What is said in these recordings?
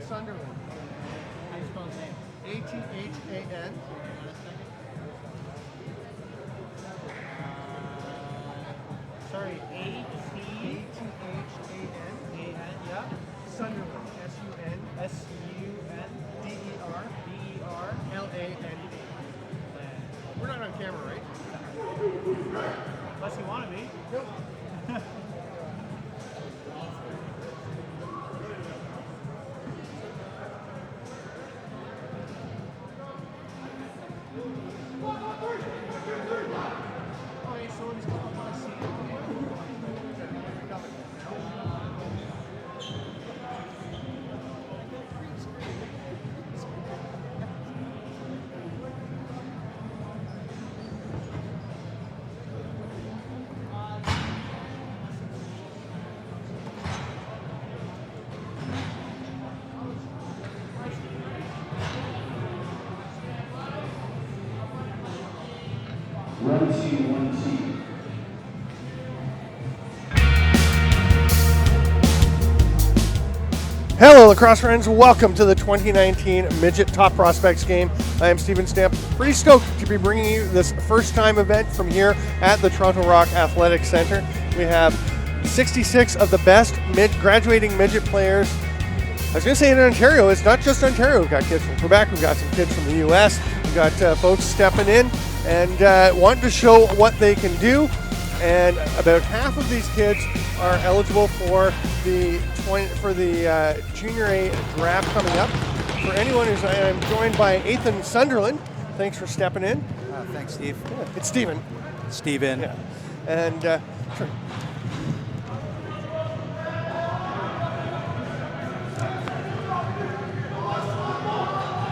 Sunderland. How do you spell his name? A-T-H-A-N. Sorry, A-T-H-A-N, yeah. Sunderland. S-U-N. S-U-N. D-E-R. L-A-N-D. We're not on camera, right? Unless you want to be. Nope. Hello, lacrosse friends. Welcome to the 2019 Midget Top Prospects game. I am Steven Stamp. Pretty stoked to be bringing you this first-time event from here at the Toronto Rock Athletic Centre. We have 66 of the best graduating midget players. I was going to say in Ontario. It's not just Ontario. We've got kids from Quebec. We've got some kids from the U.S. We've got folks stepping in and wanting to show what they can do. And about half of these kids are eligible for the Junior A draft coming up. For anyone who's, I'm joined by Ethan Sunderland. Thanks for stepping in. Thanks, Steve. Yeah, it's Steven. Steven. Yeah. And sure.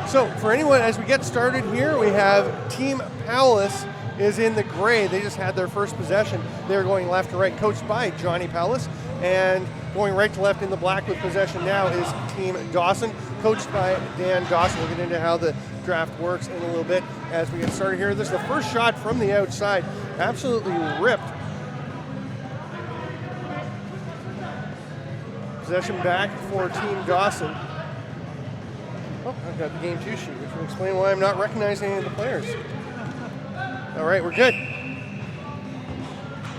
So for anyone, as we get started here, we have Team Palace is in the gray. They just had their first possession. They're going left to right, coached by Johnny Palace. And going right to left in the black with possession now is Team Dawson, coached by Dan Dawson. We'll get into how the draft works in a little bit as we get started here. This is the first shot from the outside. Absolutely ripped. Possession back for Team Dawson. Oh, I've got the game 2 sheet, which will explain why I'm not recognizing any of the players. All right, we're good.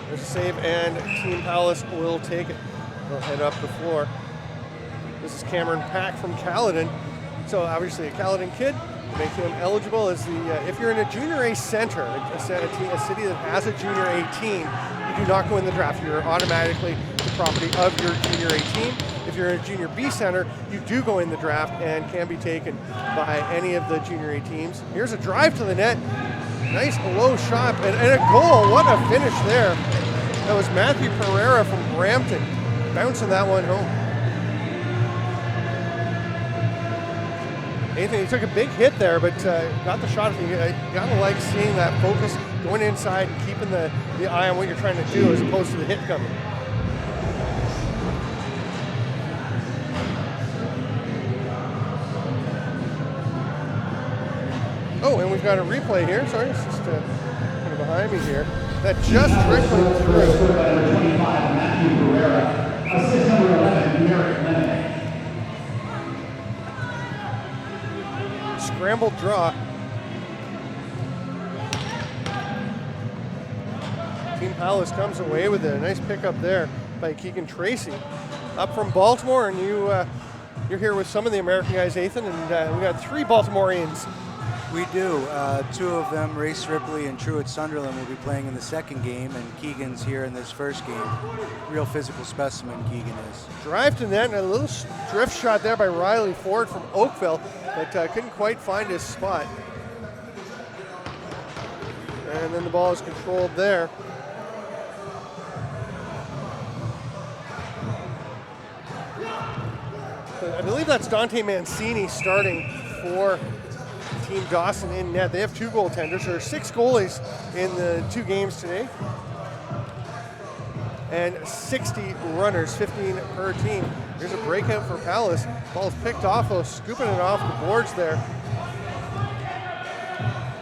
There's a save, and Team Palace will take it. They'll head up the floor. This is Cameron Pack from Caledon. So obviously a Caledon kid, making him eligible as if you're in a Junior A center, a city that has a Junior A team, you do not go in the draft. You're automatically the property of your Junior A team. If you're in a Junior B center, you do go in the draft and can be taken by any of the Junior A teams. Here's a drive to the net. Nice low shot and a goal. What a finish there. That was Matthew Pereira from Brampton bouncing that one home. Nathan, he took a big hit there, but got the shot. You gotta like seeing that focus, going inside and keeping the eye on what you're trying to do as opposed to the hit coming. Oh, and we've got a replay here. Sorry, it's just kind of behind me here. That just trickling through. Number 25, Matthew Pereira. Assist number 11, Merrick Lemonade. Scrambled draw. Team Palace comes away with it. A nice pickup there by Keegan Tracy. Up from Baltimore, and you're here with some of the American guys, Ethan, and we got 3 Baltimoreans. We do. 2 of them, Race Ripley and Truett Sunderland, will be playing in the second game, and Keegan's here in this first game. Real physical specimen, Keegan is. Drive to net, and a little drift shot there by Riley Ford from Oakville, but couldn't quite find his spot. And then the ball is controlled there. I believe that's Dante Mancini starting for Team Dawson in net. They have 2 goaltenders. There are 6 goalies in the 2 games today. And 60 runners, 15 per team. Here's a breakout for Palace. Ball's picked off, though, scooping it off the boards there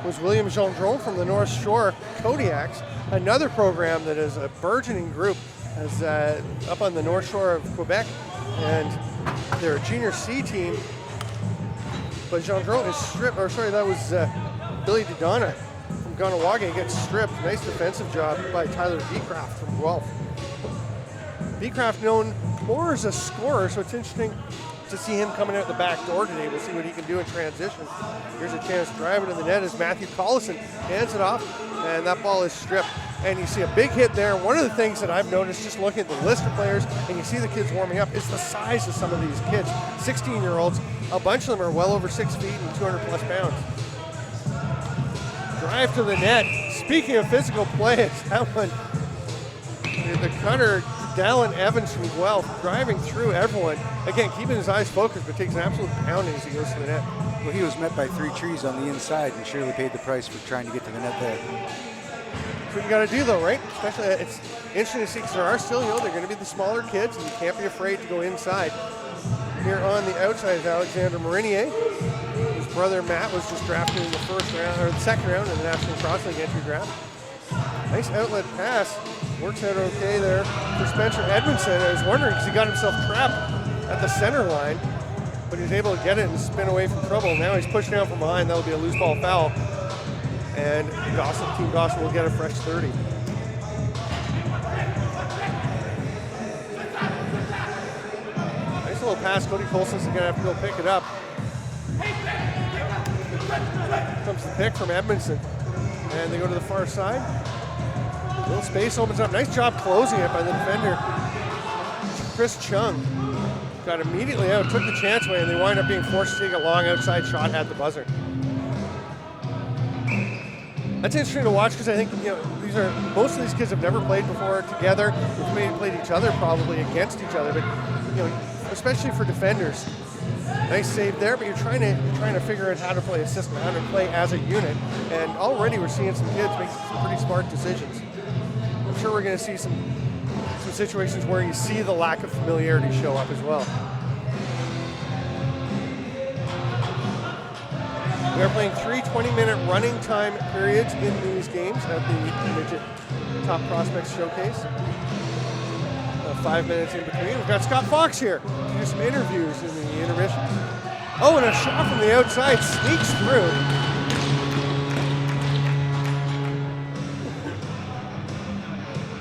was William Gendron from the North Shore Kodiaks, another program that is a burgeoning group as up on the North Shore of Quebec. And They're a junior C team, but Gendron is stripped, or sorry, that was Billy DeDonna from Ganawage gets stripped. Nice defensive job by Tyler Beecraft from Guelph. Beecraft known more as a scorer, so it's interesting to see him coming out the back door today. We'll see what he can do in transition. Here's a chance to drive it in the net as Matthew Collison hands it off, and that ball is stripped. And you see a big hit there. One of the things that I've noticed just looking at the list of players, and you see the kids warming up, is the size of some of these kids. 16-year-olds, a bunch of them are well over 6 feet and 200 plus pounds. Drive to the net. Speaking of physical play, it's that one. The cutter, Dallin Evans from Guelph, driving through everyone. Again, keeping his eyes focused, but takes an absolute pounding as he goes to the net. Well, he was met by 3 trees on the inside and surely paid the price for trying to get to the net there. That's what you got to do, though, right? Especially, it's interesting to see because there are still, they're going to be the smaller kids, and you can't be afraid to go inside. Here on the outside is Alexander Marinier. His brother Matt was just drafted in the first round, or the second round in the National Cross League entry draft. Nice outlet pass. Works out okay there for Spencer Edmondson. I was wondering because he got himself trapped at the center line, but he was able to get it and spin away from trouble. Now he's pushed down from behind. That'll be a loose ball foul. And Team Dawson will get a fresh 30. Nice little pass. Cody Colson's going to have to go pick it up. Comes the pick from Edmondson. And they go to the far side. A little space opens up. Nice job closing it by the defender, Chris Chung. Got immediately out, took the chance away, and they wind up being forced to take a long outside shot at the buzzer. That's interesting to watch because I think most of these kids have never played before together. They've played each other probably against each other, but especially for defenders. Nice save there, but you're trying to figure out how to play a system, how to play as a unit, and already we're seeing some kids make some pretty smart decisions. I'm sure we're going to see some situations where you see the lack of familiarity show up as well. We are playing 3 20-minute running time periods in these games at the Midget Top Prospects Showcase. 5 minutes in between. We've got Scott Fox here to do some interviews in the intermission. Oh, and a shot from the outside sneaks through.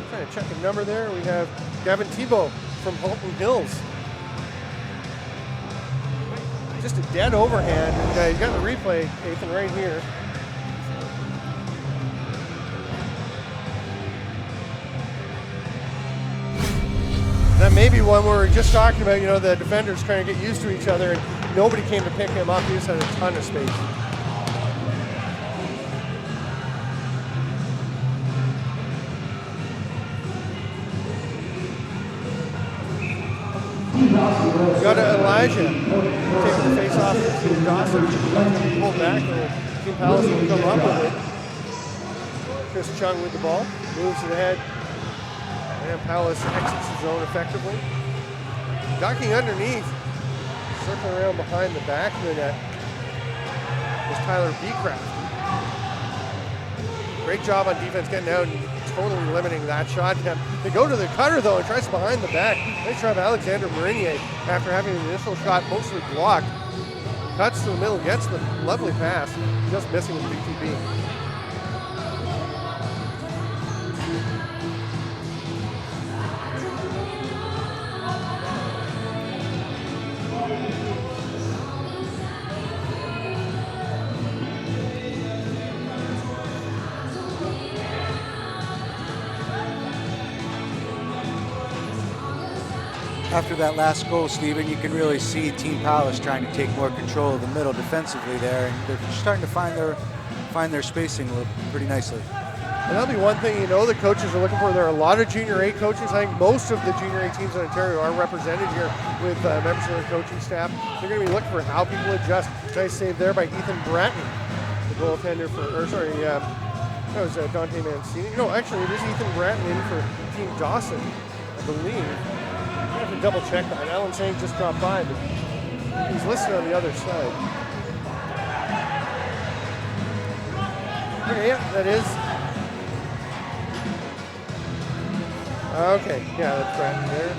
Trying to check the number there. We have Gavin Thibault from Halton Hills. Just a dead overhand. And, you got the replay, Nathan, right here. That may be one where we're just talking about, the defenders trying to get used to each other and nobody came to pick him up. He just had a ton of space. We got Elijah taking the face off of Team Dawson. Pulled back and Team Palace will come up with it. Chris Chung with the ball, moves it ahead. And Palace exits the zone effectively. Ducking underneath, circling around behind the back of the net was Tyler Beecraft. Great job on defense getting out and totally limiting that shot attempt. They go to the cutter though and tries behind the back. Nice try of Alexander Marinier after having the initial shot mostly blocked. Cuts to the middle, gets the lovely pass, just missing with the BTB. After that last goal, Stephen, you can really see Team Palace trying to take more control of the middle defensively there, and they're starting to find their spacing pretty nicely. And that'll be one thing the coaches are looking for. There are a lot of Junior A coaches. I think most of the Junior A teams in Ontario are represented here with members of their coaching staff. They're going to be looking for how people adjust. Nice save there by Ethan Bratton, the goaltender that was Dante Mancini. No, actually, it is Ethan Bratton in for Team Dawson, I believe. I have to double check that. Alan Sang just dropped by, but he's listed on the other side. Okay, yeah, that is. Okay, yeah, that's Bratton there.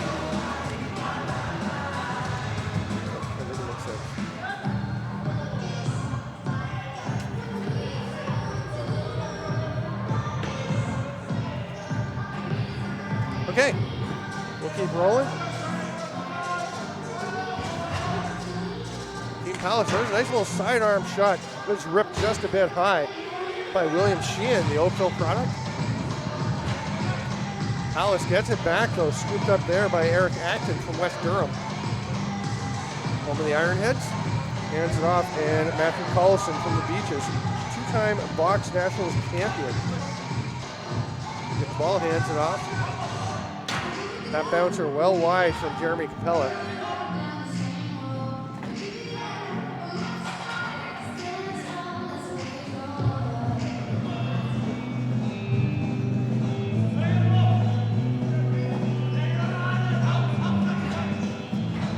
Okay, we'll keep rolling. Team Palace, there's a nice little sidearm shot. It was ripped just a bit high by William Sheehan, the Oakville product. Palace gets it back though, scooped up there by Eric Acton from West Durham. Home of the Ironheads, hands it off, and Matthew Collison from the Beaches, two-time box nationals champion. Gets the ball, hands it off. That bouncer well wide from Jeremy Capella.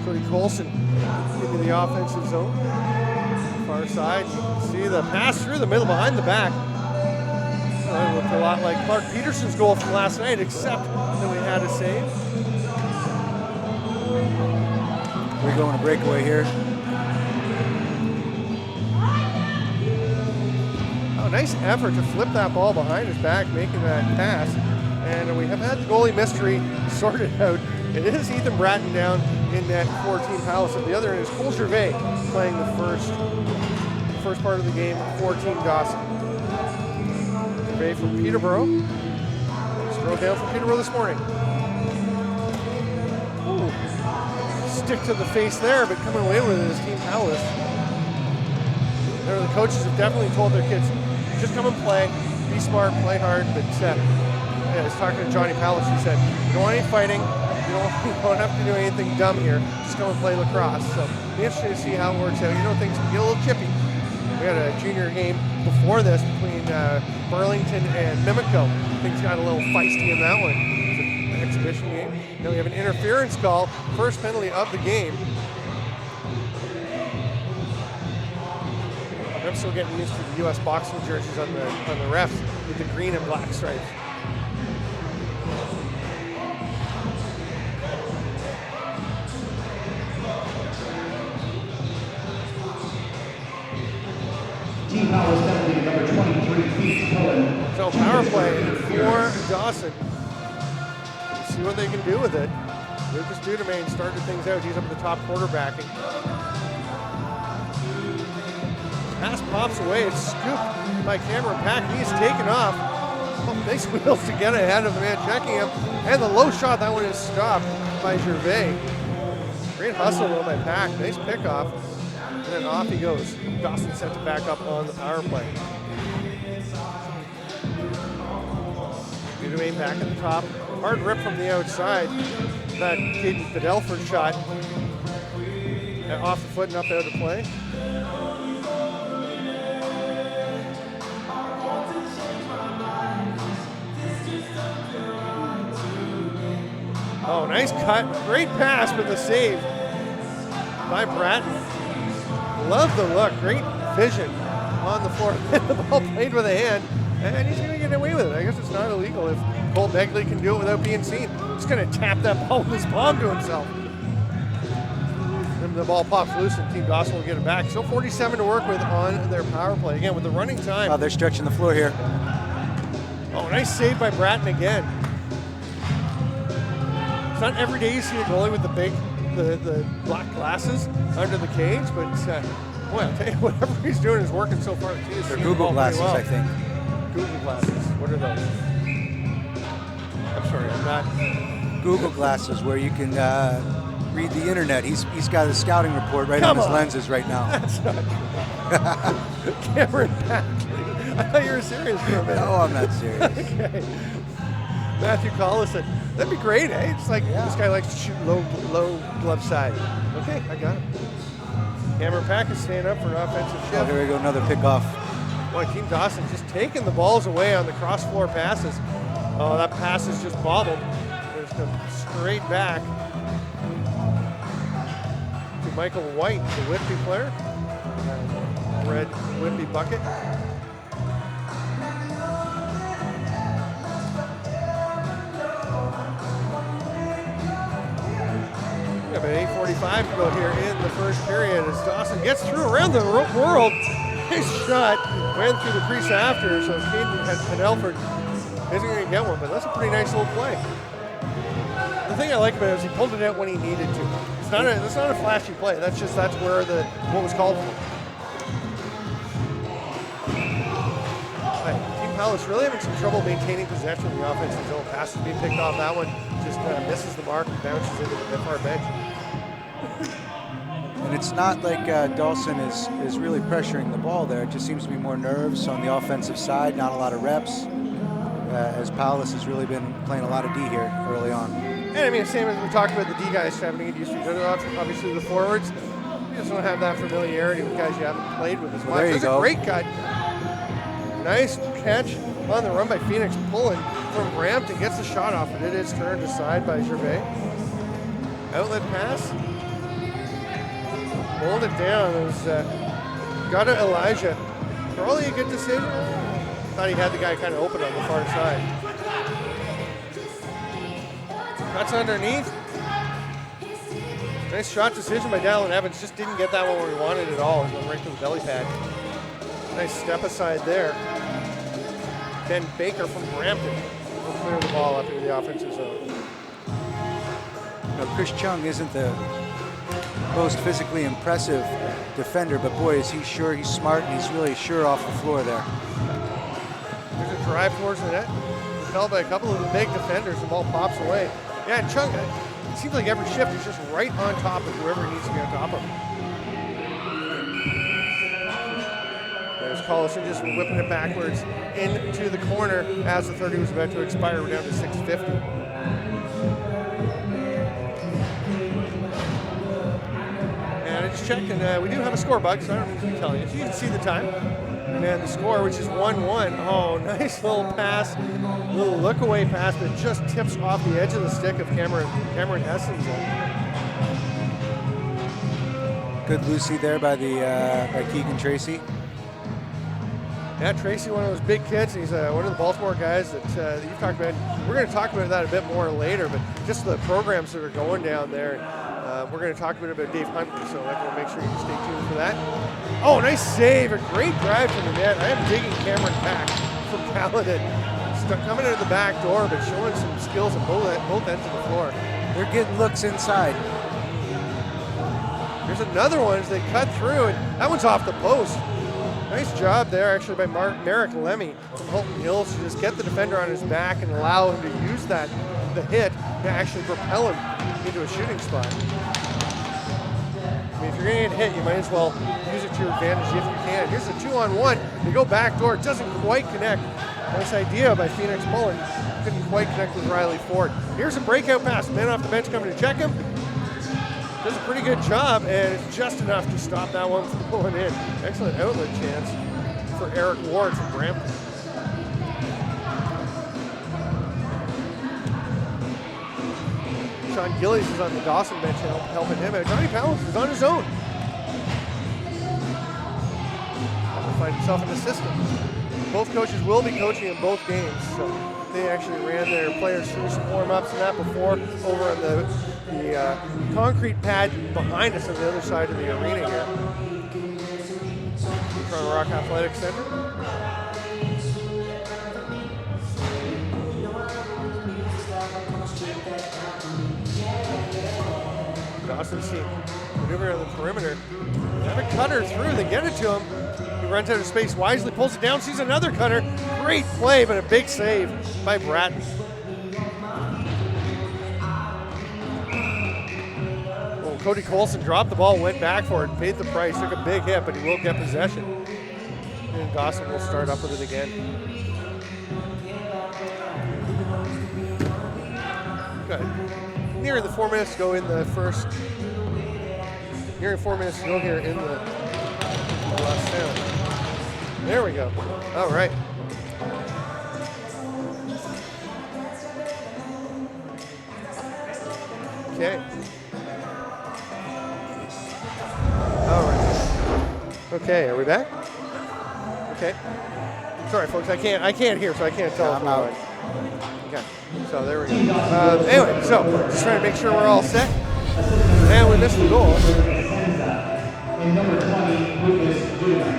Cody Colson into the offensive zone. Far side, you can see the pass through the middle behind the back. It looked a lot like Clark Peterson's goal from last night, except that we had a save. We're going a breakaway here. Oh, nice effort to flip that ball behind his back, making that pass. And we have had the goalie mystery sorted out. It is Ethan Bratton down in net for Team Palace. At the other end is Cole Gervais playing the first part of the game for Team Dawson. Gervais from Peterborough. Throw down from Peterborough this morning. Ooh. Stick to the face there, but coming away with it is Team Palace. The coaches have definitely told their kids, just come and play, be smart, play hard, but I was talking to Johnny Palace, he said, you don't want any fighting, you don't have to do anything dumb here, just come and play lacrosse. So it'll be interesting to see how it works out. You know, things can get a little chippy. We had a junior game before this between Burlington and Mimico. Things got a little feisty in that one. It's an exhibition game. Now we have an interference call, first penalty of the game. I'm still getting used to the U.S. boxing jerseys on the refs with the green and black stripes. Team Palace penalty number 23, Pete Cullen. So power play for Dawson. Let's see what they can do with it. Lucas Dudemain started things out. He's up at the top quarterbacking. Pass pops away. It's scooped by Cameron Pack. He's taken off. Oh, nice wheels to get ahead of the man checking him. And the low shot, that one is stopped by Gervais. Great hustle though by Pack. Nice pickoff. And then off he goes. Dawson sent it back up on the power play. Dudemain back at the top. Hard rip from the outside. That Caden Fidelford shot off the foot and up out of play. Oh, nice cut. Great pass with the save by Bratton. Love the look. Great vision on the floor. The ball played with a hand, and he's going to get away with it. I guess it's not illegal if Cole Begley can do it without being seen. He's going to tap that ball with his palm to himself. And the ball pops loose, and Team Dawson will get it back. Still 47 to work with on their power play. Again, with the running time. Oh, they're stretching the floor here. Oh, nice save by Bratton again. It's not every day you see a goalie with the black glasses under the cage, but boy, I'll tell you, whatever he's doing is working so far. They're Google glasses, well. I think. Google glasses. What are those? I'm sorry, I'm not. Google glasses, where you can read the internet. He's got a scouting report right on his lenses right now. That's not true. Cameron Packley. I thought you were serious for a minute. No, I'm not serious. Okay. Matthew Collison. That'd be great, eh? It's like this guy likes to shoot low glove side. Okay, I got it. Cameron Pack is staying up for an offensive shift. Oh, here we go, another pickoff. Boy, Team Dawson just taking the balls away on the cross floor passes. Oh, that pass is just bobbled. There's no straight back to Michael White, the Whitby player. Red Whitby bucket. About 8:45 to go here in the first period as Dawson gets through around the world. Nice shot. Went through the crease after, so Caden Penelford isn't going to get one, but that's a pretty nice little play. the thing I like about it is he pulled it out when he needed to. That's not a flashy play. That's where what was called for. Team Palace really having some trouble maintaining possession in the offensive zone. Pass is being picked off. That one just misses the mark and bounces into the far bench. And it's not like Dawson is really pressuring the ball there. It just seems to be more nerves on the offensive side, not a lot of reps, as Palace has really been playing a lot of D here early on. And I mean, same as we talked about the D guys having to get used to each other. Obviously, the forwards, you just don't have that familiarity with guys you haven't played with as much. There you go. A great cut. Nice catch on the run by Phoenix, pulling from Brampton, gets the shot off, and it is turned aside by Gervais. Outlet pass. Hold it down. It was got to Elijah. Probably a good decision. Thought he had the guy kind of open on the far side. Cuts underneath. Nice shot decision by Dallin Evans. Just didn't get that one where he wanted it all. He went right to the belly pad. Nice step aside there. Ben Baker from Brampton will clear the ball up into the offensive zone. Now, Chris Chung isn't the most physically impressive defender, but boy, is he sure, he's smart, and he's really sure off the floor there. There's a drive towards the net. Held by a couple of the big defenders, the ball pops away. Yeah, Chung, it seems like every shift is just right on top of whoever needs to be on top of him. There's Collison just whipping it backwards into the corner as the 30 was about to expire. We're down to 6:50. And I just checked, and we do have a score bug, so I don't need to tell you. So you can see the time. And the score, which is 1-1. Oh, nice little pass, little look-away pass that just tips off the edge of the stick of Cameron Hessens. Good Lucy there by Keegan Tracy. Yeah, Tracy, one of those big kids. He's one of the Baltimore guys that you've talked about. We're going to talk about that a bit more later, but just the programs that are going down there. We're going to talk a bit about Dave Huntley, so we'll make sure you stay tuned for that. Oh, nice save. A great drive from the net. I am digging Cameron back from Paladin. Coming into the back door, but showing some skills at both ends of the floor. They're getting looks inside. There's another one as they cut through, and that one's off the post. Nice job there, actually, by Merrick Lemmy from Holton Hills to just get the defender on his back and allow him to use the hit to actually propel him into a shooting spot. I mean, if you're going to get hit, you might as well use it to your advantage if you can. Here's a 2-on-1. They go back door. It doesn't quite connect. Nice idea by Phoenix Mullen. Couldn't quite connect with Riley Ford. Here's a breakout pass. Man off the bench coming to check him. Does a pretty good job, and it's just enough to stop that one from going in. Excellent outlet chance for Eric Ward from Brampton. Sean Gillies is on the Dawson bench helping him out. Johnny Powell is on his own. Have to find himself an assistant. Both coaches will be coaching in both games, so they actually ran their players through some warm-ups and that before over on the concrete pad behind us on the other side of the arena here. Toronto Rock Athletic Center. Dawson's team maneuver on the perimeter. They have a cutter through, they get it to him. He runs out of space wisely, pulls it down, sees another cutter. Great play, but a big save by Bratton. Well, Cody Colson dropped the ball, went back for it, paid the price, took a big hit, but he will get possession. And Dawson will start up with it again. Good. Nearing the 4 minutes to go in the first. Nearing 4 minutes to go here in the last down. There we go. All right. Okay. All right. Okay, are we back? Okay. Sorry, folks. I can't hear, so I can't tell. I'm out. Okay. So there we go. Anyway, so just trying to make sure we're all set. And we missed the goal. And number 20, Lucas Judah.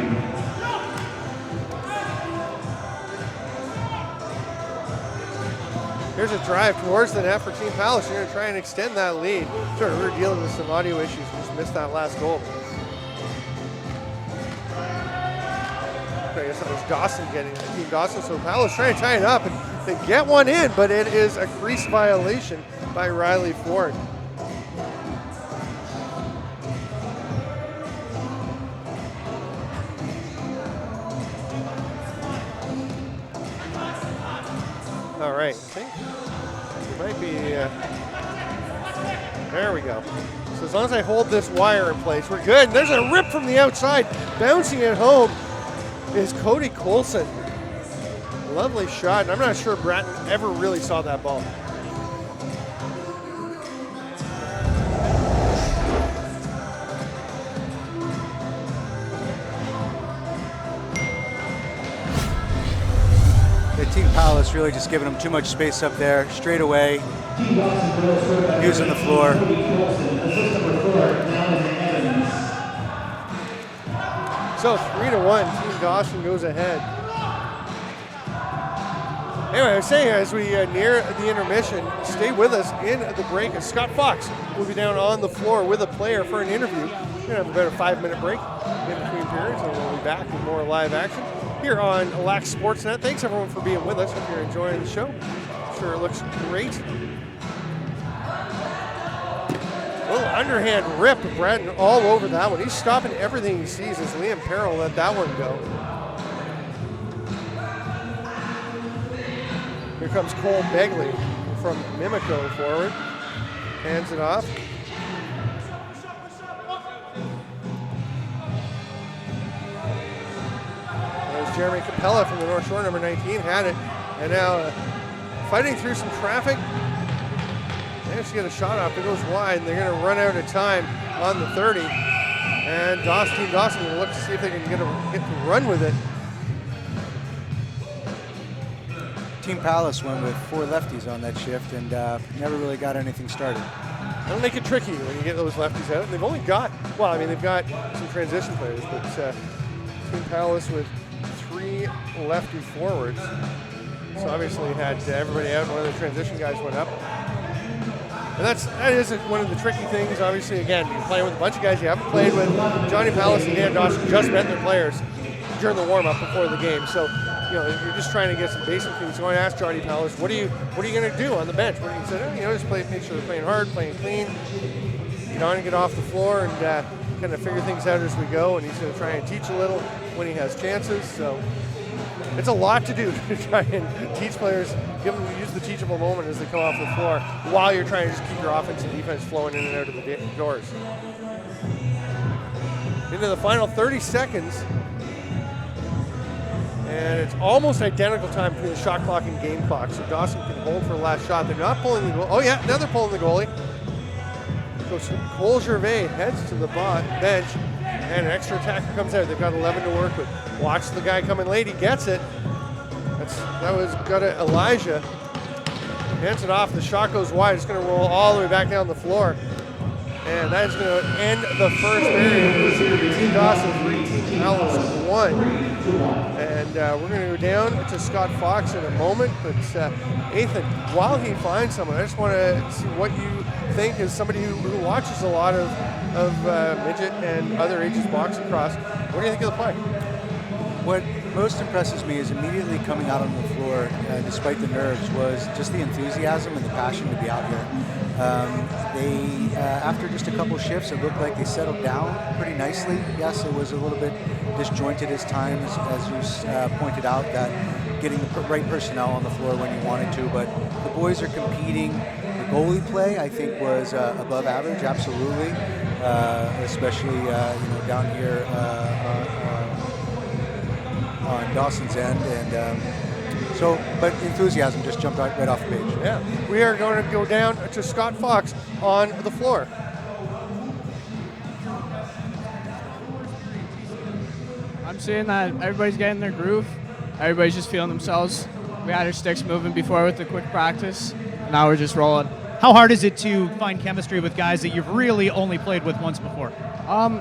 Here's There's a drive towards the net for Team Palace. You're going to try and extend that lead. Sure, we're dealing with some audio issues. Just missed that last goal. I guess that was Dawson getting it. Team Dawson. So Palace trying to tie it up and they get one in, but it is a crease violation by Riley Ford. All right, I think it might be, there we go. So as long as I hold this wire in place, we're good. There's a rip from the outside. Bouncing it home is Cody Colson. Lovely shot, and I'm not sure Bratton ever really saw that ball. Team Palace really just giving them too much space up there, straight away, using the floor. So 3-1, Team Dawson goes ahead. Anyway, I was saying as we near the intermission, stay with us in the break. As Scott Fox will be down on the floor with a player for an interview. We're going to have about a 5-minute break in between periods, and we'll be back with more live action here on Lax Sportsnet. Thanks everyone for being with us. Hope you're enjoying the show. I'm sure it looks great. Little underhand rip of Bratton all over that one. He's stopping everything he sees as Liam Perrell let that one go. Here comes Cole Begley from Mimico forward. Hands it off. Jeremy Capella from the North Shore, number 19, had it. And now fighting through some traffic. Managed to get a shot off. It goes wide, and they're going to run out of time on the 30. And Team Dawson will look to see if they can get to run with it. Team Palace went with 4 lefties on that shift and never really got anything started. That'll make it tricky when you get those lefties out. They've only got, well, I mean, they've got some transition players, but Team Palace with 3 lefty forwards. So obviously had everybody out, and one of the transition guys went up. And that is one of the tricky things. Obviously, again, you're playing with a bunch of guys you haven't played with. Johnny Palace and Dan Dawson just met their players during the warm-up before the game. So, you know, you're just trying to get some basic things. So I asked Johnny Palace, what are you going to do on the bench? He said, just make sure they're playing hard, playing clean, get on and get off the floor, and kind of figure things out as we go. And he's going to try and teach a little when he has chances. So it's a lot to do to try and teach players, use the teachable moment as they come off the floor while you're trying to just keep your offense and defense flowing in and out of the doors. Into the final 30 seconds. And it's almost identical time between the shot clock and game clock. So Dawson can hold for the last shot. They're not pulling the goal. Oh yeah, now they're pulling the goalie. So Cole Gervais heads to the bench, and an extra attacker comes out. They've got 11 to work with. Watch the guy coming late. He gets it. That was Elijah. Hands it off. The shot goes wide. It's going to roll all the way back down the floor. And that is going to end the first period. Team Dawson 3, Team Palace 1. And we're going to go down to Scott Fox in a moment. But Ethan, while he finds someone, I just want to see what you think as somebody who watches a lot of midget and other ages box across. What do you think of the play? What most impresses me is immediately coming out on the floor, despite the nerves, was just the enthusiasm and the passion to be out here. They, after just a couple shifts, it looked like they settled down pretty nicely. Yes, it was a little bit disjointed as times, as you pointed out, that getting the right personnel on the floor when you wanted to, but the boys are competing. The goalie play, I think, was above average, absolutely, especially down here on Dawson's end, and but enthusiasm just jumped right off the page. Yeah, we are going to go down to Scott Fox on the floor. I'm seeing that everybody's getting their groove. Everybody's just feeling themselves. We had our sticks moving before with the quick practice. Now we're just rolling. How hard is it to find chemistry with guys that you've really only played with once before?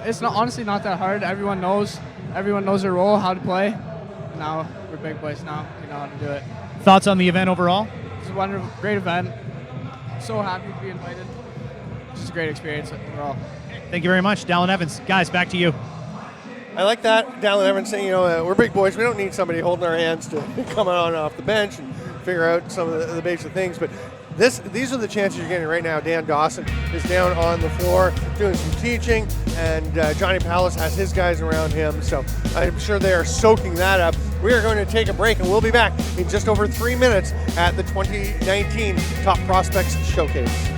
It's honestly not that hard. Everyone knows their role, how to play. Now we're big boys now. We know how to do it. Thoughts on the event overall? was a wonderful, great event. So happy to be invited. Just a great experience overall. Thank you very much, Dallin Evans. Guys, back to you. I like that. Dallin Evans saying, we're big boys. We don't need somebody holding our hands to come on off the bench and figure out some of the basic things. But these are the chances you're getting right now. Dan Dawson is down on the floor doing some teaching, and Johnny Palace has his guys around him. So I'm sure they are soaking that up. We are going to take a break, and we'll be back in just over 3 minutes at the 2019 Top Prospects Showcase.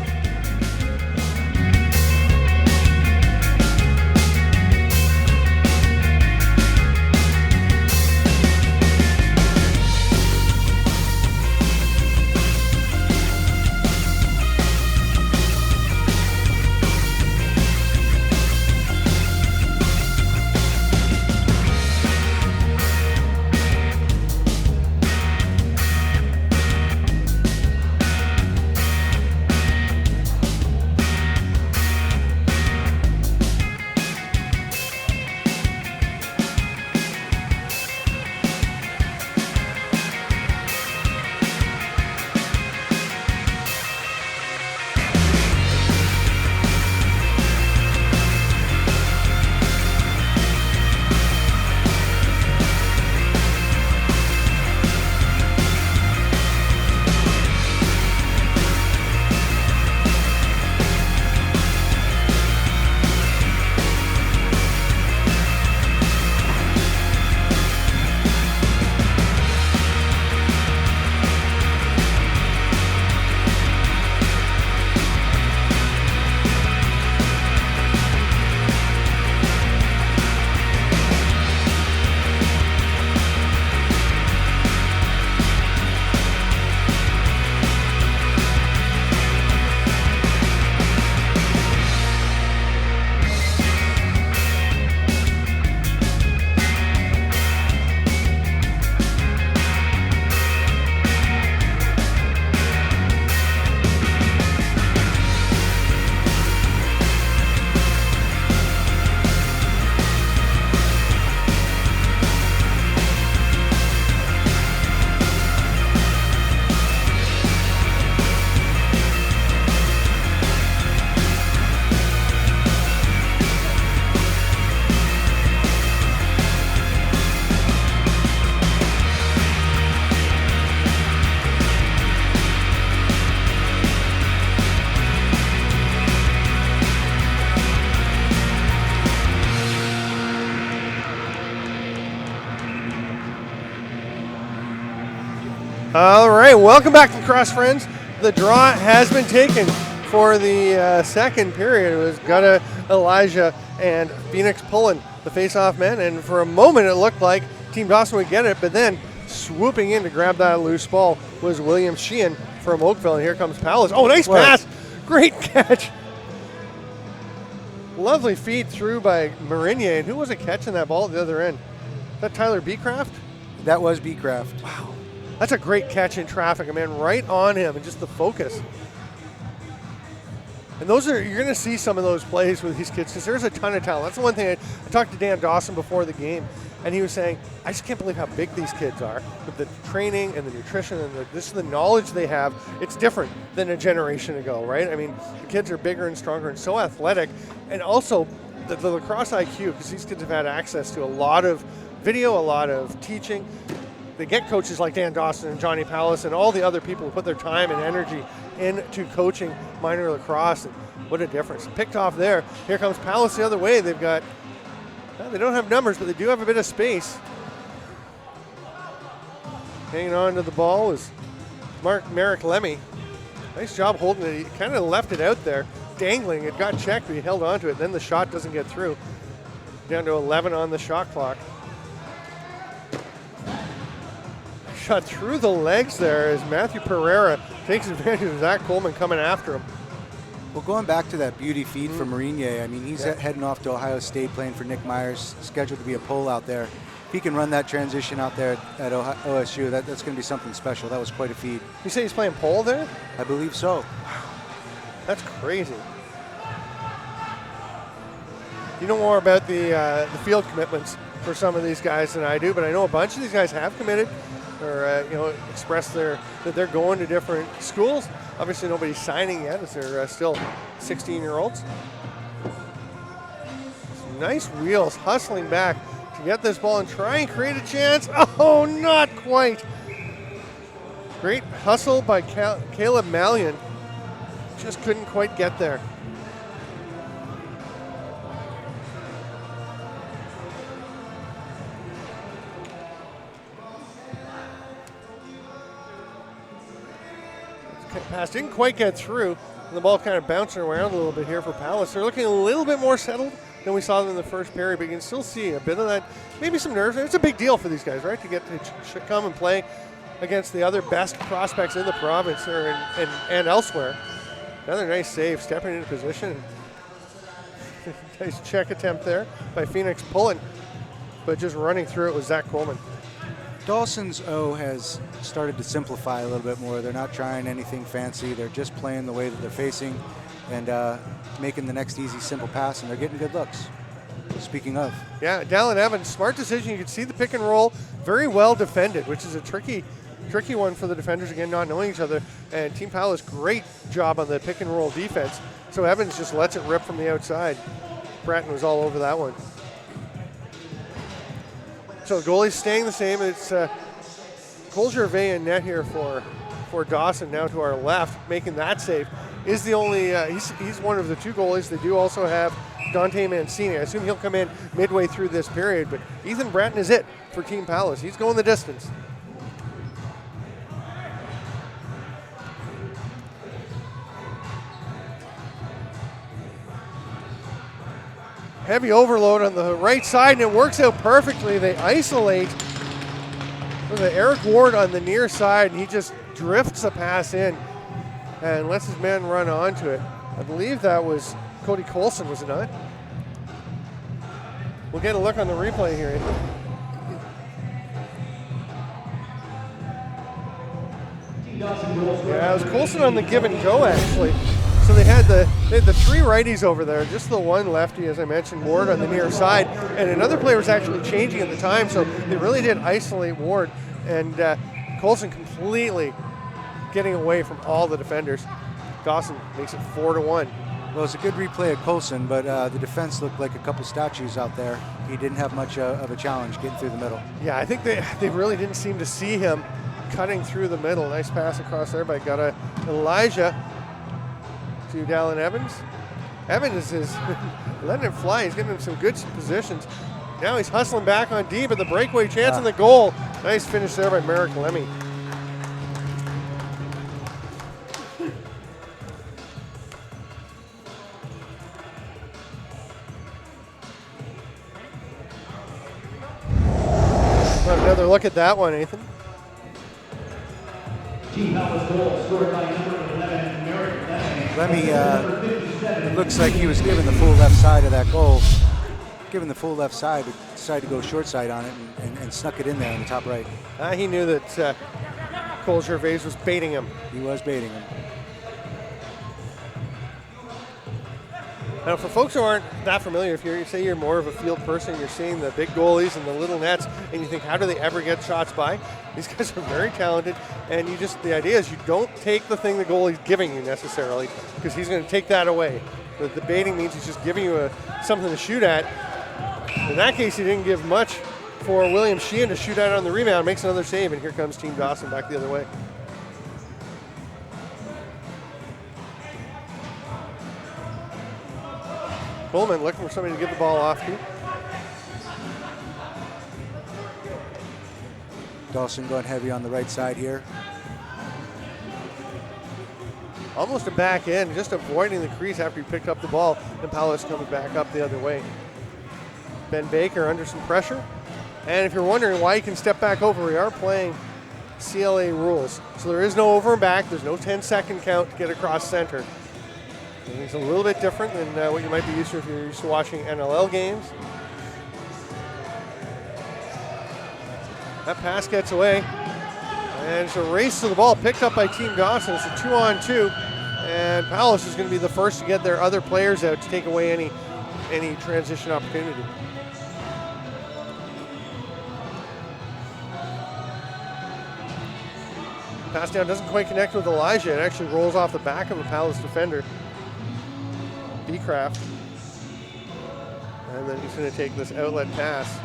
All right, welcome back to Cross Friends. The draw has been taken for the second period. It was Gutta, Elijah, and Phoenix pulling the face-off men, and for a moment it looked like Team Dawson would get it, but then swooping in to grab that loose ball was William Sheehan from Oakville, and here comes Palace. Oh, nice pass! Great catch! Lovely feed through by Marinier, and who was it catching that ball at the other end? Is that Tyler Beecraft? That was Beecraft. Wow. That's a great catch in traffic. I mean, right on him, and just the focus. And you're going to see some of those plays with these kids because there's a ton of talent. That's the one thing I talked to Dan Dawson before the game, and he was saying, I just can't believe how big these kids are with the training and the nutrition and the knowledge they have. It's different than a generation ago, right? I mean, the kids are bigger and stronger and so athletic, and also the lacrosse IQ, because these kids have had access to a lot of video, a lot of teaching. They get coaches like Dan Dawson and Johnny Palace and all the other people who put their time and energy into coaching minor lacrosse. And what a difference. Picked off there. Here comes Palace the other way. They've got, they don't have numbers, but they do have a bit of space. Hanging on to the ball is Merrick Lemmy. Nice job holding it. He kind of left it out there, dangling. It got checked, but he held on to it. Then the shot doesn't get through. Down to 11 on the shot clock. Shot through the legs there as Matthew Pereira takes advantage of Zach Coleman coming after him. Well, going back to that beauty feed from Marinier, I mean, he's heading off to Ohio State playing for Nick Myers, scheduled to be a pull out there. If he can run that transition out there at OSU, that's going to be something special. That was quite a feed. You say he's playing pole there? I believe so. That's crazy. You know more about the field commitments for some of these guys than I do, but I know a bunch of these guys have committed or expressed that they're going to different schools. Obviously, nobody's signing yet, as they're still 16-year-olds. Nice wheels, hustling back to get this ball and try and create a chance. Oh, not quite. Great hustle by Caleb Mallion. Just couldn't quite get there. Pass didn't quite get through. And the ball kind of bouncing around a little bit here for Palace. They're looking a little bit more settled than we saw them in the first period, but you can still see a bit of that, maybe some nerves. It's a big deal for these guys, right, to get to come and play against the other best prospects in the province and elsewhere. Another nice save, stepping into position. Nice check attempt there by Phoenix pulling, but just running through it was Zach Coleman. Dawson's O has started to simplify a little bit more. They're not trying anything fancy. They're just playing the way that they're facing and making the next easy, simple pass, and they're getting good looks. Speaking of. Yeah, Dallin Evans, smart decision. You can see the pick and roll, very well defended, which is a tricky one for the defenders, again, not knowing each other. And Team Palace, great job on the pick and roll defense. So Evans just lets it rip from the outside. Bratton was all over that one. So the goalie's staying the same. It's Cole Gervais in net here for Dawson. Now to our left, making that save. Is the only, he's one of the two goalies. They do also have Dante Mancini. I assume he'll come in midway through this period, but Ethan Bratton is it for Team Palace. He's going the distance. Heavy overload on the right side, and it works out perfectly. They isolate with Eric Ward on the near side, and he just drifts a pass in and lets his man run onto it. I believe that was Cody Colson, was it not? We'll get a look on the replay here. Yeah, it was Colson on the give and go, actually. So they had the three righties over there, just the one lefty, as I mentioned, Ward on the near side, and another player was actually changing at the time, so they really did isolate Ward, and Colson completely getting away from all the defenders. Dawson makes it 4-1. Well, it's a good replay of Colson, but the defense looked like a couple statues out there. He didn't have much of a challenge getting through the middle. Yeah, I think they really didn't seem to see him cutting through the middle. Nice pass across there by Elijah to Dallin Evans. Evans is letting it fly. He's getting him some good positions. Now he's hustling back on D, but the breakaway chance on the goal. Nice finish there by Merrick Lemmy. Another look at that one, Ethan. Team Palace goal scored by number 11, Merrick Lemmy. Lemmy, it looks like he was given the full left side of that goal. Given the full left side, decided to go short side on it and snuck it in there in the top right. He knew that Cole Gervais was baiting him. He was baiting him. Now, for folks who aren't that familiar, if you say you're more of a field person, you're seeing the big goalies and the little nets, and you think, how do they ever get shots by? These guys are very talented, and the idea is you don't take the thing the goalie's giving you necessarily, because he's going to take that away. But the baiting means he's just giving you something to shoot at. In that case, he didn't give much for William Sheehan to shoot at on the rebound, makes another save, and here comes Team Dawson back the other way. Coleman looking for somebody to get the ball off to. Dawson going heavy on the right side here. Almost a back end, just avoiding the crease after he picked up the ball, and Palace comes back up the other way. Ben Baker under some pressure. And if you're wondering why he can step back over, we are playing CLA rules. So there is no over and back. There's no 10-second count to get across center. It's a little bit different than what you might be used to if you're used to watching NLL games. That pass gets away. And it's a race to the ball picked up by Team Dawson. It's a 2-on-2. And Palace is going to be the first to get their other players out to take away any transition opportunity. Pass down doesn't quite connect with Elijah. It actually rolls off the back of a Palace defender. Beecraft. And then he's going to take this outlet pass.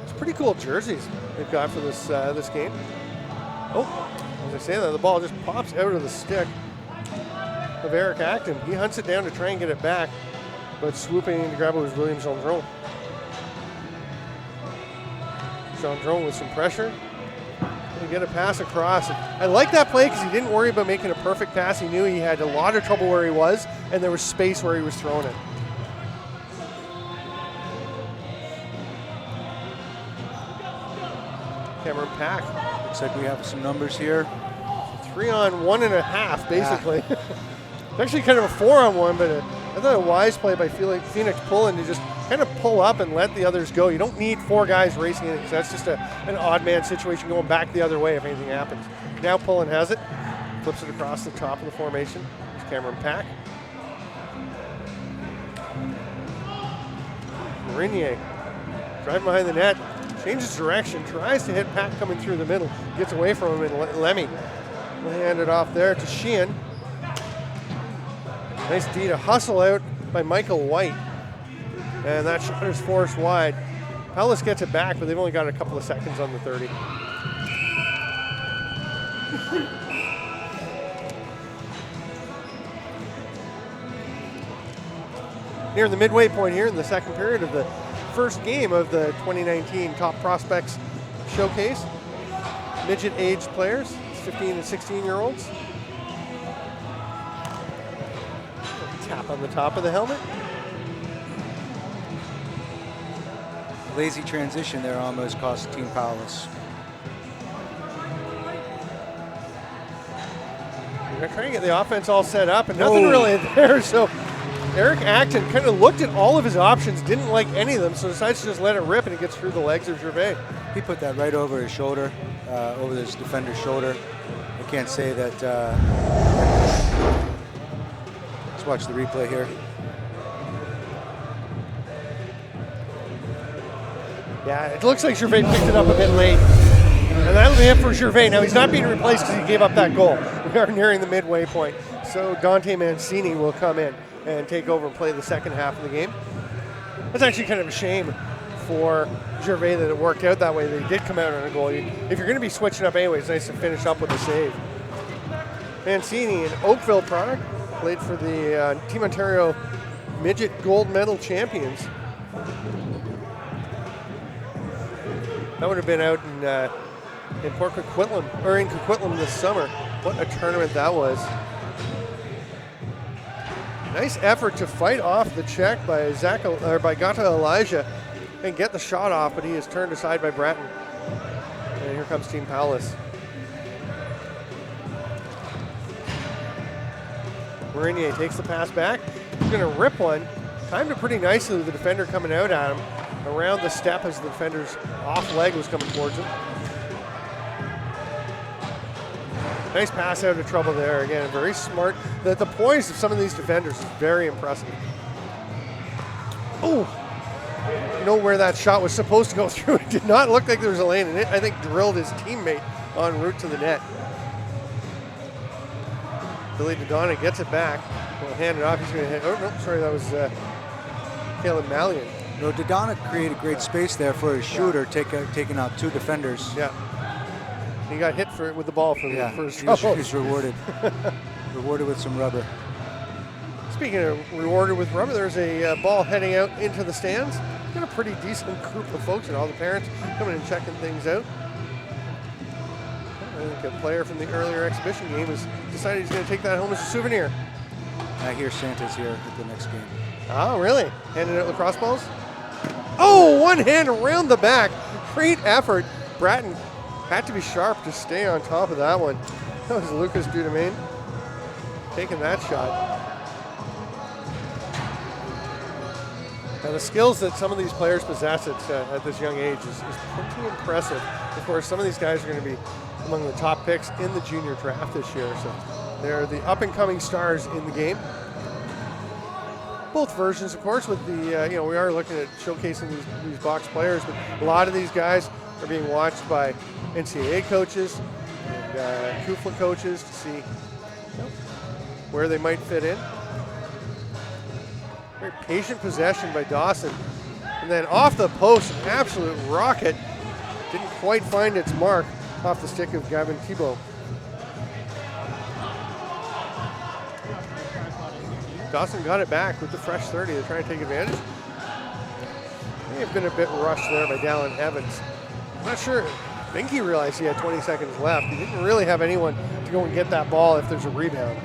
It's pretty cool jerseys they've got for this this game. Oh, as I say that, the ball just pops out of the stick of Eric Acton. He hunts it down to try and get it back, but swooping in to grab it was William Gendron. Gendron with some pressure. To get a pass across. I like that play because he didn't worry about making a perfect pass. He knew he had a lot of trouble where he was, and there was space where he was throwing it. Cameron Pack. Looks like we have some numbers here. 3 on 1.5, basically. Yeah. It's actually kind of a 4 on 1, but I thought a wise play by Phoenix Pullen to just kind of pull up and let the others go. You don't need 4 guys racing in it because that's just an odd man situation going back the other way if anything happens. Now Pullen has it, flips it across the top of the formation. It's Cameron Pack. Marinier driving behind the net, changes direction, tries to hit Pack coming through the middle, gets away from him, and Lemmy will hand it off there to Sheehan. Nice D to hustle out by Michael White. And that shot is forced wide. Palace gets it back, but they've only got a couple of seconds on the 30. Near the midway point here in the second period of the first game of the 2019 Top Prospects Showcase. Midget aged players, 15 and 16-year-olds. Tap on the top of the helmet. Lazy transition there almost cost Team Palace. They're trying to get the offense all set up, and nothing really there. So Eric Acton kind of looked at all of his options, didn't like any of them, so decides to just let it rip, and it gets through the legs of Gervais. He put that right over his shoulder, over this defender's shoulder. I can't say that. Let's watch the replay here. Yeah, it looks like Gervais picked it up a bit late. And that'll be it for Gervais. Now, he's not being replaced because he gave up that goal. We are nearing the midway point. So Dante Mancini will come in and take over and play the second half of the game. That's actually kind of a shame for Gervais that it worked out that way. They did come out on a goal. If you're going to be switching up anyway, it's nice to finish up with a save. Mancini, an Oakville product, played for the Team Ontario Midget Gold Medal champions. That would have been out in Port Coquitlam, or in Coquitlam this summer. What a tournament that was. Nice effort to fight off the check by Gata Elijah and get the shot off, but he is turned aside by Bratton. And here comes Team Palace. Marinier takes the pass back. He's going to rip one. Timed it pretty nicely with the defender coming out at him. Around the step as the defender's off leg was coming towards him. Nice pass out of trouble there. Again, very smart. The poise of some of these defenders is very impressive. Oh, you know where that shot was supposed to go through. It did not look like there was a lane in it. I think drilled his teammate en route to the net. Billy Dodonna gets it back. We'll hand it off. He's going to hit. Oh, no, sorry, that was Caleb Mallion. No, Dodonna created great space there for his shooter, taking out 2 defenders. Yeah. He got hit with the ball for his trouble. He's rewarded. Rewarded with some rubber. Speaking of rewarded with rubber, there's a ball heading out into the stands. Got a pretty decent group of folks and all the parents coming and checking things out. I think a player from the earlier exhibition game has decided he's going to take that home as a souvenir. I hear Santa's here at the next game. Oh, really? Handing out lacrosse balls? Oh, one hand around the back. Great effort. Bratton had to be sharp to stay on top of that one. That was Lucas Dudemain taking that shot. Now, the skills that some of these players possess at this young age is pretty impressive. Of course, some of these guys are going to be among the top picks in the junior draft this year. So they're the up-and-coming stars in the game. Both versions, of course, with the, we are looking at showcasing these box players, but a lot of these guys are being watched by NCAA coaches and KUFLA coaches to see where they might fit in. Very patient possession by Dawson. And then off the post, an absolute rocket. Didn't quite find its mark off the stick of Gavin Thibault. Dawson got it back with the fresh 30. They're trying to take advantage. May have been a bit rushed there by Dallin Evans. I'm not sure. I think he realized he had 20 seconds left. He didn't really have anyone to go and get that ball if there's a rebound.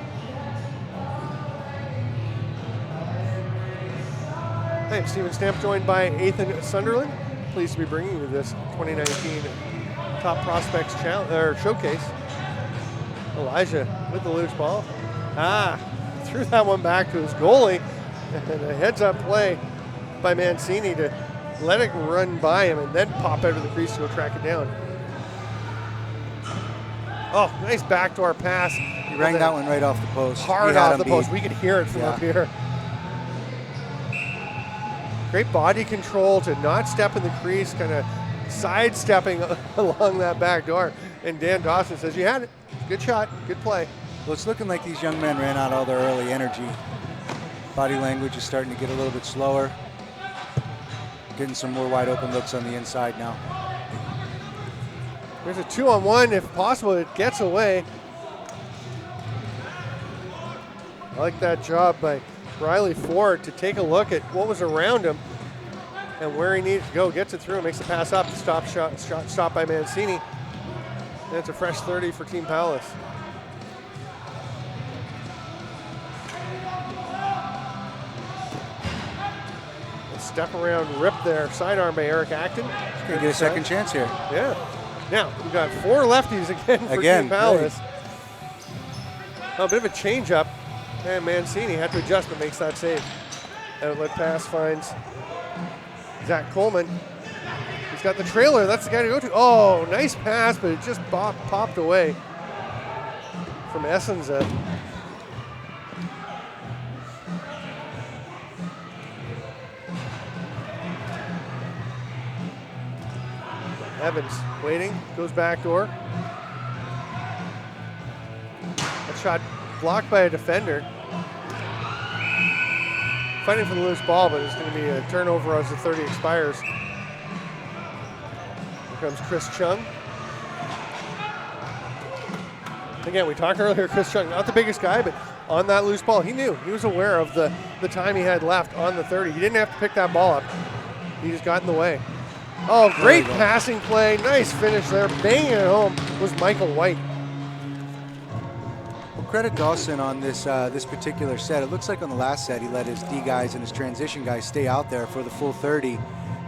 Hi, I'm Steven Stamp, joined by Ethan Sunderland. Pleased to be bringing you this 2019 Top Prospects Showcase. Elijah with the loose ball. Threw that one back to his goalie. And a heads-up play by Mancini to let it run by him and then pop out of the crease to go track it down. Oh, nice backdoor pass. He rang that one right off the post. Hard off the post. We could hear it from up here. Great body control to not step in the crease, kind of sidestepping along that back door. And Dan Dawson says, you had it. Good shot, good play. Well, it's looking like these young men ran out all their early energy. Body language is starting to get a little bit slower. Getting some more wide open looks on the inside now. There's a 2-on-1. If possible, it gets away. I like that job by Riley Ford to take a look at what was around him and where he needs to go. Gets it through, makes the pass up to stop by Mancini. And it's a fresh 30 for Team Palace. Step around rip there, sidearm by Eric Acton. He's going to get a second chance here. Yeah. Now, we've got 4 lefties again for Team Palace. Right. A bit of a change-up. And Mancini had to adjust, but makes that save. Outlet pass finds Zach Coleman. He's got the trailer. That's the guy to go to. Oh, nice pass, but it just popped away from Essenza. Evans waiting, goes back door. That shot blocked by a defender. Fighting for the loose ball, but it's going to be a turnover as the 30 expires. Here comes Chris Chung. Again, we talked earlier, Chris Chung, not the biggest guy, but on that loose ball, he knew. He was aware of the time he had left on the 30. He didn't have to pick that ball up. He just got in the way. Oh, great passing play. Nice finish there. Banging it home was Michael White. Well, credit Dawson on this this particular set. It looks like on the last set he let his D guys and his transition guys stay out there for the full 30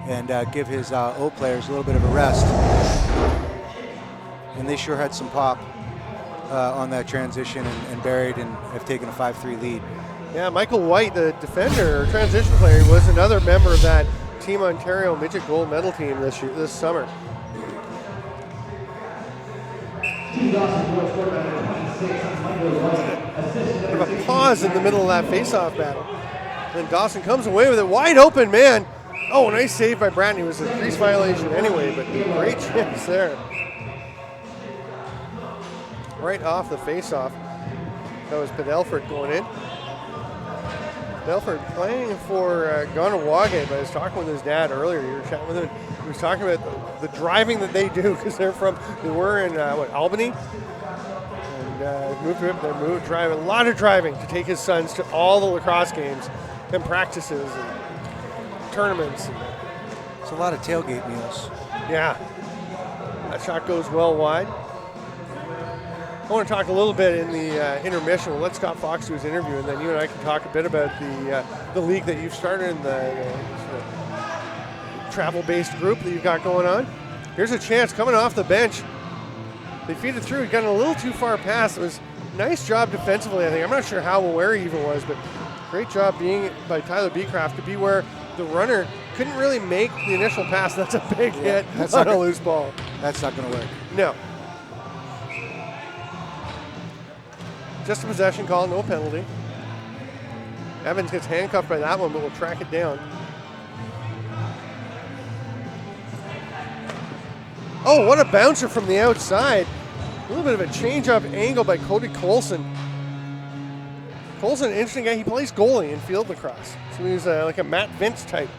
and give his O players a little bit of a rest. And they sure had some pop on that transition and buried and have taken a 5-3 lead. Yeah, Michael White, the defender or transition player, was another member of that Team Ontario Midget Gold Medal team this summer. Bit of a pause in the middle of that face-off battle. Then Dawson comes away with it wide open, man. Oh, nice save by Bratton. It was a crease violation anyway, but great chance there. Right off the face-off. That was Pedelford going in. Pedelford playing for Ganawage, but I was talking with his dad earlier. You were chatting with him. He was talking about the driving that they do because they were in Albany, and moved driving a lot of driving to take his sons to all the lacrosse games and practices and tournaments. It's a lot of tailgate meals. Yeah, that shot goes well wide. I want to talk a little bit in the intermission. We'll let Scott Fox do his interview, and then you and I can talk a bit about the league that you've started in the travel-based group that you've got going on. Here's a chance coming off the bench. They feed it through. He got a little too far past. It was a nice job defensively, I think. I'm not sure how aware he even was, but great job being by Tyler Beecraft to be where the runner couldn't really make the initial pass. That's a big hit on a loose ball. That's not going to work. No. Just a possession call, no penalty. Evans gets handcuffed by that one, but will track it down. Oh, what a bouncer from the outside. A little bit of a change-up angle by Cody Colson. Colson, an interesting guy. He plays goalie in field lacrosse. So he's like a Matt Vince type,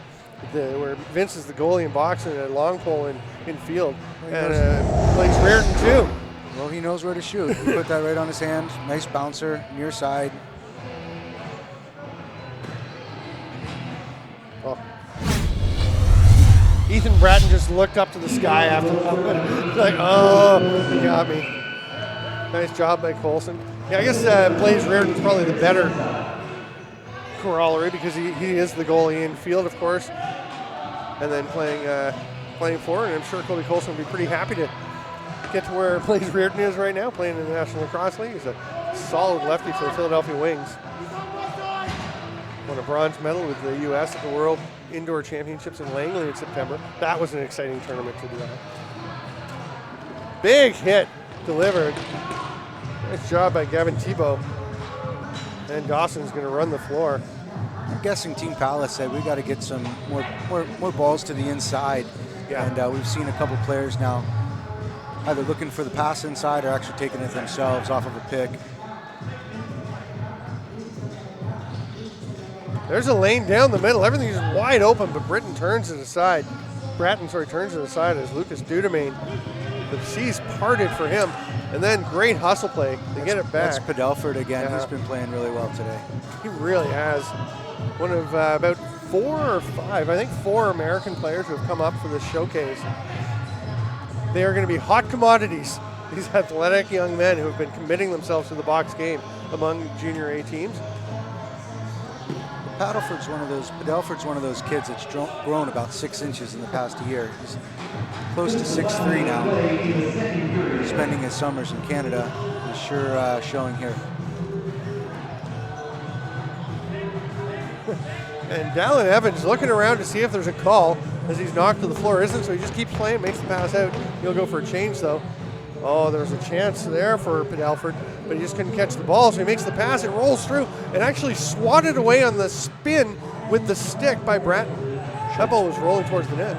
where Vince is the goalie in boxing and a long pole in field. And plays Reardon too. Well, he knows where to shoot. He put that right on his hand. Nice bouncer, near side. Oh. Ethan Bratton just looked up to the sky after that. He's like, oh, he got me. Nice job by Colson. Yeah, I guess Blaze Reardon's probably the better corollary because he is the goalie in field, of course, and then playing forward. And I'm sure Cody Colson would be pretty happy to get to where Blaze Reardon is right now, playing in the National Lacrosse League. He's a solid lefty for the Philadelphia Wings. Won a bronze medal with the U.S. at the World Indoor Championships in Langley in September. That was an exciting tournament to do that. Big hit delivered. Nice job by Gavin Thibault. And Dawson's going to run the floor. I'm guessing Team Palace said we got to get some more balls to the inside. Yeah. And we've seen a couple players now either looking for the pass inside or actually taking it themselves off of a pick. There's a lane down the middle. Everything's wide open, but Bratton turns it aside as Lucas Dudemain. The seas parted for him. And then great hustle play to get it back. That's Padelford again. Yeah. He's been playing really well today. He really has. One of about 4 or 5, I think 4 American players who have come up for this showcase. They are going to be hot commodities. These athletic young men who have been committing themselves to the box game among junior A teams. Padelford's one of those kids that's grown about 6 inches in the past year. He's close to 6'3" now. Spending his summers in Canada is sure showing here. And Dallin Evans looking around to see if there's a call as he's knocked to the floor. Isn't, so he just keeps playing, makes the pass out. He'll go for a change though. Oh, there's a chance there for Padelford, but he just couldn't catch the ball, so he makes the pass, it rolls through, and actually swatted away on the spin with the stick by Bratton. That ball was rolling towards the net.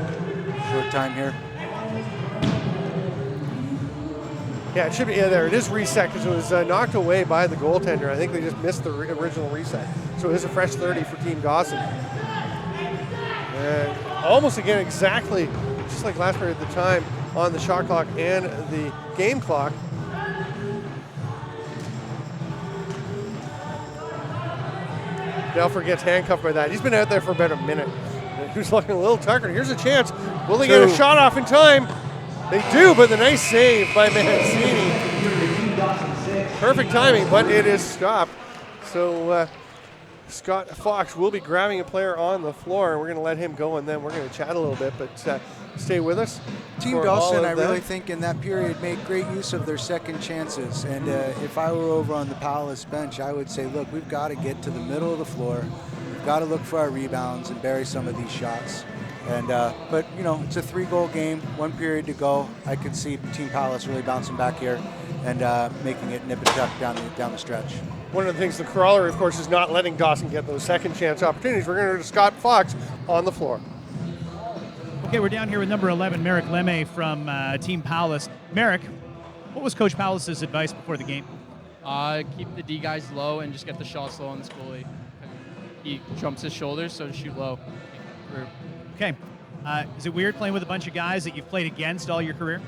Short time here. Yeah, it should be, there, it is reset because it was knocked away by the goaltender. I think they just missed the original reset. So it is a fresh 30 for Team Dawson. And almost again, exactly, just like last period at the time, on the shot clock and the game clock. Delfer gets handcuffed by that. He's been out there for about a minute. He's looking a little tuckered. Here's a chance. Will they get a shot off in time? They do, but the nice save by Mancini. Perfect timing, but it is stopped. So Scott Fox will be grabbing a player on the floor. We're going to let him go, and then we're going to chat a little bit, but stay with us. Team Dawson, I really think in that period made great use of their second chances. And if I were over on the Palace bench, I would say, look, we've got to get to the middle of the floor. We've got to look for our rebounds and bury some of these shots. And but you know, it's a 3-goal game, 1 period to go. I could see Team Palace really bouncing back here and making it nip and tuck down the stretch. One of the things, the corollary, of course, is not letting Dawson get those second chance opportunities. We're going to go to Scott Fox on the floor. Okay, we're down here with number 11, Merrick Lemme from Team Palace. Merrick, what was Coach Palace's advice before the game? Keep the D guys low and just get the shots low on this goalie. He jumps his shoulders, so shoot low. Okay. Is it weird playing with a bunch of guys that you've played against all your career?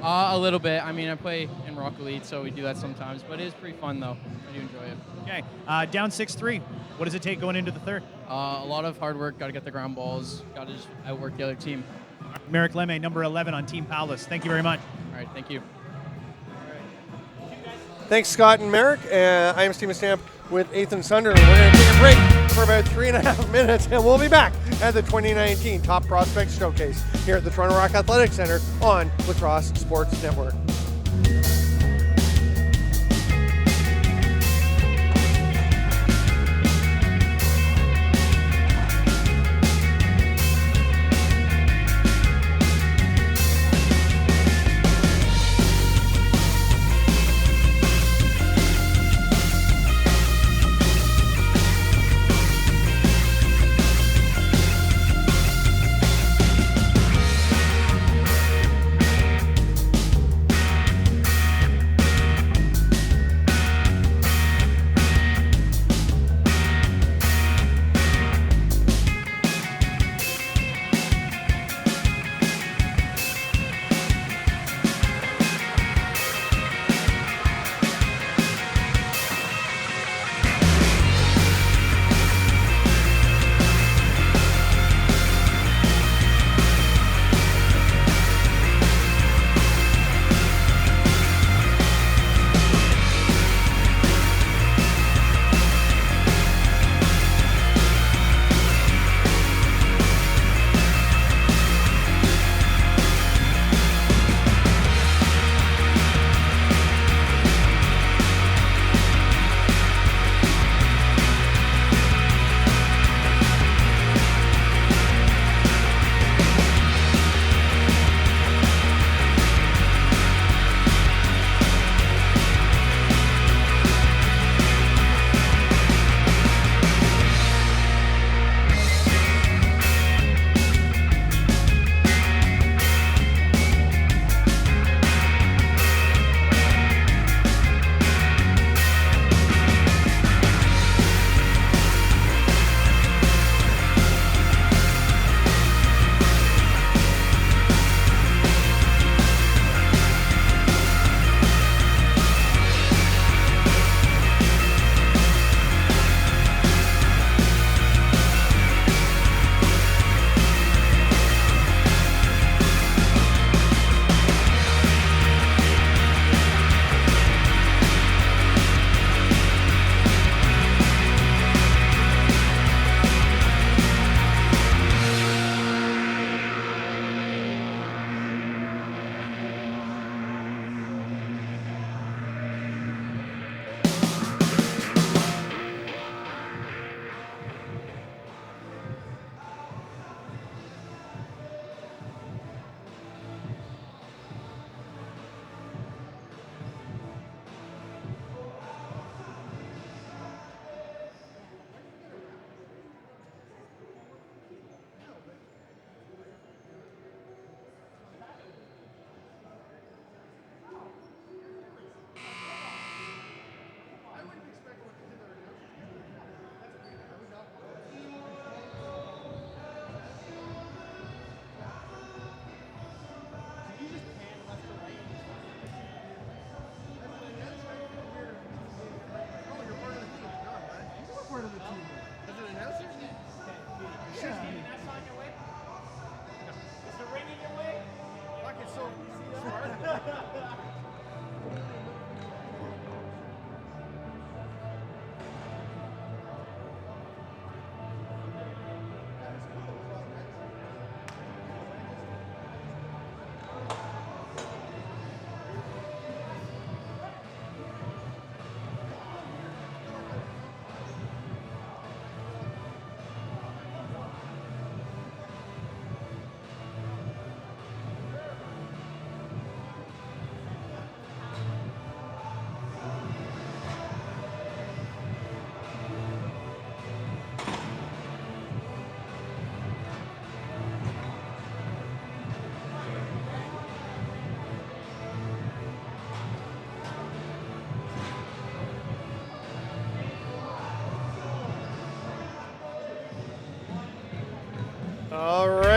A little bit. I mean, I play in Rock Elite, so we do that sometimes, but it is pretty fun, though. I do enjoy it. Okay. Down 6-3. What does it take going into the third? A lot of hard work. Got to get the ground balls. Got to just outwork the other team. Merrick Lemme, number 11 on Team Palace. Thank you very much. All right. Thank you. Thanks, Scott and Merrick. I am Steven Stamp with Ethan Sunderland. We're going to take a break for about 3.5 minutes, and we'll be back at the 2019 Top Prospects Showcase here at the Toronto Rock Athletic Center on Lacrosse Sports Network.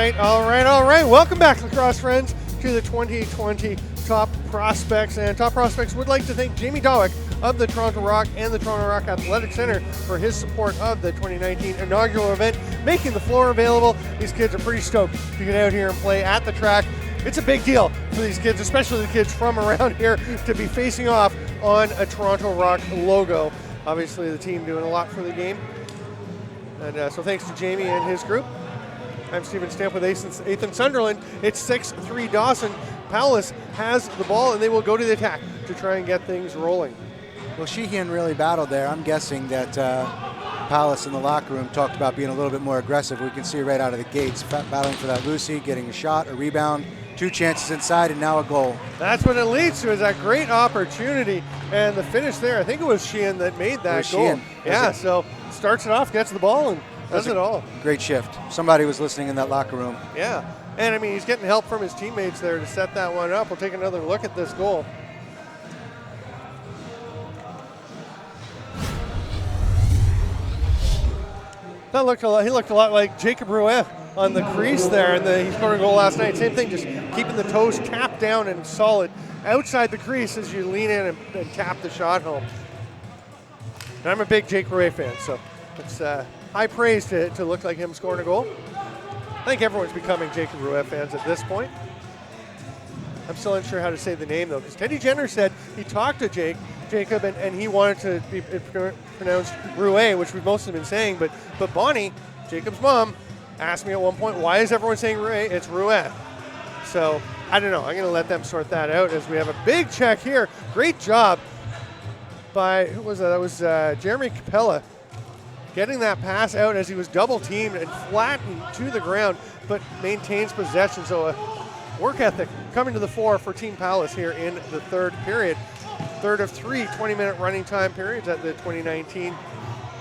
right, all right, all right. Welcome back, lacrosse friends, to the 2020 Top Prospects. And Top Prospects would like to thank Jamie Dowick of the Toronto Rock and the Toronto Rock Athletic Center for his support of the 2019 inaugural event, making the floor available. These kids are pretty stoked to get out here and play at the track. It's a big deal for these kids, especially the kids from around here, to be facing off on a Toronto Rock logo. Obviously, the team doing a lot for the game. And so thanks to Jamie and his group. I'm Steven Stamp with Ethan Sunderland. It's 6-3 Dawson. Palace has the ball, and they will go to the attack to try and get things rolling. Well, Sheehan really battled there. I'm guessing that Palace in the locker room talked about being a little bit more aggressive. We can see right out of the gates, battling for that Lucy, getting a shot, a rebound, 2 chances inside, and now a goal. That's what it leads to, is that great opportunity. And the finish there, I think it was Sheehan that made that goal. Sheehan. Yeah, so starts it off, gets the ball, and does it all. Great shift. Somebody was listening in that locker room. Yeah, and I mean, he's getting help from his teammates there to set that one up. We'll take another look at this goal. That looked a lot. He looked a lot like Jacob Rouet on the crease there, and he scored a goal last night. Same thing, just keeping the toes tapped down and solid outside the crease as you lean in and tap the shot home. And I'm a big Jake Rouet fan, so it's high praise to look like him scoring a goal. I think everyone's becoming Jacob Rouet fans at this point. I'm still unsure how to say the name, though, because Teddy Jenner said he talked to Jacob, and he wanted to be pronounced Rouet, which we've mostly been saying, but Bonnie, Jacob's mom, asked me at one point, why is everyone saying Rouet? It's Rouet. So, I don't know. I'm going to let them sort that out as we have a big check here. Great job by, who was that? That was Jeremy Capella, getting that pass out as he was double teamed and flattened to the ground, but maintains possession. So work ethic coming to the fore for Team Palace here in the third period. Third of 3 20-minute running time periods at the 2019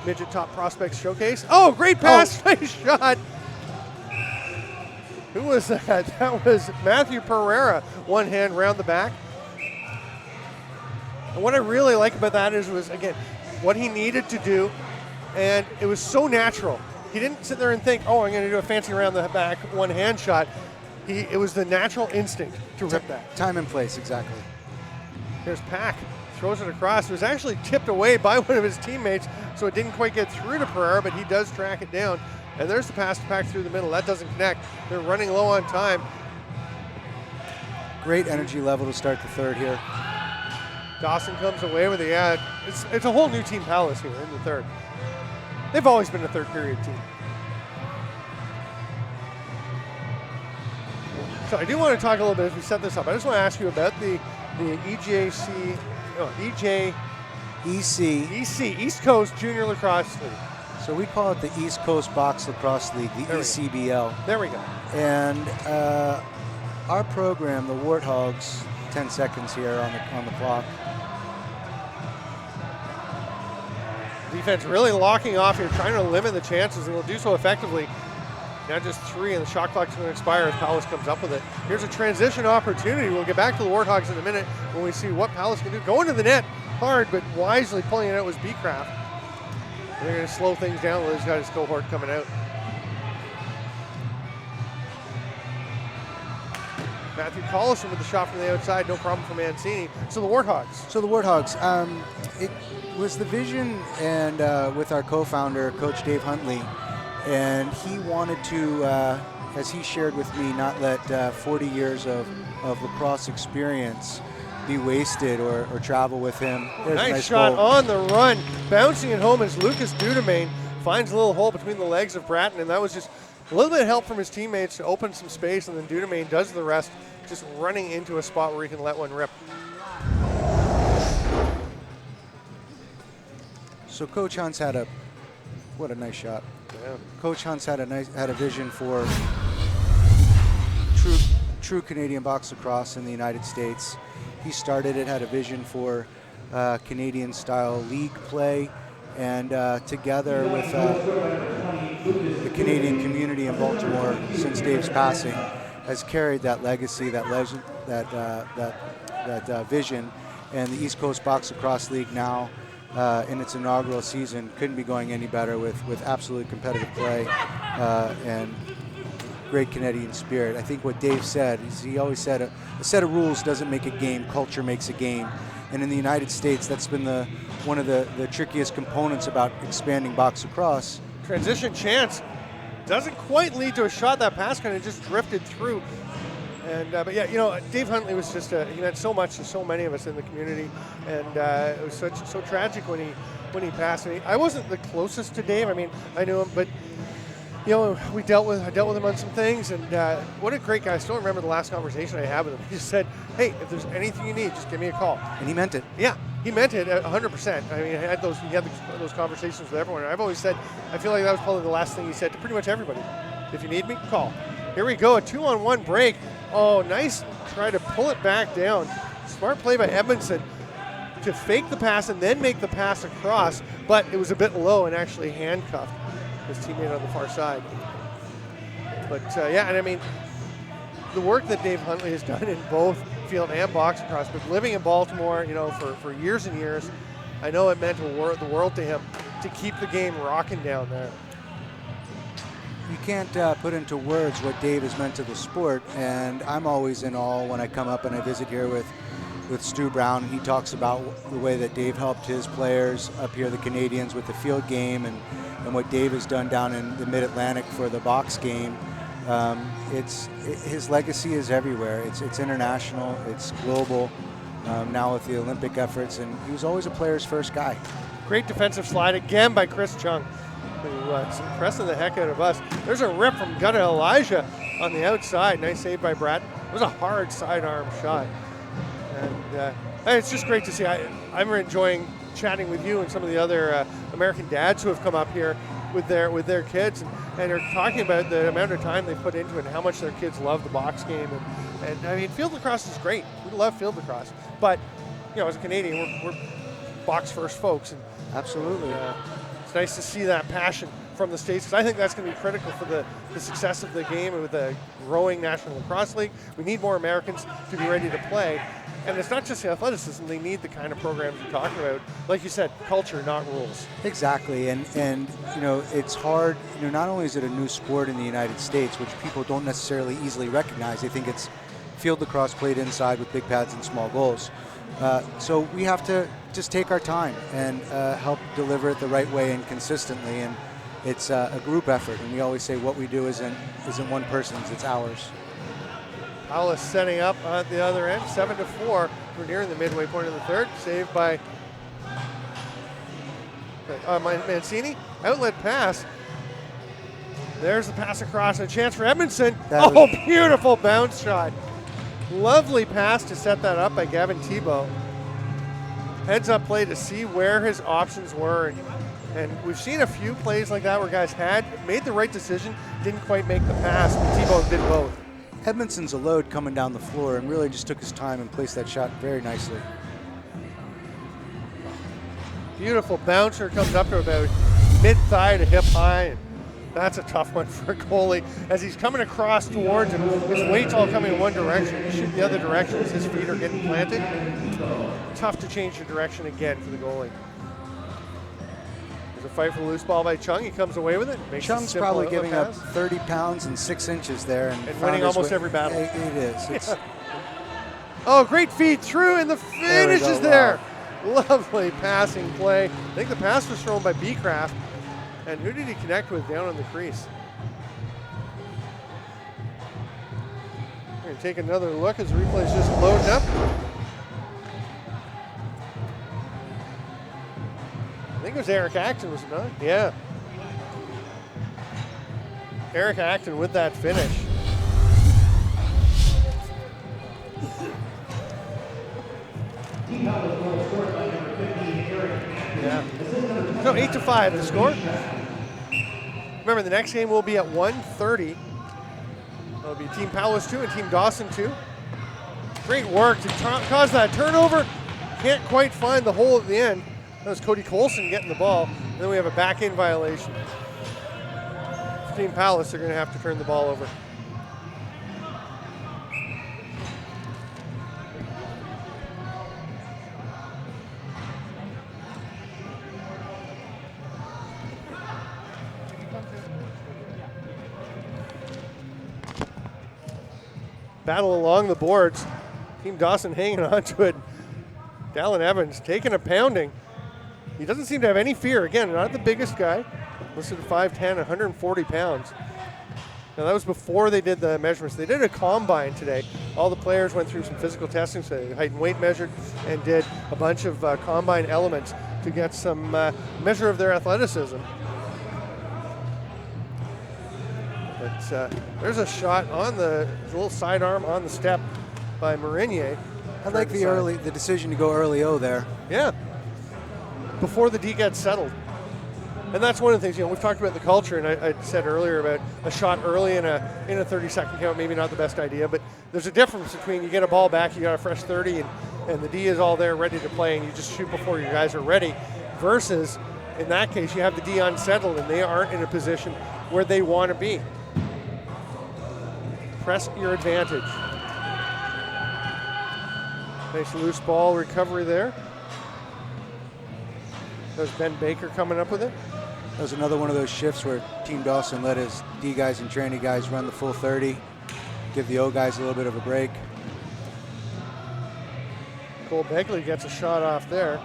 Midget Top Prospects Showcase. Oh, great pass, nice shot. Who was that? That was Matthew Pereira, one hand round the back. And what I really like about that was, again, what he needed to do. And it was so natural. He didn't sit there and think, oh, I'm going to do a fancy around the back one-hand shot. It was the natural instinct to rip that. Time and place, exactly. Here's Pack, throws it across. It was actually tipped away by one of his teammates, so it didn't quite get through to Pereira, but he does track it down. And there's the pass to Pack through the middle. That doesn't connect. They're running low on time. Great energy level to start the third here. Dawson comes away with it. Yeah, it's a whole new Team Palace here in the third. They've always been a third period team. So I do want to talk a little bit as we set this up. I just want to ask you about the EC, East Coast Junior Lacrosse League. So we call it the East Coast Box Lacrosse League, the ECBL. There we go. And our program, the Warthogs, 10 seconds here on the clock. Defense really locking off here, trying to limit the chances, and will do so effectively. Now just 3, and the shot clock's going to expire as Palace comes up with it. Here's a transition opportunity. We'll get back to the Warthogs in a minute when we see what Palace can do. Going to the net hard, but wisely pulling it out was Beecraft. They're going to slow things down while he's got his cohort coming out. Matthew Collison with the shot from the outside, no problem for Mancini. So the Warthogs. It was the vision and with our co-founder, Coach Dave Huntley, and he wanted to, as he shared with me, not let 40 years of lacrosse experience be wasted or travel with him. Nice shot goal. On the run, bouncing it home as Lucas Dudemain finds a little hole between the legs of Bratton, and that was just a little bit of help from his teammates to open some space, and then Dudemain does the rest, just running into a spot where he can let one rip. So Coach Hunt's had what a nice shot. Yeah. Coach Hunt's had a vision for true Canadian box lacrosse in the United States. He started it, had a vision for Canadian-style league play, and together with the Canadian community in Baltimore since Dave's passing, has carried that legacy, that legend, that vision, and the East Coast Box Lacrosse League now in its inaugural season couldn't be going any better with absolutely competitive play and great Canadian spirit. I think what Dave said is he always said a set of rules doesn't make a game, culture makes a game. And in the United States, that's been one of the trickiest components about expanding box lacrosse. Transition chance doesn't quite lead to a shot. That pass kind of just drifted through. And but yeah, Dave Huntley was just he meant so much to so many of us in the community, and it was so tragic when he passed. And I wasn't the closest to Dave. I mean, I knew him, but I dealt with him on some things, and what a great guy. I still remember the last conversation I had with him. He just said, "Hey, if there's anything you need, just give me a call." And he meant it. Yeah, he meant it 100%. I mean, he had those conversations with everyone. And I've always said, I feel like that was probably the last thing he said to pretty much everybody. If you need me, call. Here we go, a 2-on-1 break. Oh, nice try to pull it back down. Smart play by Edmondson to fake the pass and then make the pass across, but it was a bit low and actually handcuffed his teammate on the far side. But yeah, and I mean, the work that Dave Huntley has done in both field and box across, but living in Baltimore, for years and years, I know it meant the world to him to keep the game rocking down there. You can't put into words what Dave has meant to the sport, and I'm always in awe when I come up and I visit here with Stu Brown. He talks about the way that Dave helped his players up here, the Canadians, with the field game, and what Dave has done down in the Mid-Atlantic for the box game. His legacy is everywhere. It's international, it's global, now with the Olympic efforts, and he was always a player's first guy. Great defensive slide again by Chris Chung, who's impressing the heck out of us. There's a rip from Gutta Elijah on the outside. Nice save by Brad. It was a hard sidearm shot. And it's just great to see. I'm enjoying chatting with you and some of the other American dads who have come up here with their kids, and are talking about the amount of time they put into it and how much their kids love the box game. And I mean, field lacrosse is great. We love field lacrosse. But, as a Canadian, we're box first folks. And Absolutely. It's nice to see that passion from the States, because I think that's going to be critical for the success of the game and with the growing National Lacrosse League. We need more Americans to be ready to play. And it's not just the athleticism, they need the kind of programs you're talking about. Like you said, culture, not rules. Exactly, and it's hard, not only is it a new sport in the United States, which people don't necessarily easily recognize. They think it's field lacrosse played inside with big pads and small goals. So we have to just take our time and help deliver it the right way and consistently. And it's a group effort, and we always say what we do isn't one person's, it's ours. Paulus setting up at the other end, 7-4. We're nearing the midway point of the third. Saved by Mancini. Outlet pass. There's the pass across. A chance for Edmondson. Beautiful bounce shot. Lovely pass to set that up by Gavin Tebow. Heads up play to see where his options were. And we've seen a few plays like that where guys had made the right decision, didn't quite make the pass, but Tebow did both. Edmondson's a load coming down the floor and really just took his time and placed that shot very nicely. Beautiful Bouncer comes up to about mid-thigh to hip high. And that's a tough one for a goalie. As he's coming across towards him, his weight's all coming in one direction. You shoot the other direction as his feet are getting planted. Tough to change the direction again for the goalie. There's a fight for the loose ball by Chung. He comes away with it. Chung's probably giving up 30 pounds and 6 inches there. And winning almost every battle. It is. Oh, great feed through, and the finish is there. Wow. Lovely passing play. I think the pass was thrown by Beecraft. And who did he connect with down on the crease? We're going to take another look as the replay's just loading up. I think it was Eric Acton, was it not? Yeah. Eric Acton with that finish. Yeah. No, 8-5 the score. Remember, the next game will be at 1:30. It'll be Team Palos 2 and Team Dawson 2. Great work to cause that turnover. Can't quite find the hole at the end. That was Cody Colson getting the ball. And then we have a back-in violation. For Team Palos, they're going to have to turn the ball over. battle along the boards. Team Dawson hanging on to it. Dallin Evans taking a pounding. He doesn't seem to have any fear. Again, not the biggest guy. Listed at 5'10", 140 pounds. Now, that was before they did the measurements. They did a combine today. All the players went through some physical testing, so height and weight measured, and did a bunch of combine elements to get some measure of their athleticism. But there's a shot on the little sidearm on the step by Marinier. I like the decision to go early O there. Yeah. Before the D gets settled. And that's one of the things, we've talked about the culture, and I said earlier about a shot early in a 30-second count, maybe not the best idea, but there's a difference between you get a ball back, you got a fresh 30, and the D is all there ready to play, and you just shoot before your guys are ready, versus, in that case, you have the D unsettled, and they aren't in a position where they want to be. Press your advantage. Nice loose ball recovery there. There's Ben Baker coming up with it. That was another one of those shifts where Team Dawson let his D guys and tranny guys run the full 30, give the O guys a little bit of a break. Cole Begley gets a shot off there.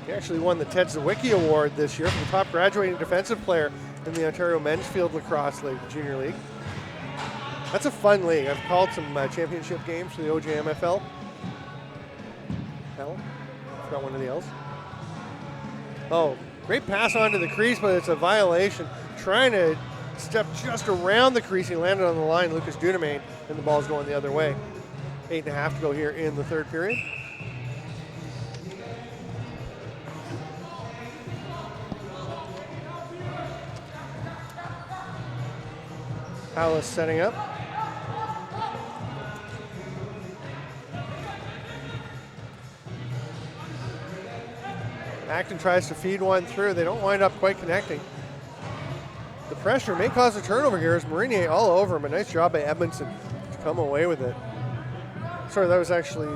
He actually won the Ted Zawicki Award this year for the top graduating defensive player in the Ontario Men's Field Lacrosse League, Junior League. That's a fun league. I've called some championship games for the OJMFL. Forgot one of the L's. Oh, great pass onto the crease, but it's a violation. Trying to step just around the crease. He landed on the line, Lucas Dunamain, and the ball's going the other way. 8.5 to go here in the third period. Alice setting up. Acton tries to feed one through. They don't wind up quite connecting. The pressure may cause a turnover here as Marinier all over him. A nice job by Edmondson to come away with it. Sorry, that was actually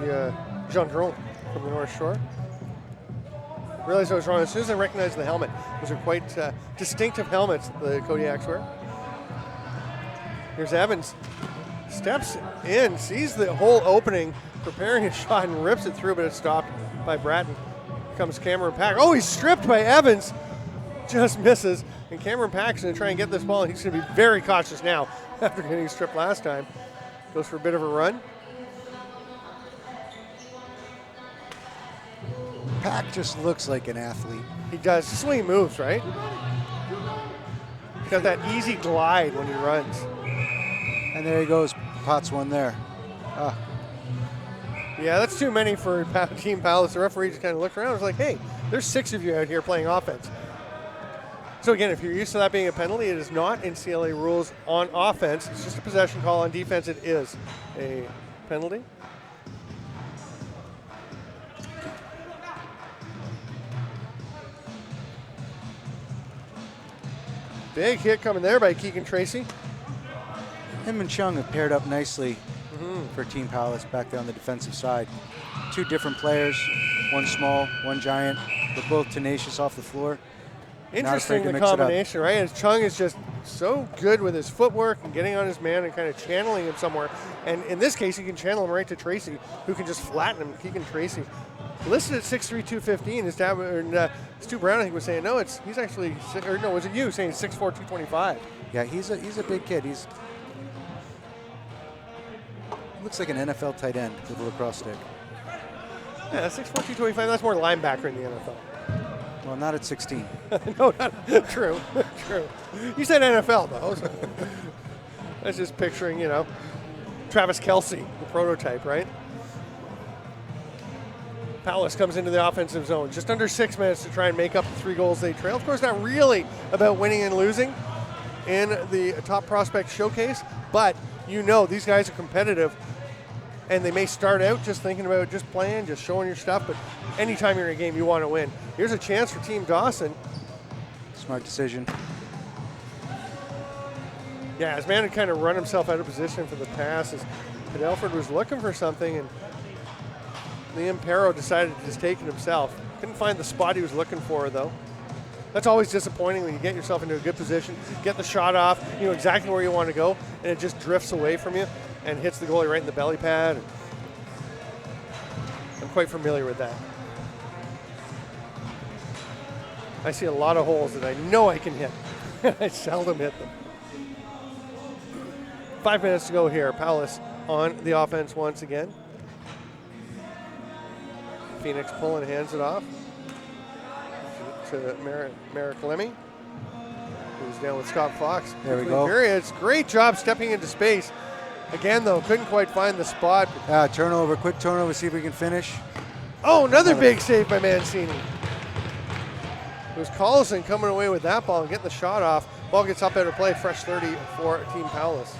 Gendron from the North Shore. Realized I was wrong. As soon as I recognized the helmet, those are quite distinctive helmets the Kodiaks wear. Here's Evans. Steps in, sees the hole opening, preparing a shot, and rips it through, but it's stopped by Bratton. Comes Cameron Pack. Oh, he's stripped by Evans. Just misses. And Cameron Pack's going to try and get this ball, and he's going to be very cautious now after getting stripped last time. Goes for a bit of a run. Pack just looks like an athlete. He does. Just the way he moves, right? He's got that easy glide when he runs. And there he goes. Pots one there. Yeah, that's too many for Team Palace. The referee just kind of looked around and was like, hey, there's 6 of you out here playing offense. So again, if you're used to that being a penalty, it is not in CLA rules on offense. It's just a possession call. On defense, it is a penalty. Big hit coming there by Keegan Tracy. Him and Chung have paired up nicely for Team Palace back there on the defensive side. 2 different players, one small, one giant. They're both tenacious off the floor. Interesting, the combination, right? As Chung is just so good with his footwork and getting on his man and kind of channeling him somewhere. And in this case, he can channel him right to Tracy, who can just flatten him. Keegan Tracy, listed at 6'3", 215. His dad, Stu Brown, I think, was saying, no, he's actually, or no, was it you saying 6'4", 225? Yeah, he's a big kid. He looks like an NFL tight end with a lacrosse stick. Yeah, 6'4", 225, that's more linebacker in the NFL. Well, not at 16. No, true. You said NFL, though. So I was just picturing, Travis Kelce, the prototype, right? Palace comes into the offensive zone. Just under 6 minutes to try and make up the 3 goals they trail. Of course, not really about winning and losing in the Top Prospect Showcase, but these guys are competitive, and they may start out just thinking about just playing, just showing your stuff, but anytime you're in a game, you want to win. Here's a chance for Team Dawson. Smart decision. Yeah, his man had kind of run himself out of position for the pass as Padelford was looking for something, and Liam Perro decided to just take it himself. Couldn't find the spot he was looking for, though. That's always disappointing when you get yourself into a good position, get the shot off, you know exactly where you want to go, and it just drifts away from you and hits the goalie right in the belly pad. I'm quite familiar with that. I see a lot of holes that I know I can hit. I seldom hit them. 5 minutes to go here. Palace on the offense once again. Phoenix pulling, hands it off to Merrick Lemmy, who's down with Scott Fox. There we go. Periods. Great job stepping into space. Again, though, couldn't quite find the spot. Turnover, quick turnover, see if we can finish. Oh, another big save by Mancini. It was Collison coming away with that ball and getting the shot off. Ball gets up out of play, fresh 30 for Team Palace.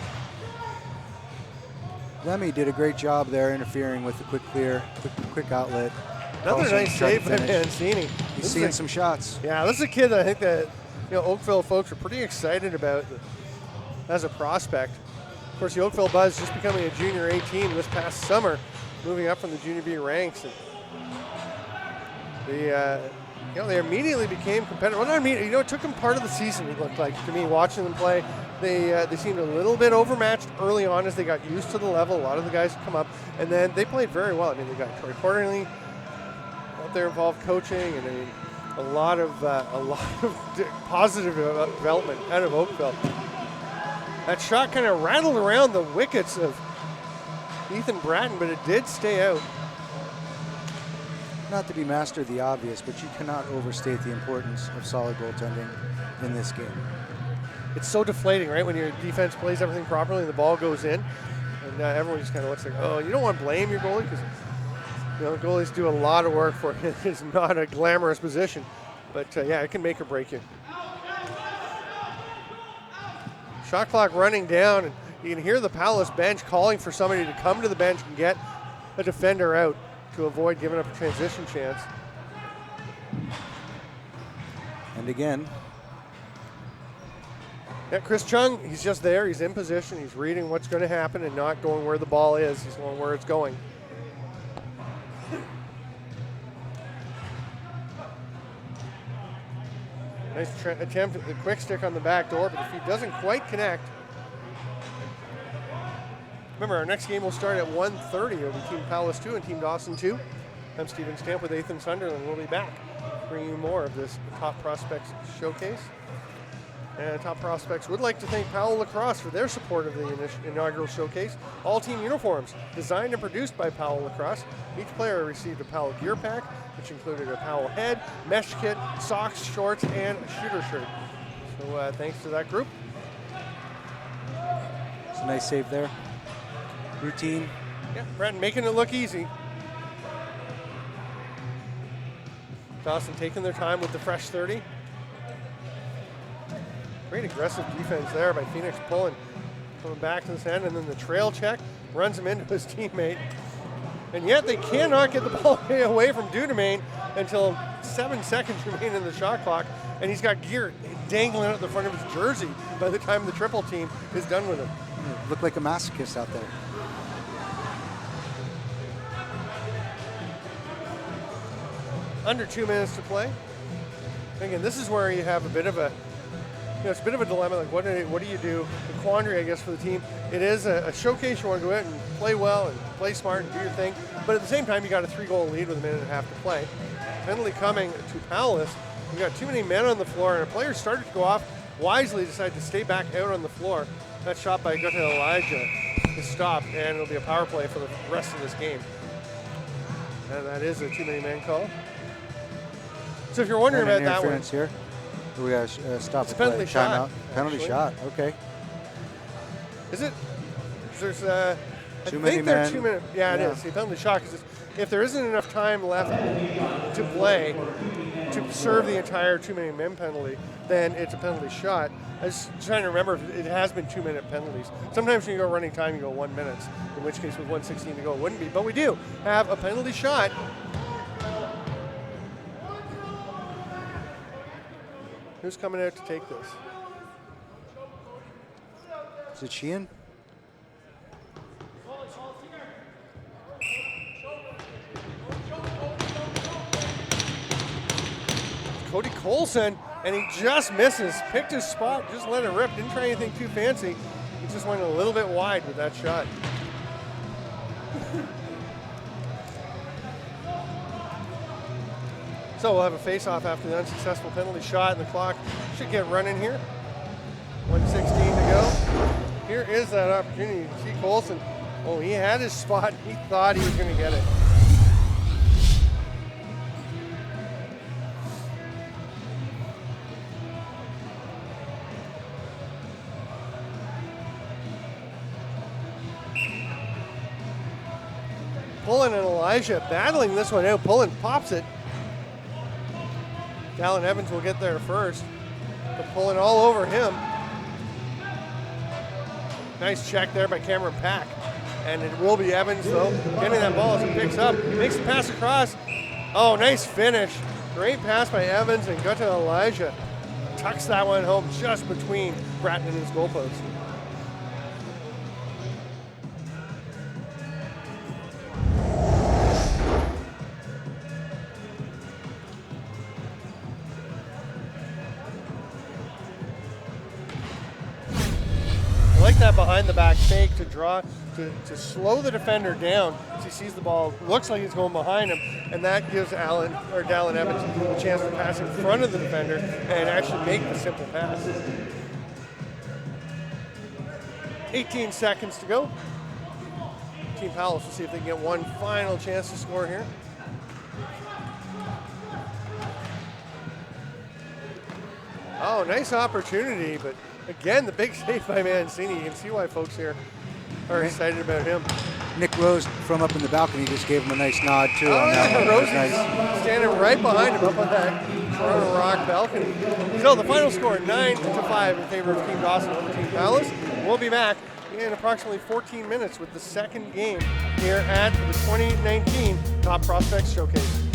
Lemmy did a great job there interfering with the quick clear, quick outlet. Another Collison nice tried to save by finish. Mancini. He's seeing some shots. Yeah, this is a kid that I think that Oakville folks are pretty excited about as a prospect. Of course, the Oakville Buzz just becoming a junior 18 this past summer, moving up from the junior B ranks. And they immediately became competitive. Well, not immediately. It took them part of the season, it looked like, to me, watching them play. They seemed a little bit overmatched early on as they got used to the level. A lot of the guys come up, and then they played very well. I mean, they got Troy Quarterly out there involved coaching, and I mean, a lot of positive development out of Oakville. That shot kind of rattled around the wickets of Ethan Bratton, but it did stay out. Not to be master of the obvious, but you cannot overstate the importance of solid goaltending in this game. It's so deflating, right, when your defense plays everything properly and the ball goes in, and everyone just kind of looks like, oh, you don't want to blame your goalie because goalies do a lot of work for it. It's not a glamorous position, but yeah, it can make or break you. Shot clock running down, and you can hear the Palace bench calling for somebody to come to the bench and get a defender out to avoid giving up a transition chance. And again, yeah, Chris Chung, he's just there. He's in position. He's reading what's going to happen and not going where the ball is. He's going where it's going. Nice attempt at the quick stick on the back door, but if he doesn't quite connect. Remember, our next game will start at 1:30. It'll be Team Palace 2 and Team Dawson 2. I'm Steven Stamp with Ethan Sunderland. We'll be back bringing you more of this Top Prospects Showcase. And Top Prospects would like to thank Powell Lacrosse for their support of the inaugural showcase. All team uniforms designed and produced by Powell Lacrosse. Each player received a Powell gear pack, which included a Powell head, mesh kit, socks, shorts, and a shooter shirt. So thanks to that group. it's a nice save there. Routine. Yeah, Bratton making it look easy. Dawson taking their time with the fresh 30. Great aggressive defense there by Phoenix pulling, coming back to this end, and then the trail check runs him into his teammate. And yet they cannot get the ball away from Dudemain until 7 seconds remain in the shot clock, and he's got gear dangling out the front of his jersey by the time the triple team is done with him. Looked like a masochist out there. Under 2 minutes to play. Again, this is where you have a bit of a, it's a bit of a dilemma. Like, what do you do? The quandary, I guess, for the team. It is a showcase. You want to go out and play well and play smart and do your thing. But at the same time, you got a 3-goal lead with a minute and a half to play. Penalty coming to Palace. We got too many men on the floor, and a player started to go off. Wisely decided to stay back out on the floor. That shot by Gutta Elijah is stopped, and it'll be a power play for the rest of this game. And that is a too many men call. So if you're wondering about that one, here. We got to stop it's the a penalty play. shot. Timeout. Penalty actually. shot. Okay. Is it? There's I Too many think they're men. 2 minutes. Yeah, it is. The penalty shot, because if there isn't enough time left to play to serve the entire 2 minute men penalty, then it's a penalty shot. I was trying to remember if it has been 2 minute penalties. Sometimes when you go running time, you go 1 minute, in which case with 1:16 to go, it wouldn't be. But we do have a penalty shot. Who's coming out to take this? Is it Sheehan? Cody Colson and he just misses. Picked his spot, just let it rip. Didn't try anything too fancy. He just went a little bit wide with that shot. So we'll have a face-off after the unsuccessful penalty shot, and the clock should get running here. 1:16 to go. Here is that opportunity. You see Colson. Oh, he had his spot. He thought he was going to get it. Pullen and Elijah battling this one out. Pullen pops it. Dallin Evans will get there first. But Pullen all over him. Nice check there by Cameron Pack. And it will be Evans, though, getting that ball as he picks up. Makes the pass across. Oh, nice finish. Great pass by Evans, and got to Elijah. Tucks that one home just between Bratton and his goalpost. That behind the back fake to draw to slow the defender down as he sees the ball. Looks like he's going behind him, and that gives Dallin Evans a chance to pass in front of the defender and actually make the simple pass. 18 seconds to go. Team Palace will see if they can get one final chance to score here. Oh, nice opportunity, but again, the big save by Mancini. You can see why folks here are excited about him. Nick Rose from up in the balcony just gave him a nice nod, too. Oh, on that yeah, one. Rose is Nice. standing right behind him up on that Toronto Rock balcony. So the final score, 9-5 in favor of Team Dawson over Team Palace. We'll be back in approximately 14 minutes with the second game here at the 2019 Top Prospects Showcase.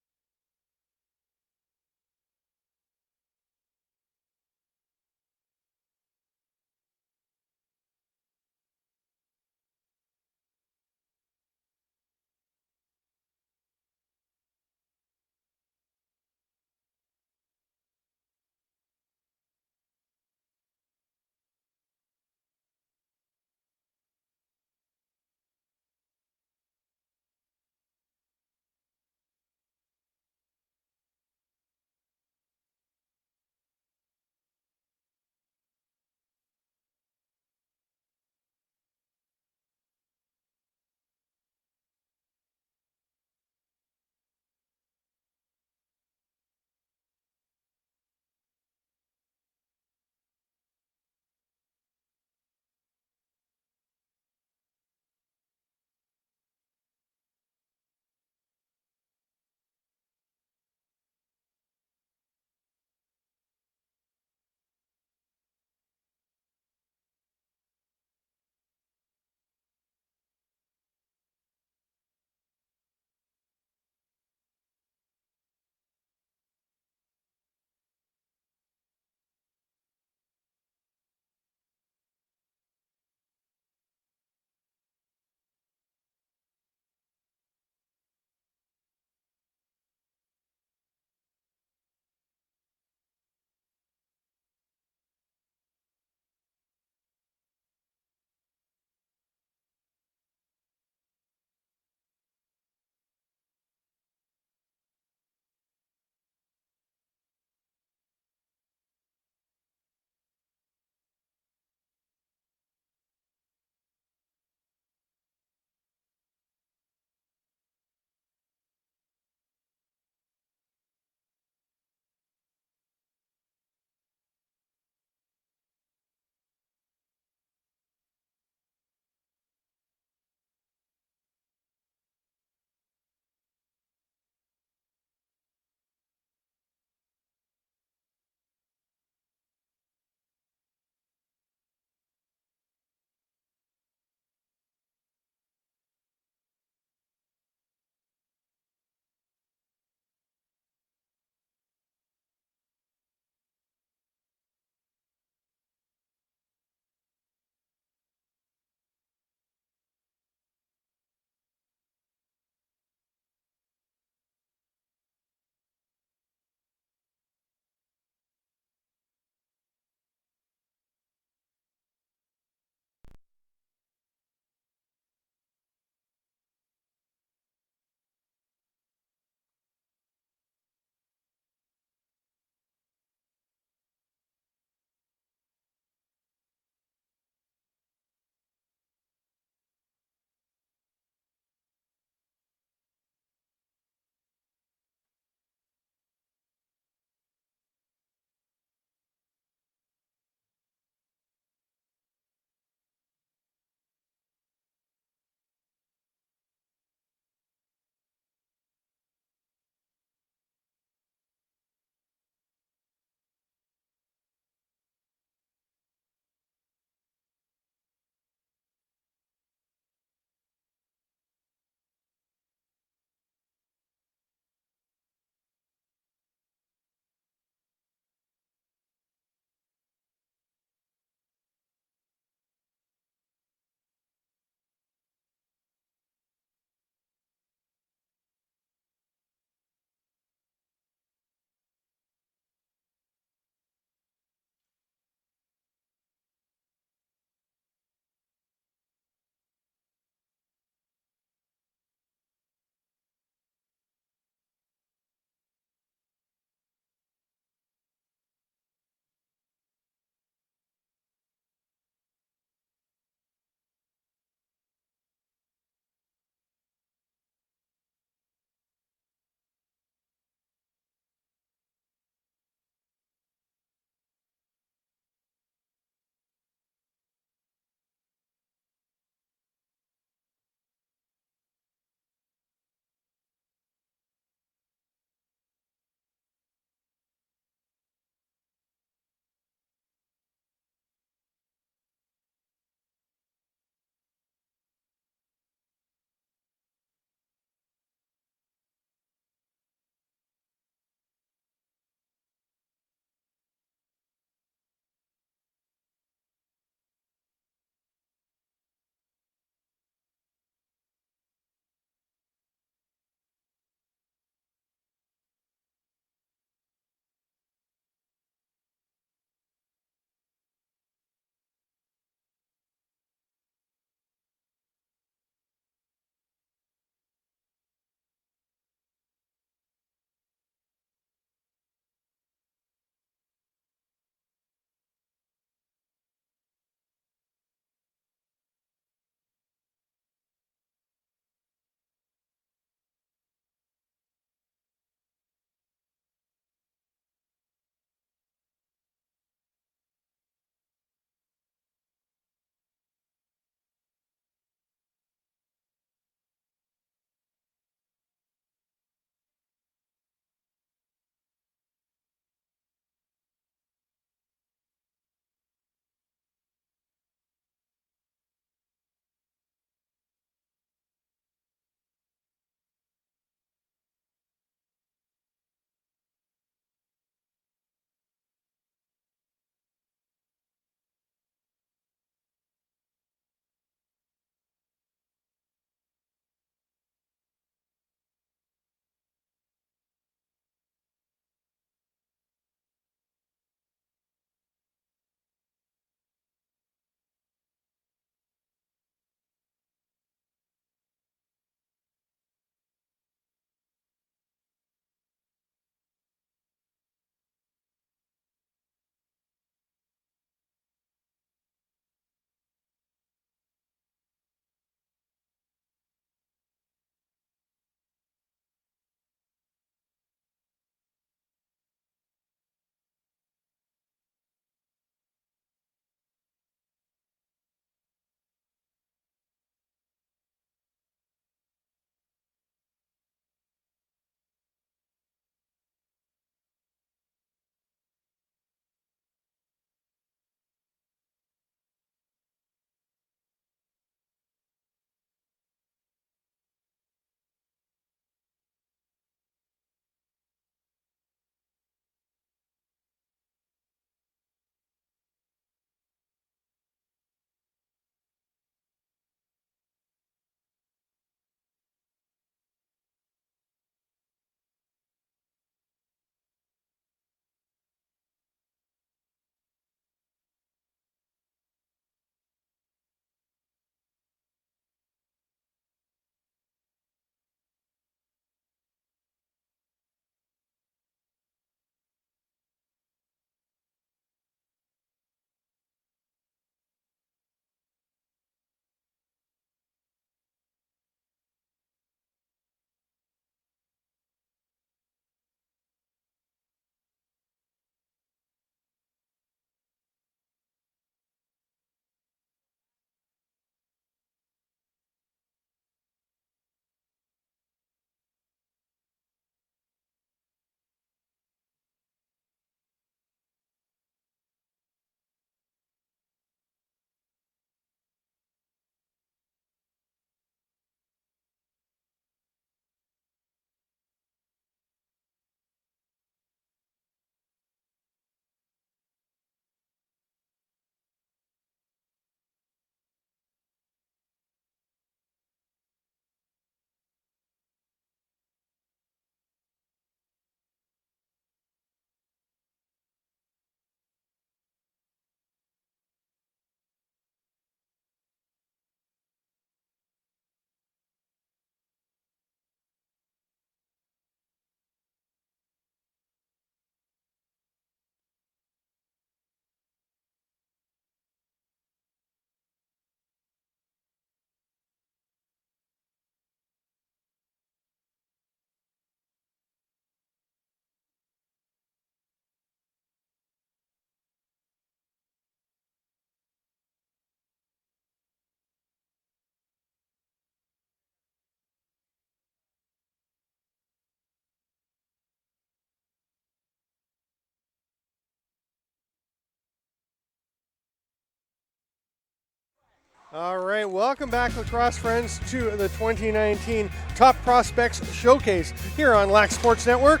All right, welcome back, lacrosse friends, to the 2019 Top Prospects Showcase here on Lax Sports Network.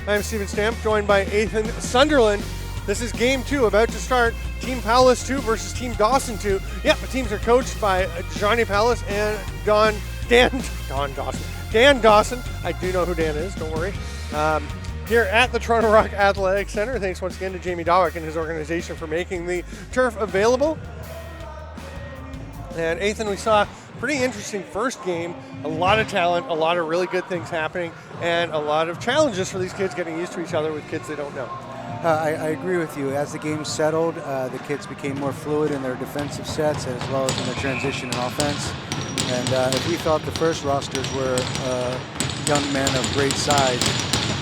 I'm Steven Stamp, joined by Ethan Sunderland. This is game 2, about to start. Team Paulus 2 versus Team Dawson 2. Yep, the teams are coached by Johnny Paulus and Dan Dawson. I do know who Dan is, don't worry. Here at the Toronto Rock Athletic Center. Thanks once again to Jamie Dawick and his organization for making the turf available. And Ethan, we saw a pretty interesting first game, a lot of talent, a lot of really good things happening, and a lot of challenges for these kids getting used to each other with kids they don't know. I agree with you. As the game settled, the kids became more fluid in their defensive sets as well as in their transition and offense. And if we thought the first rosters were young men of great size,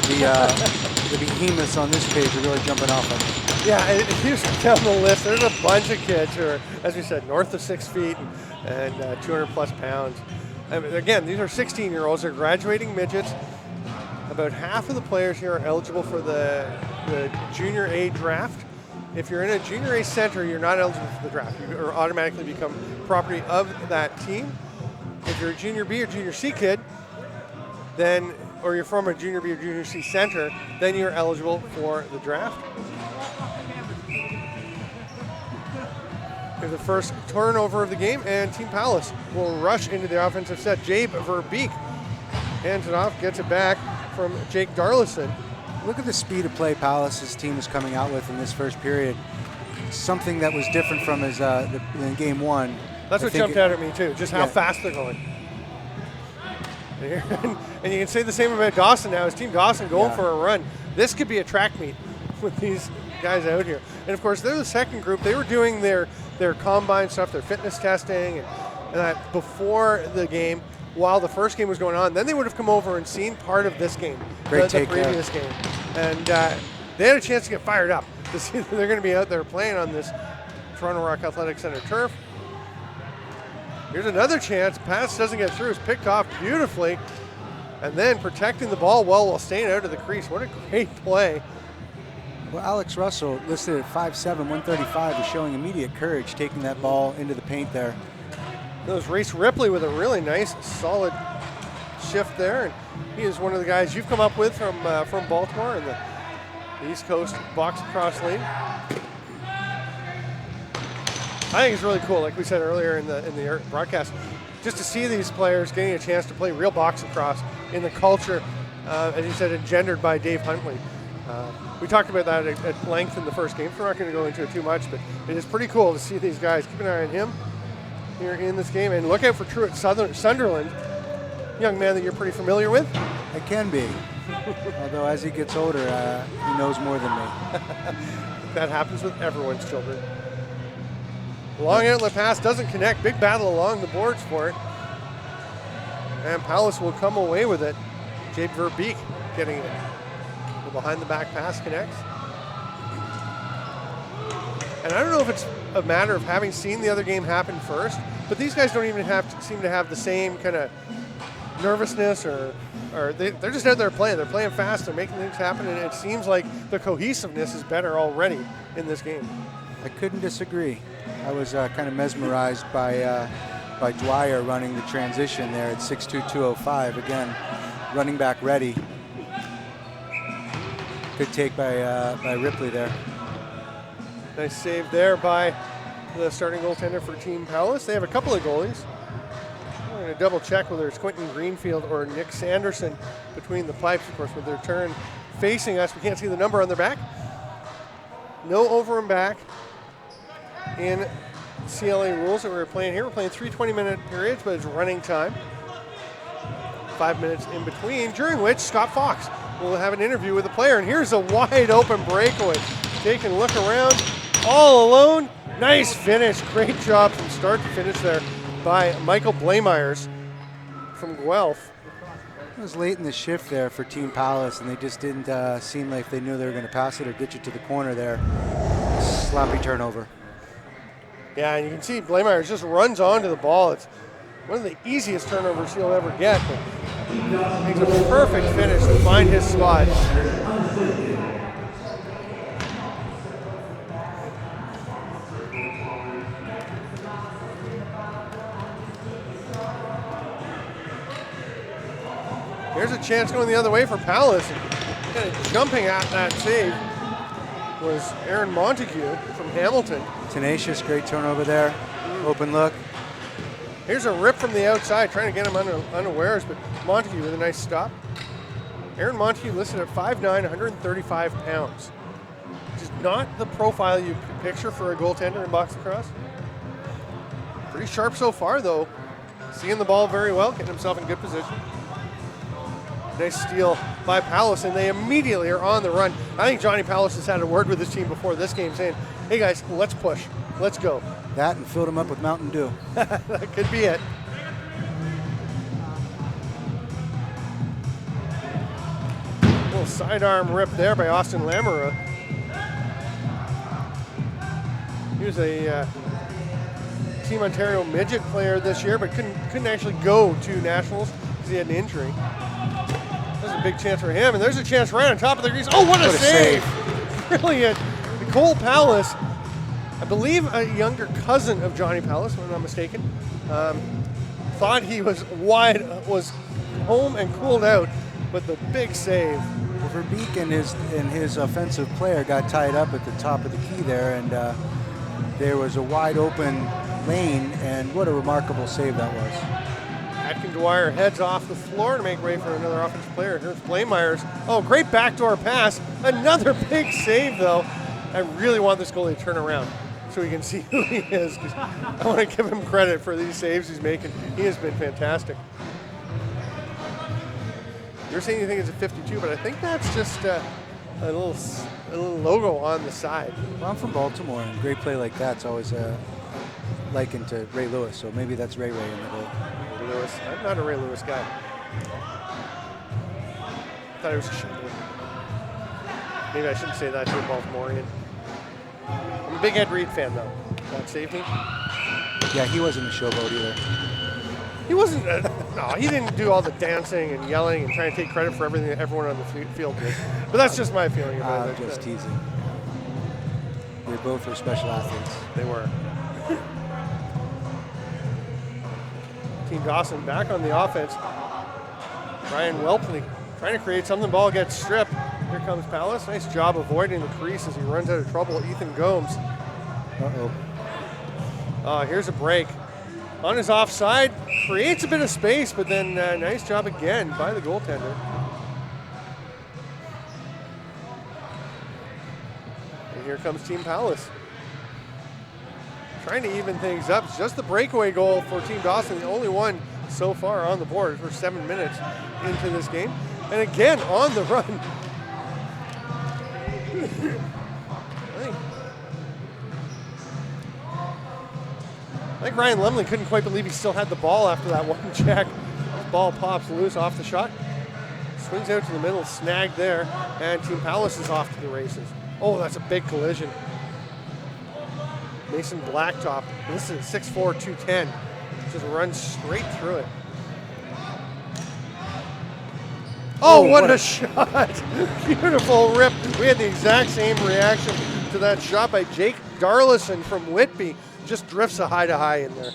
the behemoths on this page are really jumping off of them. Yeah, if you go down the list, there's a bunch of kids who are, as we said, north of 6 feet and 200 plus pounds. I mean, again, these are 16-year-olds. They're graduating midgets. About half of the players here are eligible for the Junior A draft. If you're in a Junior A center, you're not eligible for the draft. You automatically become property of that team. If you're a Junior B or Junior C kid, then, or you're from a Junior B or Junior C center, then you're eligible for the draft. Here's the first turnover of the game, and Team Paulus will rush into the offensive set. Jabe Verbeek hands it off, gets it back from Jake Darlison. Look at the speed of play Paulus' team is coming out with in this first period. Something that was different from his in game 1. That's what jumped out at me too, just how fast they're going. And you can say the same about Dawson now. His Team Dawson going for a run. This could be a track meet with these guys out here. And of course, they're the second group. They were doing their combine stuff, their fitness testing, and that before the game, while the first game was going on. Then they would have come over and seen part of this game, the previous game. And they had a chance to get fired up to see that they're going to be out there playing on this Toronto Rock Athletic Center turf. Here's another chance. Pass doesn't get through. It's picked off beautifully. And then protecting the ball well while staying out of the crease. What a great play. Well, Alex Russell, listed at 5'7", 135, is showing immediate courage taking that ball into the paint there. That was Reese Ripley with a really nice, solid shift there. And he is one of the guys you've come up with from Baltimore in the East Coast box across league. I think it's really cool, like we said earlier in the broadcast, just to see these players getting a chance to play real box lacrosse in the culture, as you said, engendered by Dave Huntley. We talked about that at length in the first game, so we're not going to go into it too much, but it is pretty cool to see these guys. Keep an eye on him here in this game, and look out for Truett Sunderland, young man that you're pretty familiar with. I can be, although as he gets older, he knows more than me. That happens with everyone's children. Long outlet pass doesn't connect. Big battle along the boards for it. And Paulus will come away with it. Jade Verbeek getting it. The behind the back pass connects. And I don't know if it's a matter of having seen the other game happen first, but these guys don't even seem to have the same kind of nervousness or they're just out there playing. They're playing fast. They're making things happen, and it seems like the cohesiveness is better already in this game. I couldn't disagree. I was kind of mesmerized by Dwyer running the transition there at 6'2", 205. Again, running back ready. Good take by Ripley there. Nice save there by the starting goaltender for Team Paulus. They have a couple of goalies. We're going to double check whether it's Quentin Greenfield or Nick Sanderson between the pipes, of course, with their turn facing us. We can't see the number on their back. No over and back in CLA rules that we're playing here. We're playing 3 20-minute periods, but it's running time. 5 minutes in between, during which Scott Fox will have an interview with the player. And here's a wide open breakaway. Take a look around, all alone. Nice finish. Great job from start to finish there by Michael Blameyers from Guelph. It was late in the shift there for Team Paulus, and they just didn't seem like they knew they were going to pass it or ditch it to the corner there. Sloppy turnover. Yeah, and you can see Blameyers just runs onto the ball. It's one of the easiest turnovers he'll ever get, but makes a perfect finish to find his spot. Here's a chance going the other way for Palace. Kind of jumping at that save was Aaron Montague from Hamilton. Tenacious, great turnover there. Open look. Here's a rip from the outside, trying to get him unawares, but Montague with a nice stop. Aaron Montague listed at 5'9", 135 pounds. Which is not the profile you could picture for a goaltender in box lacrosse. Pretty sharp so far, though. Seeing the ball very well, getting himself in good position. Nice steal by Palace, and they immediately are on the run. I think Johnny Palace has had a word with his team before this game saying, hey guys, let's push, let's go. That and filled him up with Mountain Dew. That could be it. Little sidearm rip there by Austin Lamoureux. He was a Team Ontario midget player this year, but couldn't actually go to nationals because he had an injury. There's a big chance for him, and there's a chance right on top of the grease. Oh, what a save! Brilliant. Cole Palace, I believe a younger cousin of Johnny Palace, if I'm not mistaken, thought he was home and cooled out, but the big save. Well, Verbeek and his offensive player got tied up at the top of the key there, and there was a wide open lane, and what a remarkable save that was. Atkin Dwyer heads off the floor to make way for another offensive player. Here's Blameyers. Oh, great backdoor pass. Another big save, though. I really want this goalie to turn around so we can see who he is. 'Cause I want to give him credit for these saves he's making. He has been fantastic. You're saying you think it's a 52, but I think that's just a little logo on the side. Well, I'm from Baltimore, and a great play like that's always likened to Ray Lewis, so maybe that's Ray in the goal. Lewis. I'm not a Ray Lewis guy. I thought it was a shame. Maybe I shouldn't say that to a Baltimorean. I'm a big Ed Reed fan, though. That saved me. Yeah, he wasn't a showboat either. He wasn't. No, he didn't do all the dancing and yelling and trying to take credit for everything that everyone on the field did. But that's just my feeling about it. I'm just teasing. They both were special athletes. They were. Team Dawson back on the offense. Ryan Welpley trying to create something. Ball gets stripped. Here comes Palace. Nice job avoiding the crease as he runs out of trouble. Ethan Gomes. Here's a break. On his offside, creates a bit of space, but then nice job again by the goaltender. And here comes Team Palace. Trying to even things up. It's just the breakaway goal for Team Dawson, the only one so far on the board. We're 7 minutes into this game. And again, on the run. I think Ryan Lemley couldn't quite believe he still had the ball after that one check. The ball pops loose off the shot. Swings out to the middle, snagged there, and Team Palace is off to the races. Oh, that's a big collision. Mason Blacktop, listen, 6'4", 210. Just runs straight through it. Oh, what a shot. Beautiful rip. We had the exact same reaction to that shot by Jake Darlison from Whitby. Just drifts a high-to-high in there.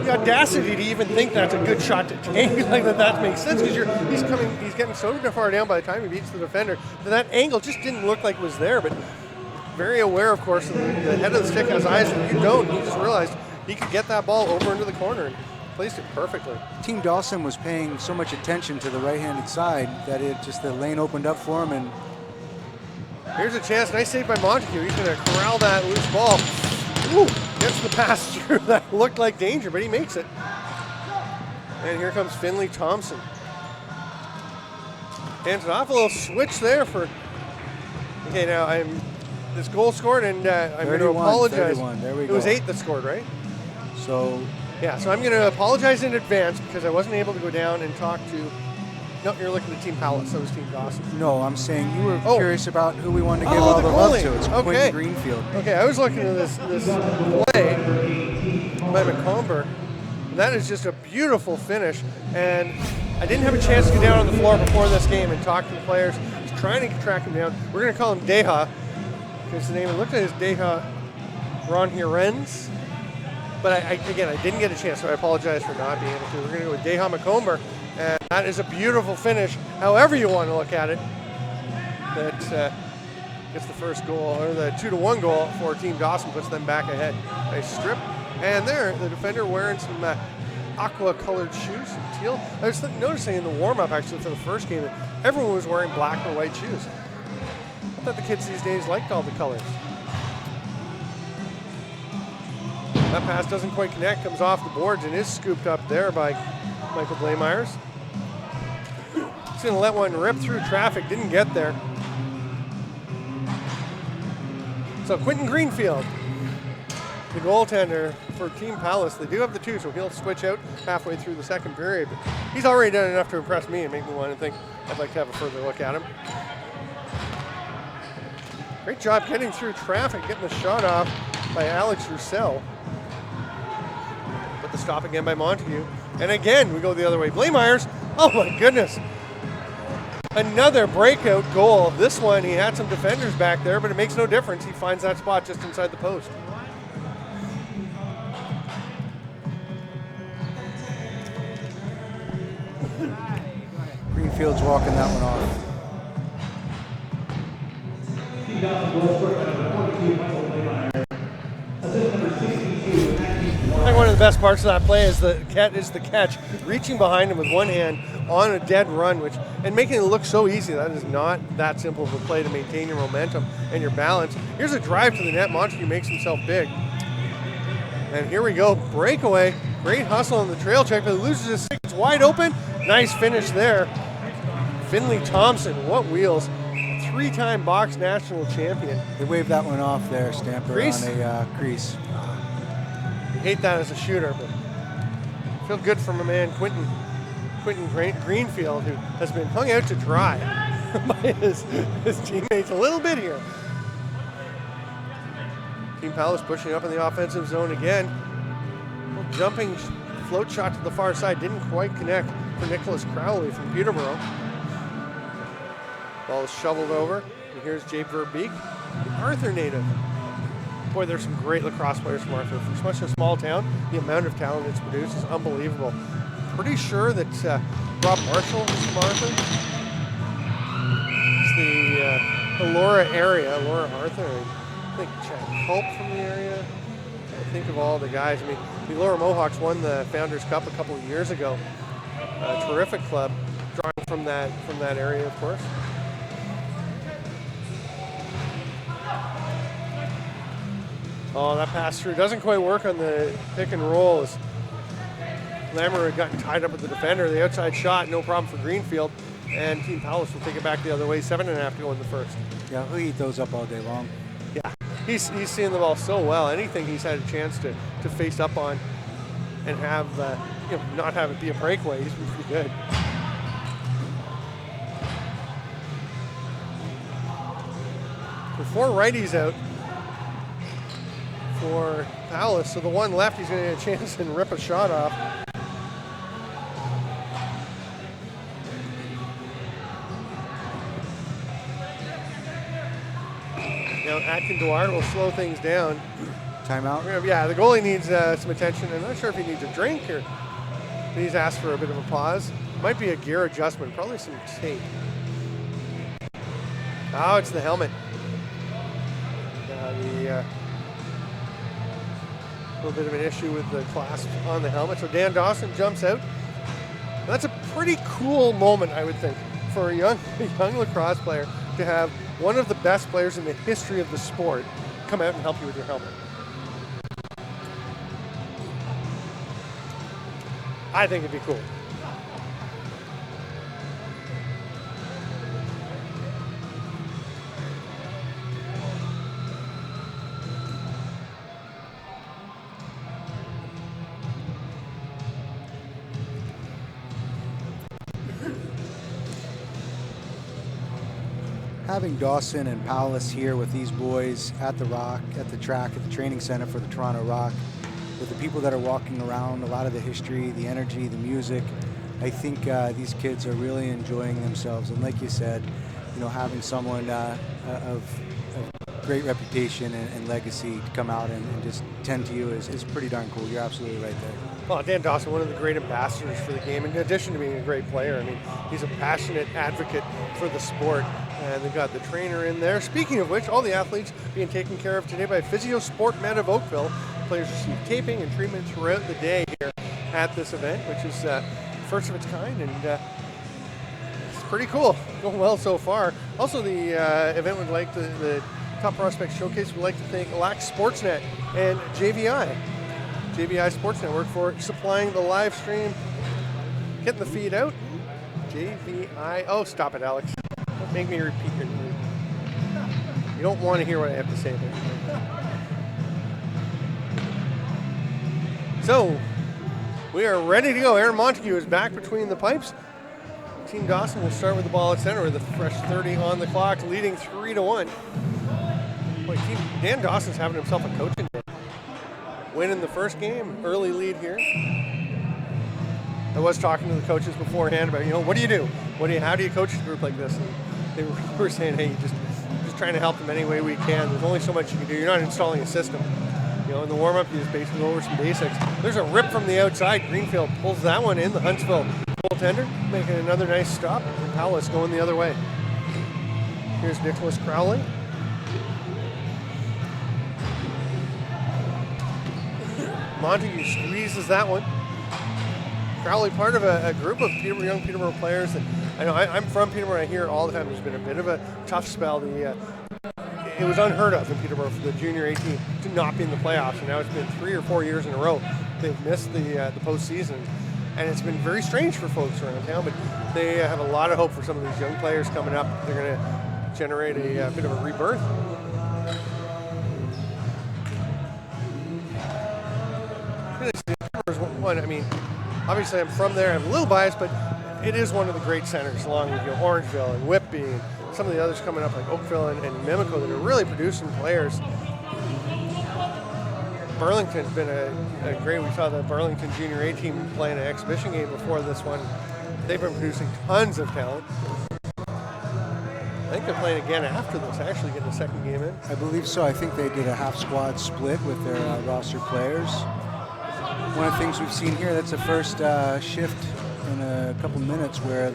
The audacity to even think that's a good shot to take, like that makes sense because he's getting so far down by the time he beats the defender that angle just didn't look like it was there, but very aware, of course, the head of the stick has eyes that you don't. He just realized he could get that ball over into the corner and placed it perfectly. Team Dawson was paying so much attention to the right-handed side that the lane opened up for him. And here's a chance. Nice save by Montague. He's going to corral that loose ball. Ooh, gets the pass through. That looked like danger, but he makes it. And here comes Finley Thompson. Hands it off. A little switch there for. Okay, now this goal scored, and I'm going to apologize. 31. There we go. It was 8 that scored, right? So. Yeah, so I'm going to apologize in advance because I wasn't able to go down and talk to. No, you're looking at Team Palace. That was Team Dawson. No, I'm saying you were curious about who we wanted to give all the goalie. love to. It's Quentin Greenfield. Okay, I was looking at this play by McComber. And that is just a beautiful finish. And I didn't have a chance to get down on the floor before this game and talk to the players. I was trying to track him down. We're going to call him Deha, because the name, it looked like his Deha Ron Renz. But again, I didn't get a chance, so I apologize for not being able to. We're going to go with Deha McComber, and that is a beautiful finish, however you want to look at it. That gets the first goal, or the 2-1 goal for Team Dawson, puts them back ahead. Nice strip. And there, the defender wearing some aqua-colored shoes, some teal. I was noticing in the warm-up, actually, for the first game, that everyone was wearing black or white shoes. I thought the kids these days liked all the colors. That pass doesn't quite connect, comes off the boards, and is scooped up there by Michael Blameyers. He's going to let one rip through traffic, didn't get there. So Quentin Greenfield, the goaltender for Team Palace. They do have the 2, so he'll switch out halfway through the second period. But he's already done enough to impress me and make me want to think I'd like to have a further look at him. Great job getting through traffic, getting the shot off by Alex Roussel. But the stop again by Montague. And again, we go the other way. Blameyers, oh my goodness. Another breakout goal. This one, he had some defenders back there, but it makes no difference. He finds that spot just inside the post. Greenfield's walking that one off. Team Dawson goal scored by number 42, Michael Blameyers. Assist number 62, I think one of the best parts of that play is the catch, reaching behind him with one hand on a dead run, and making it look so easy. That is not that simple of a play to maintain your momentum and your balance. Here's a drive to the net. Montague makes himself big. And here we go, breakaway. Great hustle on the trail check, but loses his stick. It's wide open. Nice finish there. Finley Thompson, what wheels. 3-time box national champion. They waved that one off there, Stamper, Crease? on a crease. You hate that as a shooter, but feel good for my man Quentin Greenfield, who has been hung out to dry by his teammates a little bit here. Team Palace pushing up in the offensive zone again. Well, jumping float shot to the far side didn't quite connect for Nicholas Crowley from Peterborough. Ball is shoveled over, and here's Jay Verbeek, the Arthur native. Boy, there's some great lacrosse players from Arthur. For such a small town, the amount of talent it's produced is unbelievable. Pretty sure that Rob Marshall is from Arthur. It's the Laura area, Laura Arthur. I think Chad Culp from the area. I think of all the guys. I mean, the Laura Mohawks won the Founders Cup a couple of years ago. A terrific club, drawing from that area, of course. Oh, that pass through doesn't quite work on the pick and roll. As Lammer had gotten tied up with the defender. The outside shot, no problem for Greenfield. And Team Palace will take it back the other way. 7.5 to go in the first. Yeah, he'll eat those up all day long. Yeah, he's seeing the ball so well. Anything he's had a chance to face up on and have not have it be a breakaway, he's been pretty good. With 4 righties out for Palace, so the one left, he's going to get a chance and rip a shot off. Now Atkin Dwyer will slow things down. Timeout? Yeah, the goalie needs some attention. I'm not sure if he needs a drink or he's asked for a bit of a pause. Might be a gear adjustment, probably some tape. Oh, it's the helmet. A little bit of an issue with the clasp on the helmet. So Dan Dawson jumps out. And that's a pretty cool moment, I would think, for a young lacrosse player to have one of the best players in the history of the sport come out and help you with your helmet. I think it'd be cool. Having Dawson and Palace here with these boys at the Rock, at the track, at the training center for the Toronto Rock, with the people that are walking around, a lot of the history, the energy, the music. I think these kids are really enjoying themselves. And like you said, you know, having someone of great reputation and legacy to come out and just tend to you is pretty darn cool. You're absolutely right there. Well, Dan Dawson, one of the great ambassadors for the game, in addition to being a great player. I mean, he's a passionate advocate for the sport, and they've got the trainer in there. Speaking of which, all the athletes being taken care of today by Physio Sport Med of Oakville. Players receive taping and treatment throughout the day here at this event, which is first of its kind, and it's pretty cool. Going well so far. Also, the event would like the Top Prospect Showcase would like to thank Lax Sportsnet and JVI Sports Network for supplying the live stream, getting the feed out. JVI. Oh, stop it, Alex. Don't make me repeat your name. You don't want to hear what I have to say there. So, we are ready to go. Aaron Montague is back between the pipes. Team Dawson will start with the ball at center with a fresh 30 on the clock, leading 3-1. Boy, Dan Dawson's having himself a coaching day. Winning the first game, early lead here. I was talking to the coaches beforehand about, what do you do? How do you coach a group like this? And they were saying, hey, just trying to help them any way we can. There's only so much you can do. You're not installing a system. In the warm-up, you just basically go over some basics. There's a rip from the outside. Greenfield pulls that one in. The Huntsville goaltender making another nice stop. And Powless going the other way. Here's Nicholas Crowley. Montague squeezes that one. Crowley, part of a group of young Peterborough players that I know. I'm from Peterborough. I hear it all the time. There's been a bit of a tough spell. It was unheard of in Peterborough for the junior 18 to not be in the playoffs, and now it's been 3 or 4 years in a row they've missed the postseason, and it's been very strange for folks around town. But they have a lot of hope for some of these young players coming up. They're going to generate a bit of a rebirth. One, I mean, obviously I'm from there. I'm a little biased, but it is one of the great centers, along with Orangeville and Whitby and some of the others coming up like Oakville and Mimico that are really producing players. Burlington's been a great. We saw the Burlington Junior A team playing an exhibition game before this one. They've been producing tons of talent. I think they're playing again after this, actually getting a second game in. I believe so. I think they did a half squad split with their roster players. One of the things we've seen here, that's the first shift in a couple minutes where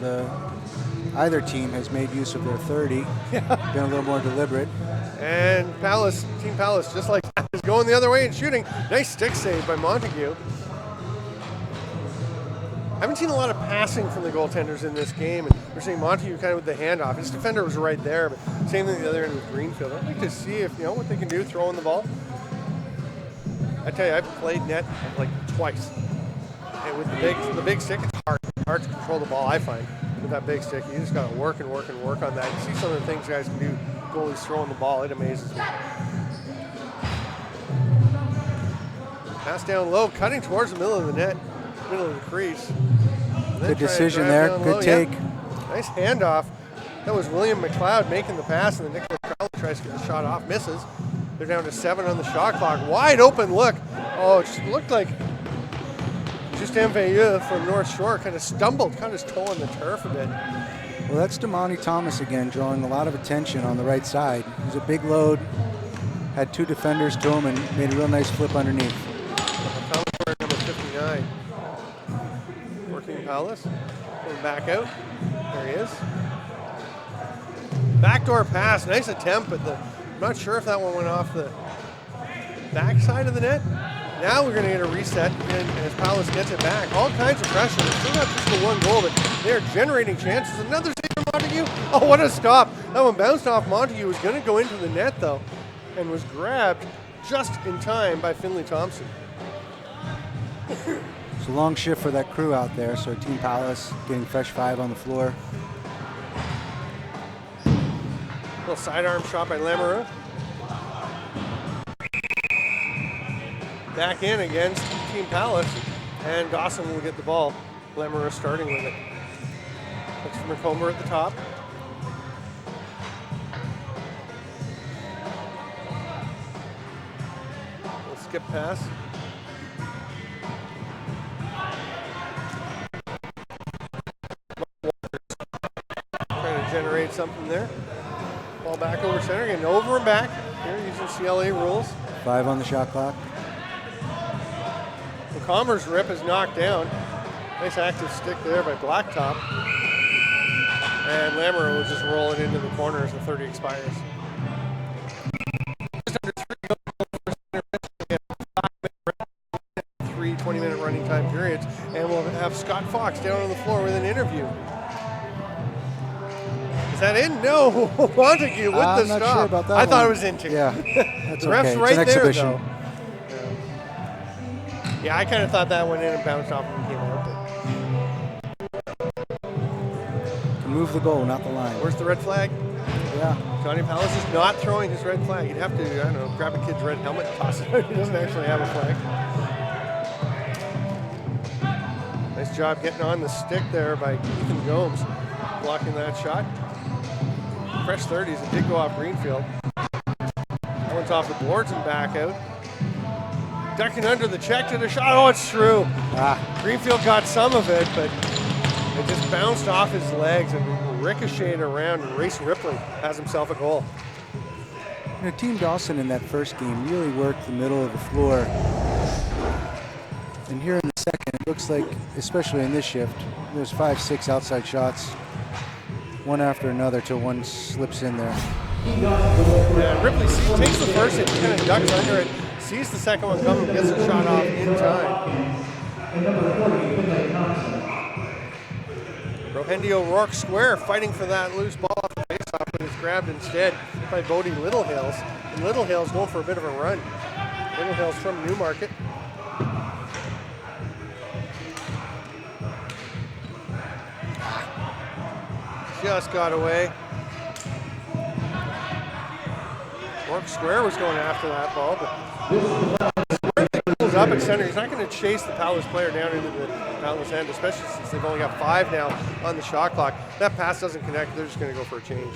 either team has made use of their 30, been a little more deliberate. And Team Palace, just like that, is going the other way and shooting. Nice stick save by Montague. I haven't seen a lot of passing from the goaltenders in this game, and we're seeing Montague kind of with the handoff. His defender was right there, but same thing the other end with Greenfield. I'd like to see if what they can do throwing the ball. I tell you, I've played net like twice, and with the big stick, it's hard to control the ball. I find with that big stick, you just got to work and work and work on that. You see some of the things guys can do. Goalies throwing the ball, it amazes me. Pass down low, cutting towards the middle of the net, middle of the crease. Good decision there. Good take. Yep. Nice handoff. That was William McLeod making the pass, and then Nicholas Crowley tries to get the shot off, misses. They're down to 7 on the shot clock. Wide open look. Oh, it just looked like Justin Veilleux from North Shore kind of stumbled, caught his toe on the turf a bit. Well, that's Damani Thomas again, drawing a lot of attention on the right side. He was a big load, had 2 defenders to him, and made a real nice flip underneath. Thomas, number 59. Working Palace. Going back out. There he is. Backdoor pass. Nice attempt, but I'm not sure if that one went off the back side of the net. Now we're going to get a reset, and as Palace gets it back, all kinds of pressure. They're still not just the one goal, but they're generating chances. Another save from Montague. Oh, what a stop. That one bounced off Montague. Was going to go into the net, though, and was grabbed just in time by Finley Thompson. It's a long shift for that crew out there, so Team Palace getting fresh 5 on the floor. Little sidearm shot by Lamoureux. Back in against Team Palace, and Dawson will get the ball. Lamoureux starting with it. Looks for McComber at the top. We'll skip pass. tried something there. Ball back over center, getting over and back here using CLA rules. 5 on the shot clock. McComber's rip is knocked down. Nice active stick there by Blacktop. And Lamoureux will just roll it into the corner as the 30 expires. Just under 3 20-minute running time periods. And we'll have Scott Fox down on the floor with an interview. Is that in? No. Montague with the I'm stop. not sure about that I thought it one. was in too. Yeah, that's The ref's okay. right It's an there, exhibition. though. Yeah, I kind of thought that went in and bounced off and came out. Can move the goal, not the line. Where's the red flag? Yeah. Johnny Palace is not throwing his red flag. He'd have to, I don't know, grab a kid's red helmet and toss it out. He doesn't actually have a flag. Nice job getting on the stick there by Ethan Gomes, blocking that shot. Fresh 30s, it did go off Greenfield. That one's off the boards and back out. Ducking under the check to the shot. Oh, it's through. Greenfield got some of it, but it just bounced off his legs and ricocheted around. And Race Ripley has himself a goal. You know, Team Dawson in that first game really worked the middle of the floor. And here in the second, it looks like, especially in this shift, there's 5, 6 outside shots, one after another till one slips in there. Yeah, Ripley takes the first hit, kind of ducks under it, sees the second one coming, gets the shot off in time. Rohendy O'Rourke square fighting for that loose ball off the faceoff, but it's grabbed instead by Bodie Littlehills. And Littlehills going for a bit of a run. Littlehills from Newmarket. Just got away. Rourke square was going after that ball, but pulls up at center. He's not going to chase the Palace player down into the Palace end, especially since they've only got 5 now on the shot clock. That pass doesn't connect. They're just going to go for a change.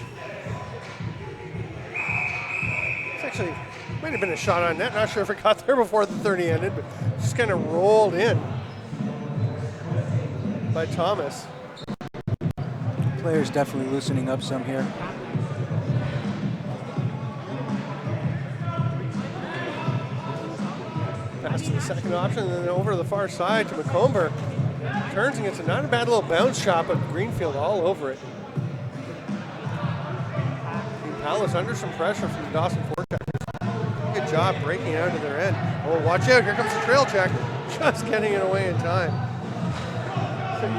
It's actually might have been a shot on net. Not sure if it got there before the 30 ended, but just kind of rolled in by Thomas. Players definitely loosening up some here. Pass to the second option, and then over to the far side to McComber. Turns and gets a not a bad little bounce shot, but Greenfield all over it. Team Palace under some pressure from the Dawson forecheckers. Good job breaking out of their end. Oh, watch out, here comes the trail check. Just getting it away in time.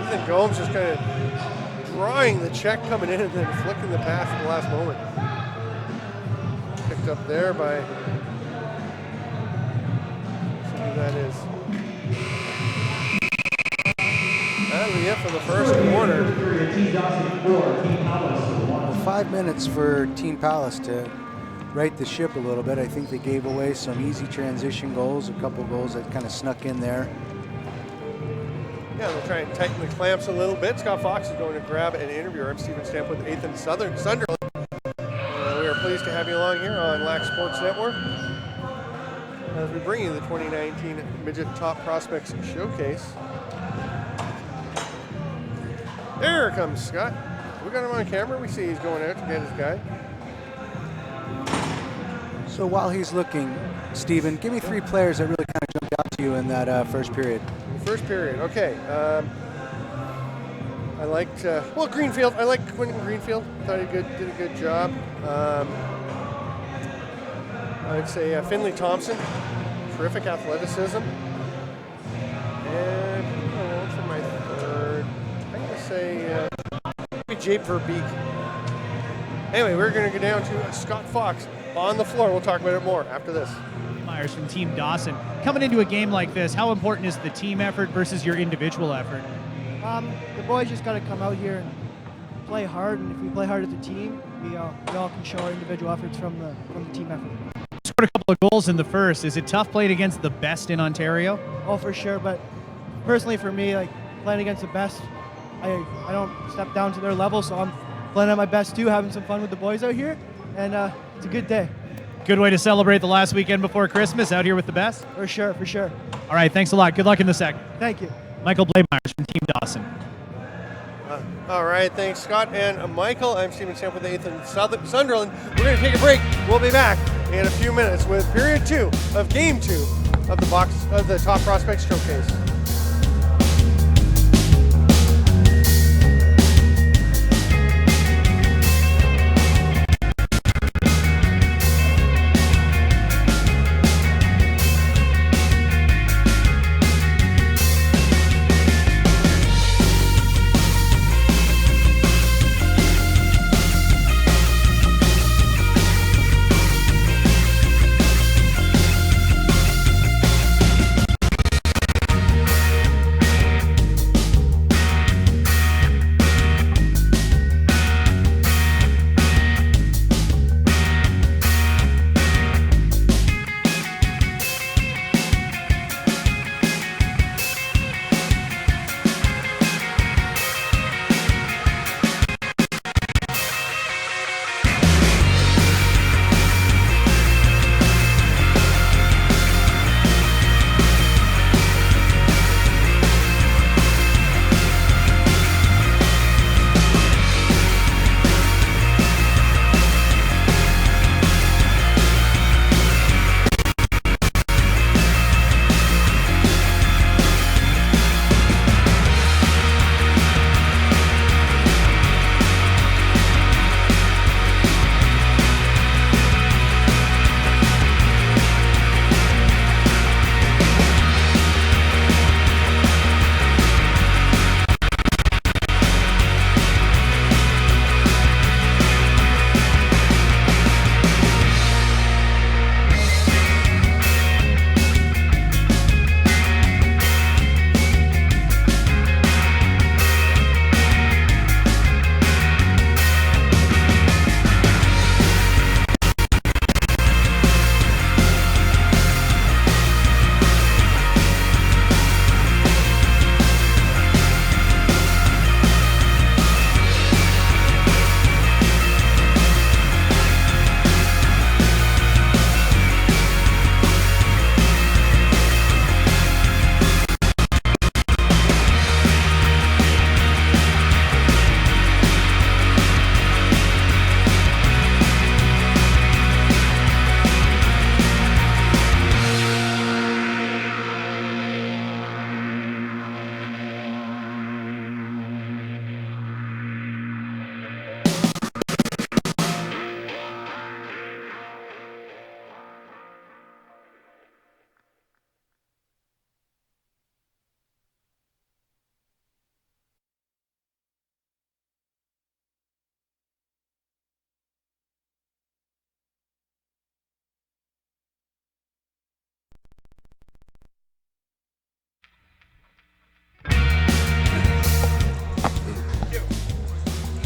Ethan Gomes just kind of drawing the check coming in and then flicking the pass at the last moment. Picked up there by, let's see who that is. That'll be it for the first quarter. Well, 5 minutes for Team Palace to right the ship a little bit. I think they gave away some easy transition goals, a couple goals that kind of snuck in there. Yeah, they'll try and tighten the clamps a little bit. Scott Fox is going to grab an interview. I'm Stephen Stamp with 8th and Sunderland. We are pleased to have you along here on LAC Sports Network as we bring you the 2019 Midget Top Prospects Showcase. There comes Scott. We got him on camera. We see he's going out to get his guy. So while he's looking, Stephen, give me 3 players that really kind of jumped out to you in that first period. First period, okay. I liked, Greenfield. I liked Quentin Greenfield. Thought he did a good job. I'd say Finley Thompson, terrific athleticism. And for my third, I'm going to say maybe Jape Verbeek. Anyway, we're going to go down to Scott Fox on the floor. We'll talk about it more after this. Myers from Team Dawson. Coming into a game like this, how important is the team effort versus your individual effort? The boys just got to come out here and play hard, and if we play hard as a team, we all can show our individual efforts from the team effort. Scored a couple of goals in the first. Is it tough playing against the best in Ontario? Oh, for sure, but personally for me, like playing against the best, I don't step down to their level, so I'm playing at my best too, having some fun with the boys out here, and it's a good day. Good way to celebrate the last weekend before Christmas out here with the best. For sure, for sure. All right, thanks a lot. Good luck in the second. Thank you. Michael Blaemeyers from Team Dawson. All right, thanks, Scott and Michael. I'm Steven Stamp with 8th and Sunderland. We're going to take a break. We'll be back in a few minutes with period 2 of game 2 of the Top Prospects Showcase.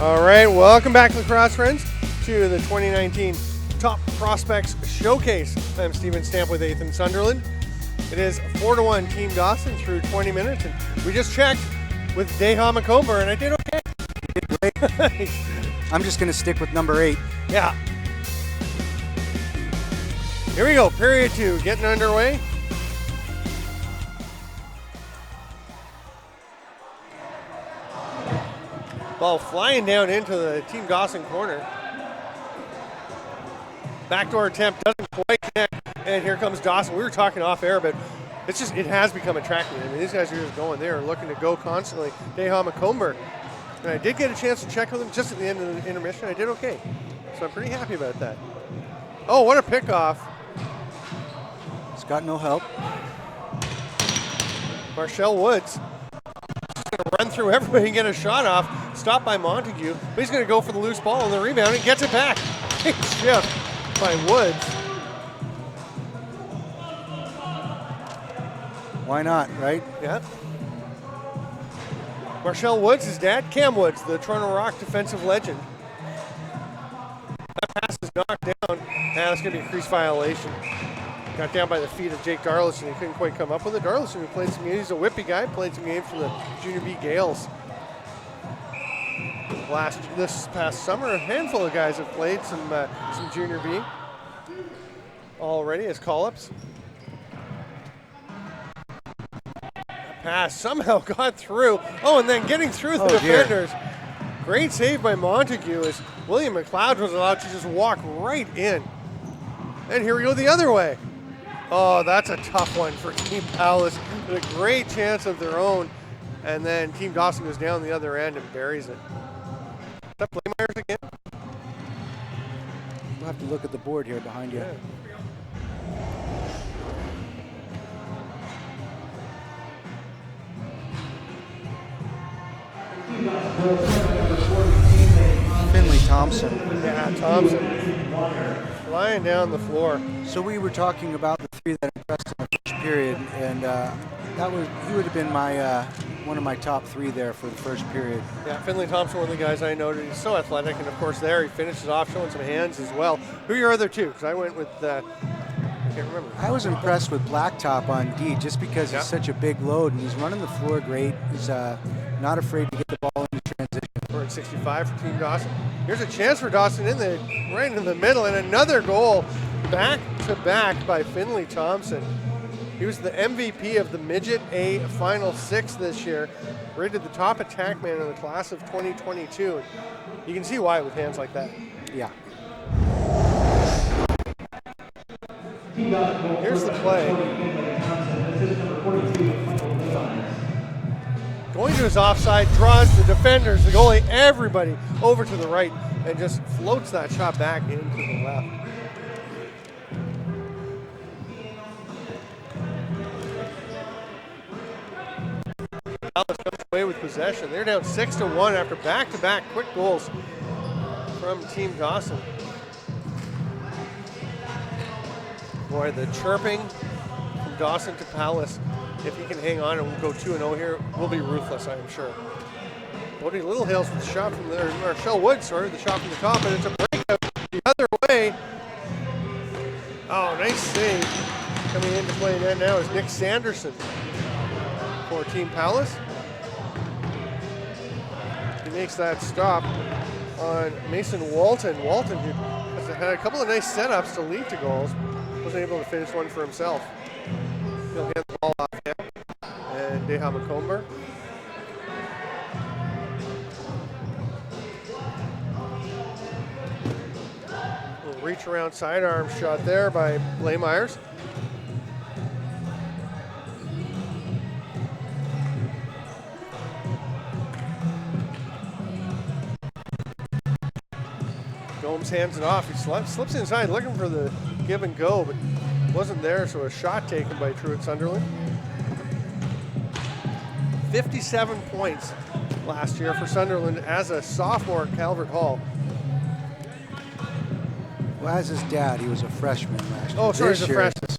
All right, welcome back, lacrosse friends, to the 2019 Top Prospects Showcase. I'm Steven Stamp with 8th and Sunderland. It is 4-1 Team Dawson through 20 minutes, and we just checked with Deha McComber, and I did okay. You did great. I'm just going to stick with number 8. Yeah. Here we go, period 2, getting underway. Ball flying down into the Team Dawson corner. Backdoor attempt doesn't quite connect, and here comes Dawson. We were talking off air, but it has become a track meet. I mean, these guys are just going. They are looking to go constantly. Deha McComber. And I did get a chance to check with him just at the end of the intermission. I did okay. So I'm pretty happy about that. Oh, what a pickoff. It's got no help. Marshall Woods. Going to run through everybody and get a shot off. Stopped by Montague. But he's going to go for the loose ball on the rebound and gets it back. Big shift by Woods. Why not, right? Yeah. Marshall Woods, his dad, Cam Woods, the Toronto Rock defensive legend. That pass is knocked down. That's going to be a crease violation. Got down by the feet of Jake Darlison. He couldn't quite come up with it. Darlison, who played some games, he's a whippy guy, played some games for the Junior B Gales. This past summer, a handful of guys have played some Junior B already as call-ups. pass. Somehow got through. Oh, and then getting through the defenders. Great save by Montague as William McLeod was allowed to just walk right in. And here we go the other way. Oh, that's a tough one for Team Palace. A great chance of their own. And then Team Dawson goes down the other end and buries it. Is that Blaymeyers again? We'll have to look at the board here behind you. Yeah. Finley Thompson. Yeah, Thompson. Flying down the floor. So we were talking about the three that impressed in the first period, and he would have been my one of my top three there for the first period. Yeah, Finley Thompson, one of the guys I noted. He's so athletic, and of course there he finishes off showing some hands as well. Who are your other two? Because I went with, I can't remember. I was impressed with Blacktop on D just because he's such a big load, and he's running the floor great. He's not afraid to get the ball into transition. We're at 65 for Team Dawson. Here's a chance for Dawson right in the middle, and another goal back to back by Finley Thompson. He was the MVP of the Midget A Final Six this year, rated the top attack man in the class of 2022. You can see why with hands like that. Yeah. Here's the play. Going to his offside, draws the defenders, the goalie, everybody over to the right, and just floats that shot back into the left. Dallas comes away with possession. They're down 6-1 after back-to-back quick goals from Team Dawson. Boy, the chirping from Dawson to Palace. If he can hang on and we'll go 2-0 here, we'll be ruthless, I am sure. Bodie Littlehales with the shot from there, or Shell Wood, sorry, the shot from the top, and it's a breakout the other way. Oh, nice save. Coming into play net now is Nick Sanderson for Team Palace. He makes that stop on Mason Walton. Walton, who has had a couple of nice setups to lead to goals, wasn't able to finish one for himself. He'll hand the ball off him. And Deha McComber. Little reach around sidearm shot there by Blaymeyers. Gomes hands it off. He slips inside looking for the give and go, but wasn't there, so a shot taken by Truett Sunderland. 57 points last year for Sunderland as a sophomore at Calvert Hall. Well, as his dad, he was a freshman last year. Oh, sorry, he's a freshman.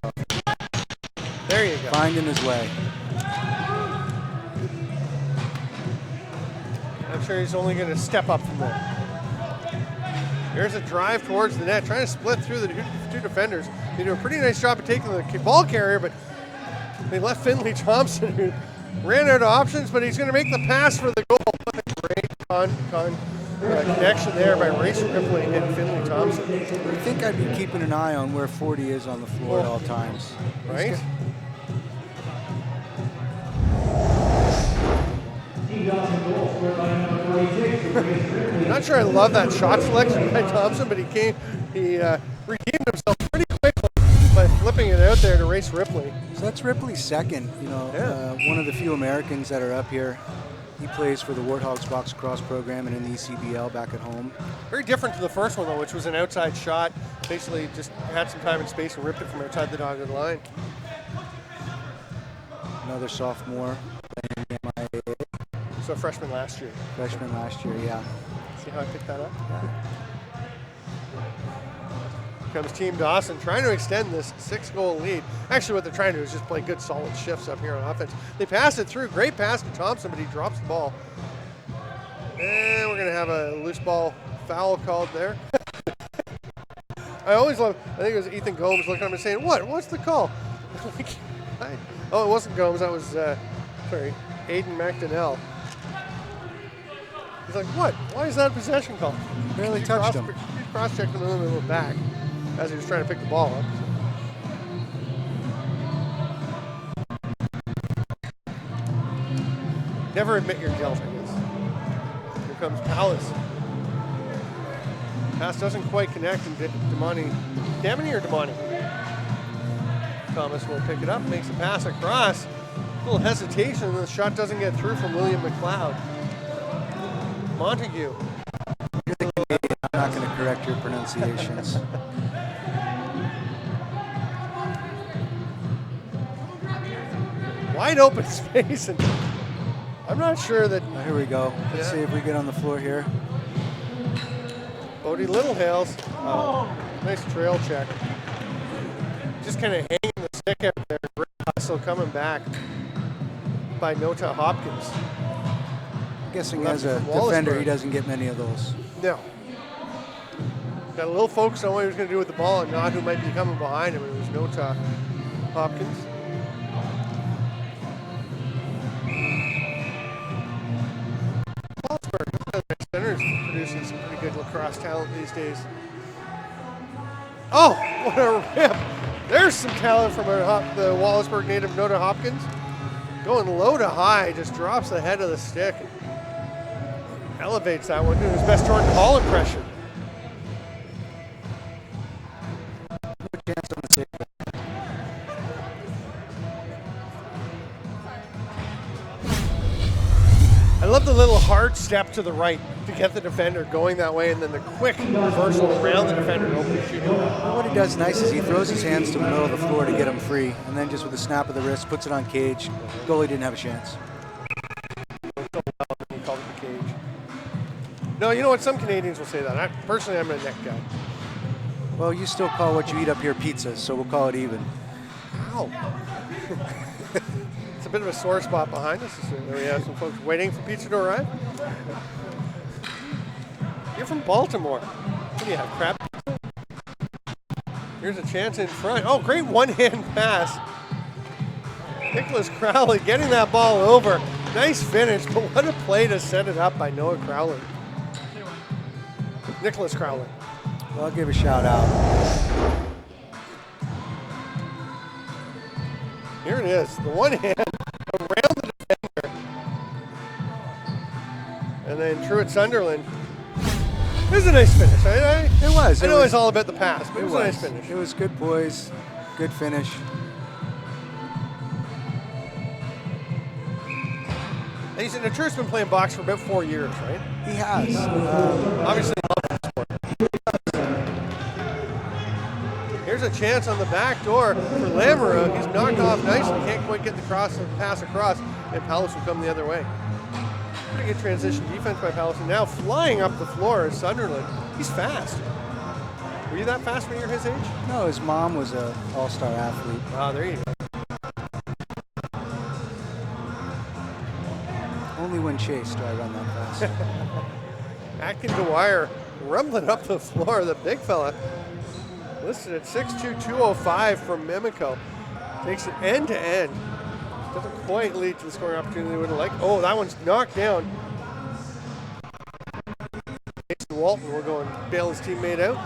There you go. Finding his way. I'm sure he's only going to step up from there. Here's a drive towards the net, trying to split through the two defenders. They do a pretty nice job of taking the ball carrier, but they left Finley Thompson, who ran out of options, but he's going to make the pass for the goal. What a great connection there by Race Ripley and Finley Thompson. I think I'd be keeping an eye on where 40 is on the floor at all times. Right? Not sure I love that shot selection by Thompson, but he redeemed himself pretty quickly by flipping it out there to Race Ripley. So that's Ripley's second, one of the few Americans that are up here. He plays for the Warthogs Box Cross program and in the ECBL back at home. Very different to the first one, though, which was an outside shot. Basically just had some time and space and ripped it from outside the dotted line. Another sophomore playing in the MIAA. So freshman last year. Freshman last year, yeah. See how I picked that up? Yeah. Comes Team Dawson trying to extend this 6-goal lead. Actually, what they're trying to do is just play good, solid shifts up here on offense. They pass it through. Great pass to Thompson, but he drops the ball. And we're going to have a loose ball foul called there. I think it was Ethan Gomes looking at him and saying, what's the call? Oh, it wasn't Gomes. That was, Aiden McDonnell. He's like, what? Why is that a possession call? Barely touched him. He cross-checked him and then went back as he was trying to pick the ball up. Never admit you're dealt, I guess. Here comes Palace. Pass doesn't quite connect, and Damani or Damani? Thomas will pick it up, makes a pass across. A little hesitation, and the shot doesn't get through from William McLeod. Montague. I'm not going to correct your pronunciations. Wide open space, and I'm not sure that. Oh, here we go. Let's see if we get on the floor here. Bodie Littlehales. Nice trail check. Just kind of hanging the stick out there. Great hustle coming back by Nota Hopkins. Guessing as a defender, he doesn't get many of those. No. Got a little focus on what he was going to do with the ball and not who might be coming behind him. It was Nota Hopkins. Center's producing some pretty good lacrosse talent these days. Oh, what a rip. There's some talent from the Wallaceburg native Nota Hopkins. Going low to high, just drops the head of the stick. Elevates that one, doing his best Jordan Hall impression. No chance on the save. I love the little hard step to the right to get the defender going that way, and then the quick reversal around the defender and open shooting. What he does nice is he throws his hands to the middle of the floor to get him free, and then just with a snap of the wrist, puts it on cage. Goalie didn't have a chance. He called it the cage. No, you know what? Some Canadians will say that. Personally, I'm a neck guy. Well, you still call what you eat up here pizza, so we'll call it even. Ow. It's a bit of a sore spot behind us. There we have some folks waiting for pizza to arrive. You're from Baltimore. What do you have, crab pizza? Here's a chance in front. Oh, great one-hand pass. Nicholas Crowley getting that ball over. Nice finish, but what a play to set it up by Noah Crowley. Nicholas Crowley. Well, I'll give a shout out. Here it is, the one hand around the defender. And then Truett Sunderland. It was a nice finish. I know it's all about the pass, but it was a nice finish. It was good poise, good finish. And he's in a church, been playing box for about 4 years, right? He has. Obviously, here's a chance on the back door for Lamoureux. He's knocked off nicely. Can't quite get the pass across, and Palace will come the other way. Pretty good transition defense by Palace. And now flying up the floor is Sunderland. He's fast. Were you that fast when you were his age? No, his mom was an all-star athlete. Ah, there you go. Only when chased do I run that fast. Atkin Dwyer rumbling up the floor. The big fella listed at 6'2", 205 from Mimico. Takes it end to end. Doesn't quite lead to the scoring opportunity we would have liked. Oh, that one's knocked down. Mason Walton will go and bail his teammate out.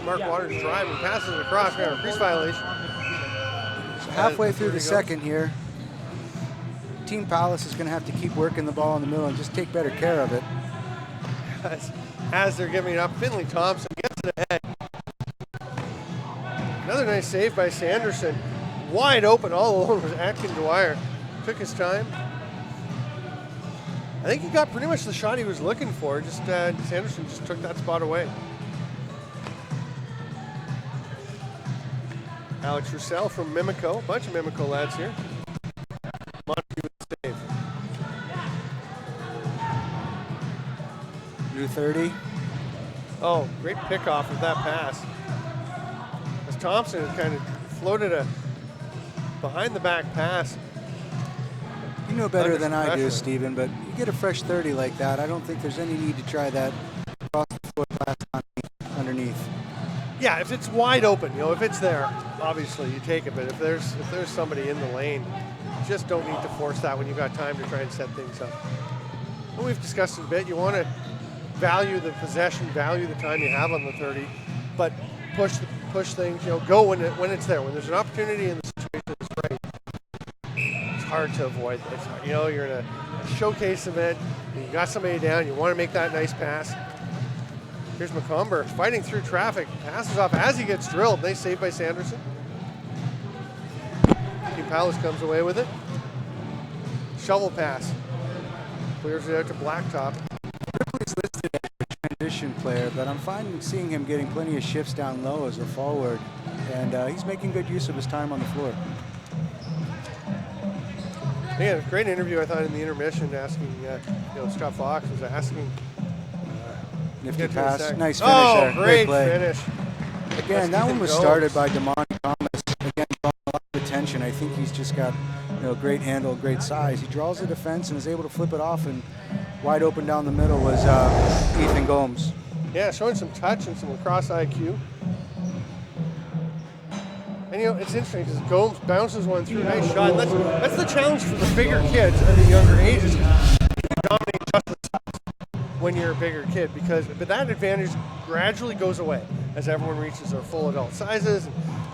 Mark Waters driving, passes it across. We have a crease violation. So halfway through the second here, Team Palace is going to have to keep working the ball in the middle and just take better care of it. As they're giving it up, Finley Thompson gets it ahead. Another nice save by Sanderson. Wide open, all alone was Atkin Dwyer. Took his time. I think he got pretty much the shot he was looking for. Just Sanderson just took that spot away. Alex Roussel from Mimico. A bunch of Mimico lads here. Montague with the save. New 30. Oh, great pickoff with that pass. As Thompson kind of floated a behind the back pass. You know better than I do, pressure. Stephen, but you get a fresh 30 like that, I don't think there's any need to try that across the floor pass underneath. Yeah, if it's wide open, if it's there, obviously you take it. But if there's somebody in the lane, you just don't need to force that when you've got time to try and set things up. And we've discussed it a bit. You want to value the possession, value the time you have on the 30, but push things. Go when it's there. When there's an opportunity and the situation is right, hard to avoid. You know, you're in a showcase event, you got somebody down, you want to make that nice pass. Here's McComber fighting through traffic, passes off as he gets drilled. Nice save by Sanderson. Team Palace comes away with it. Shovel pass. Clears it out to Blacktop. He's listed as a transition player, but I'm fine seeing him getting plenty of shifts down low as a forward, and he's making good use of his time on the floor. Yeah, great interview I thought in the intermission, asking, Scott Fox was asking. Nifty pass, nice finish there. Great play. finish. Again, that one was started by Damani Thomas. Again, drawing a lot of attention. I think he's just got great handle, great size. He draws the defense and is able to flip it off, and wide open down the middle was Ethan Gomes. Yeah, showing some touch and some lacrosse IQ. And it's interesting because Gomes bounces one through. Nice shot. And that's the challenge for the bigger kids at the younger ages. You dominate just the size when you're a bigger kid, but that advantage gradually goes away as everyone reaches their full adult sizes,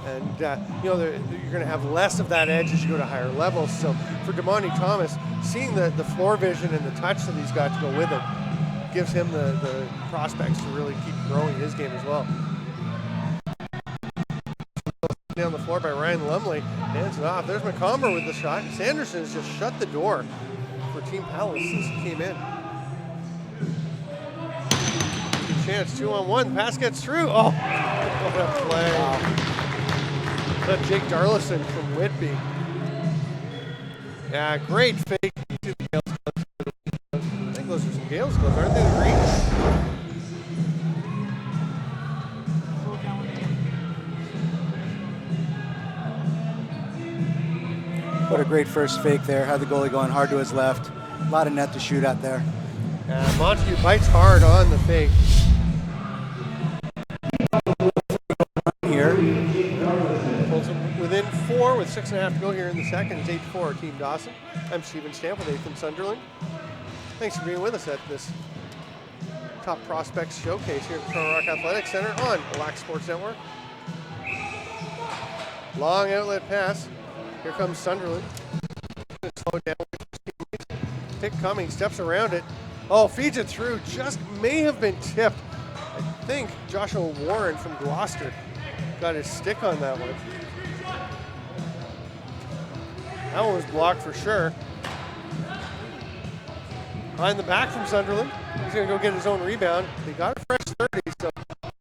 and you're going to have less of that edge as you go to higher levels. So for Damani Thomas, seeing the floor vision and the touch that he's got to go with it gives him the prospects to really keep growing his game as well. Down the floor by Ryan Lumley, hands it off. There's McComber with the shot. Sanderson has just shut the door for Team Palace since he came in. Good chance, 2-on-1. Pass gets through. Oh, what a play. Wow. That's Jake Darlison from Whitby. Yeah, great fake. I think those are some Gales gloves, aren't they? The green? What a great first fake there. Had the goalie going hard to his left. A lot of net to shoot at there. Montague bites hard on the fake. Here. Pulls him within 4 with 6.5 to go here in the second. It's 8-4 Team Dawson. I'm Steven Stamp with Ethan Sunderland. Thanks for being with us at this Top Prospects Showcase here at the Toronto Rock Athletic Center on the Lac Sports Network. Long outlet pass. Here comes Sunderland. Slow down. Pick coming, steps around it. Oh, feeds it through. Just may have been tipped. I think Joshua Warren from Gloucester got his stick on that one. That one was blocked for sure. Behind the back from Sunderland. He's going to go get his own rebound. He got a fresh 30, so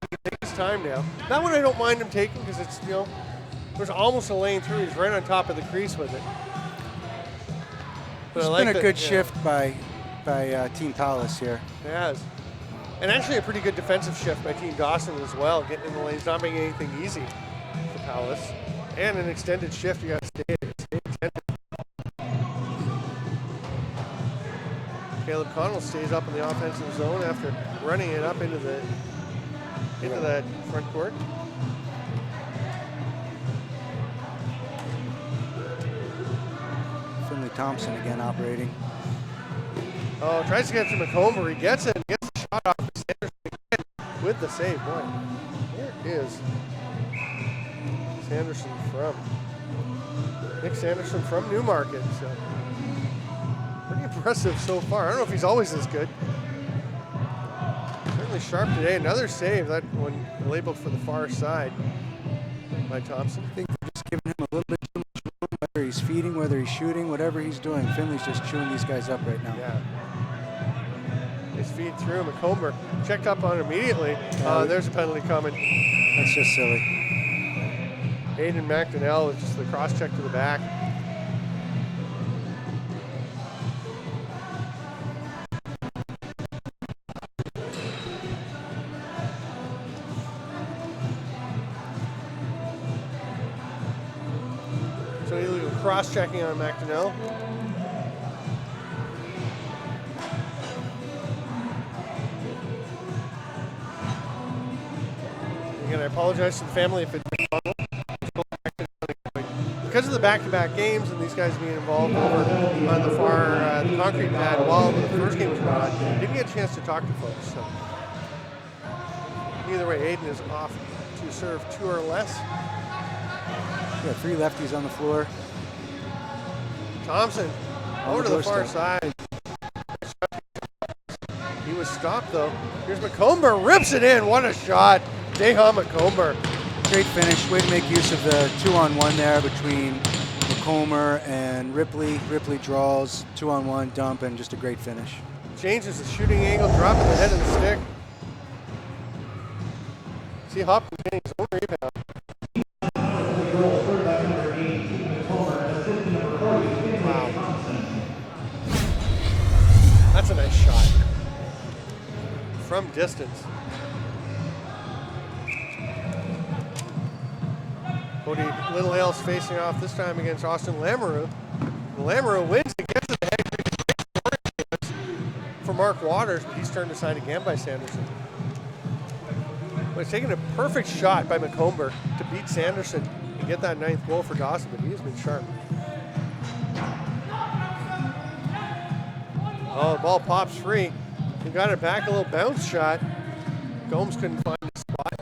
he can take his time now. That one I don't mind him taking because it's, there's almost a lane through. He's right on top of the crease with it. But It's been a good shift by Team Palace here. It has. And actually a pretty good defensive shift by Team Dawson as well, getting in the lanes, not making anything easy for Palace. And an extended shift, you got to stay attentive. Caleb Connell stays up in the offensive zone after running it up into that front court. Finley Thompson again operating. Oh, tries to get to McComber. He gets it and gets the shot off Sanderson again with the save. Boy, here is Sanderson from Nick Sanderson from Newmarket. So pretty impressive so far. I don't know if he's always this good. Certainly sharp today. Another save. That one labeled for the far side by Thompson. I think they're just giving him a little bit too much room, whether he's feeding, whether he's shooting, whatever he's doing. Finley's just chewing these guys up right now. Yeah. Nice feed through. McComber checked up on immediately. There's a penalty coming. That's just silly. Aiden McDonnell with just the cross check to the back. So illegal cross checking on McDonnell. Again, I apologize to the family if it's because of the back-to-back games and these guys being involved over on the far the concrete pad while the first game was going on. Didn't get a chance to talk to folks. So either way, Aiden is off to serve 2 or less. Yeah, 3 lefties on the floor. Thompson over to the far side. He was stopped though. Here's McComber, rips it in. What a shot. Dehan McComber. Great finish. Way to make use of the 2-on-1 there between McComber and Ripley. Ripley draws, 2-on-1 dump, and just a great finish. Changes the shooting angle, dropping the head of the stick. See Hopkins getting his own rebound. Wow. That's a nice shot. From distance. Cody Littlehale's facing off this time against Austin Lamoureux. Lamoureux wins it, gets to the head for Mark Waters, but he's turned aside again by Sanderson. Well, he's taken a perfect shot by McComber to beat Sanderson and get that 9th goal for Dawson, but he has been sharp. Oh, the ball pops free. He got it back, a little bounce shot. Gomes couldn't find a spot.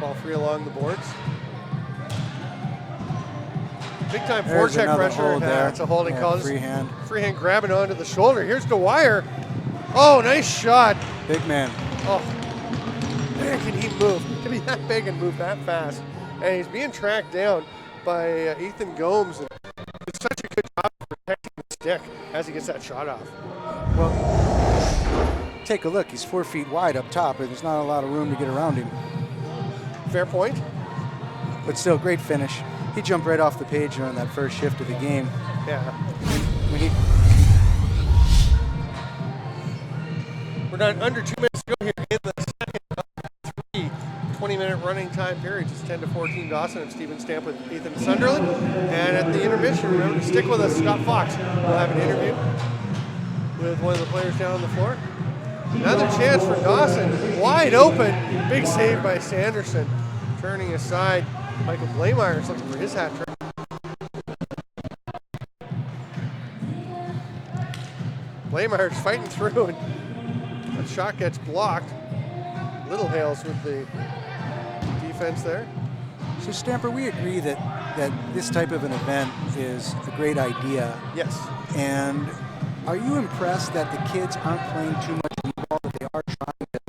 Ball free along the boards. Big time forecheck pressure. There. It's a holding call. Free hand. Free hand grabbing onto the shoulder. Here's Dwyer. Oh, nice shot. Big man. Oh, man, can he move? To be that big and move that fast. And he's being tracked down by Ethan Gomes. And it's such a good job of protecting the stick as he gets that shot off. Well, take a look. He's 4 feet wide up top, and there's not a lot of room to get around him. Fair point. But still, great finish. He jumped right off the page on that first shift of the game. Yeah. When We're done under 2 minutes to go here in the second of 3 20-minute running time periods. It's 10-14 Dawson. I'm Steven Stamp with Ethan Sunderland. And at the intermission, remember to stick with us. Scott Fox will have an interview with one of the players down on the floor. Another chance for Dawson. Wide open. Big save by Sanderson. Turning aside. Michael Blameyer is looking for his hat trick. Blameyer's fighting through, and the shot gets blocked. Littlehale's with the defense there. So Stamper, we agree that this type of an event is a great idea. Yes. And are you impressed that the kids aren't playing too much ball, that they are trying to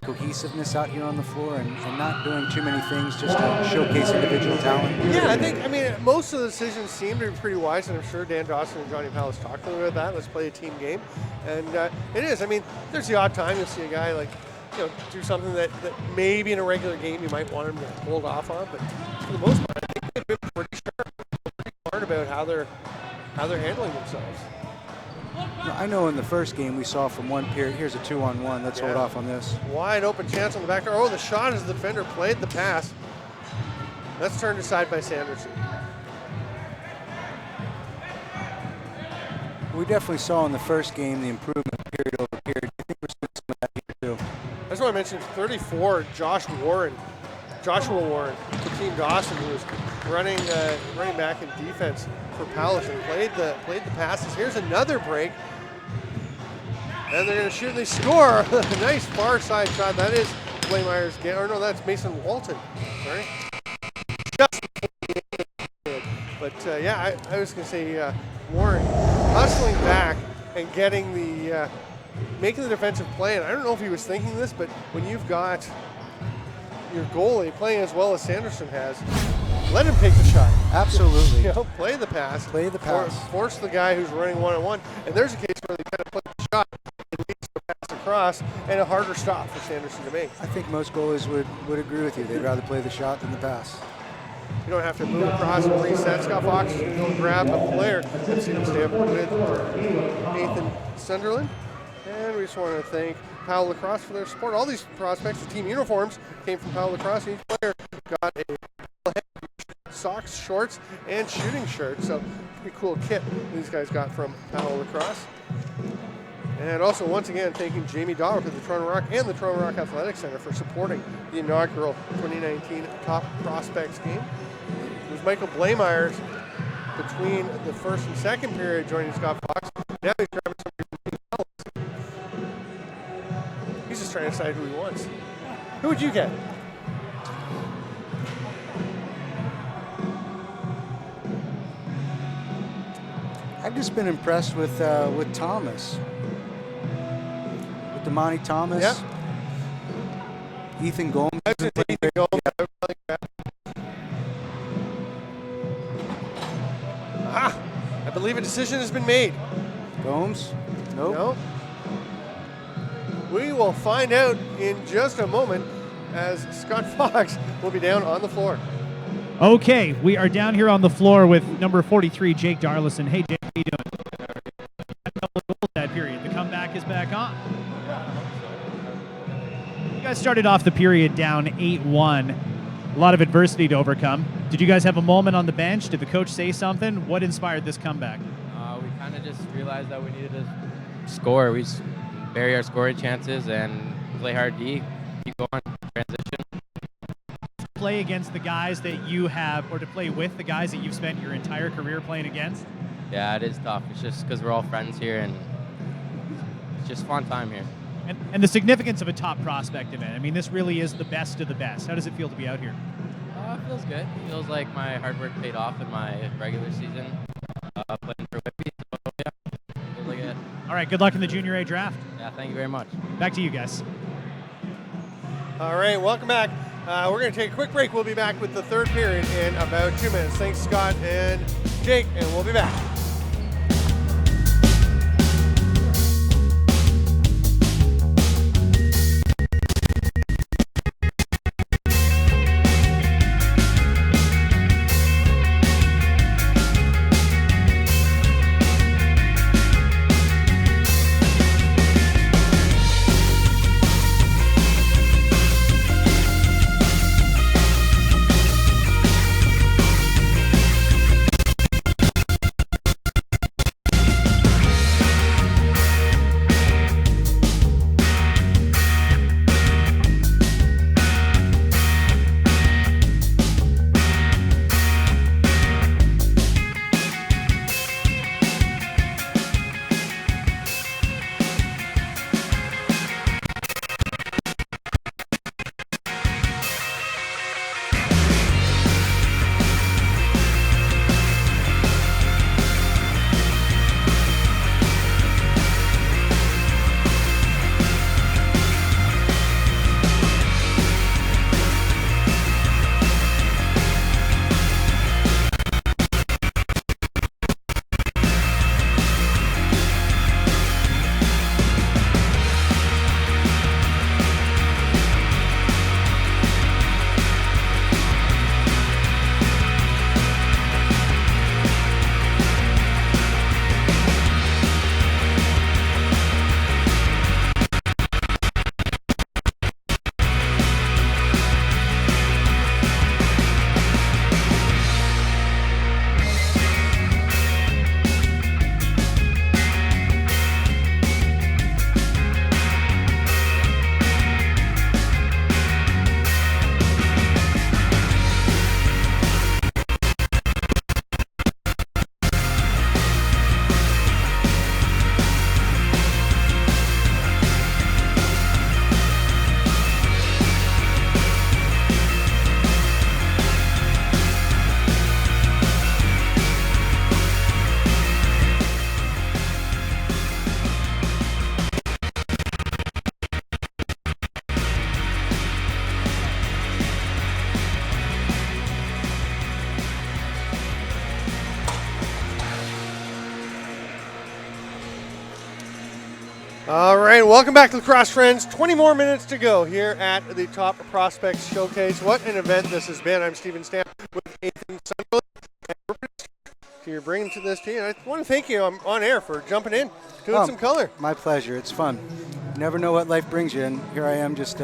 cohesiveness out here on the floor and not doing too many things just to showcase individual talent? Yeah, I mean, most of the decisions seem to be pretty wise, and I'm sure Dan Dawson and Johnny Palace talked a little bit about that. Let's play a team game. And it is. I mean, there's the odd time you'll see a guy do something that maybe in a regular game you might want him to hold off on, but for the most part, I think they've been pretty sharp, pretty smart about how they're handling themselves. I know in the first game we saw from one period, here's a 2-on-1, let's hold off on this. Wide open chance on the back door. Oh, the shot as the defender played the pass. That's turned aside by Sanderson. We definitely saw in the first game the improvement period over period. I think we're seeing some of that here too. I just want to mention 34, Joshua Warren for Team Dawson, who was running back in defense for Palace and played the passes. Here's another break. And they're going to shoot and they score. A nice far side shot. That is Blameyer's game. Or no, that's Mason Walton. Sorry. But yeah, I was going to say Warren hustling back and getting making the defensive play. And I don't know if he was thinking this, but when you've got your goalie playing as well as Sanderson has, let him take the shot. Absolutely. Play the pass. Play the pass. Force the guy who's running one-on-one. And there's a case where they kind of play the shot. It leads to a pass across and a harder stop for Sanderson to make. I think most goalies would agree with you. They'd rather play the shot than the pass. You don't have to move across and reset. Scott Fox is going to go grab a player. Let's see him stand with Nathan Sunderland. And we just want to thank Powell Lacrosse for their support. All these prospects, the team uniforms came from Powell Lacrosse. Each player got a socks, shorts, and shooting shirt. So pretty cool kit these guys got from Powell Lacrosse. And also, once again, thanking Jamie Dollard of the Toronto Rock and the Toronto Rock Athletic Center for supporting the inaugural 2019 Top Prospects game. It was Michael Blameyer between the first and second period joining Scott Fox. Now he's grabbing somebody else. He's just trying to decide who he wants. Who would you get? I've just been impressed with Thomas, with Damani Thomas, Yep. Ethan Gomes. I was gonna say Ethan Gomes. I like that. I believe a decision has been made. Gomes? Nope. No. We will find out in just a moment as Scott Fox will be down on the floor. Okay, we are down here on the floor with number 43, Jake Darlison. Hey, Jake, how you doing? A couple of goals that period. The comeback is back on. You guys started off the period down 8-1. A lot of adversity to overcome. Did you guys have a moment on the bench? Did the coach say something? What inspired this comeback? We kind of just realized that we needed to score. We just bury our scoring chances and play hard D, keep going, transition. Play against the guys that you have, or to play with the guys that you've spent your entire career playing against? Yeah, it is tough. It's just because we're all friends here, and it's just fun time here. And the significance of a top prospect event. I mean, this really is the best of the best. How does it feel to be out here? It feels good. It feels like my hard work paid off in my regular season, playing for Whippy. So, yeah, feels like it. All right, good luck in the Junior A draft. Yeah, thank you very much. Back to you guys. All right, welcome back. We're going to take a quick break. We'll be back with the third period in about 2 minutes. Thanks, Scott and Jake, and we'll be back. All right, welcome back to Lacrosse Friends. 20 more minutes to go here at the Top Prospects Showcase. What an event this has been. I'm Steven Stamp with Nathan Sunderland. You're bringing to this team. I want to thank you on air for jumping in, doing some color. My pleasure. It's fun. You never know what life brings you, and here I am just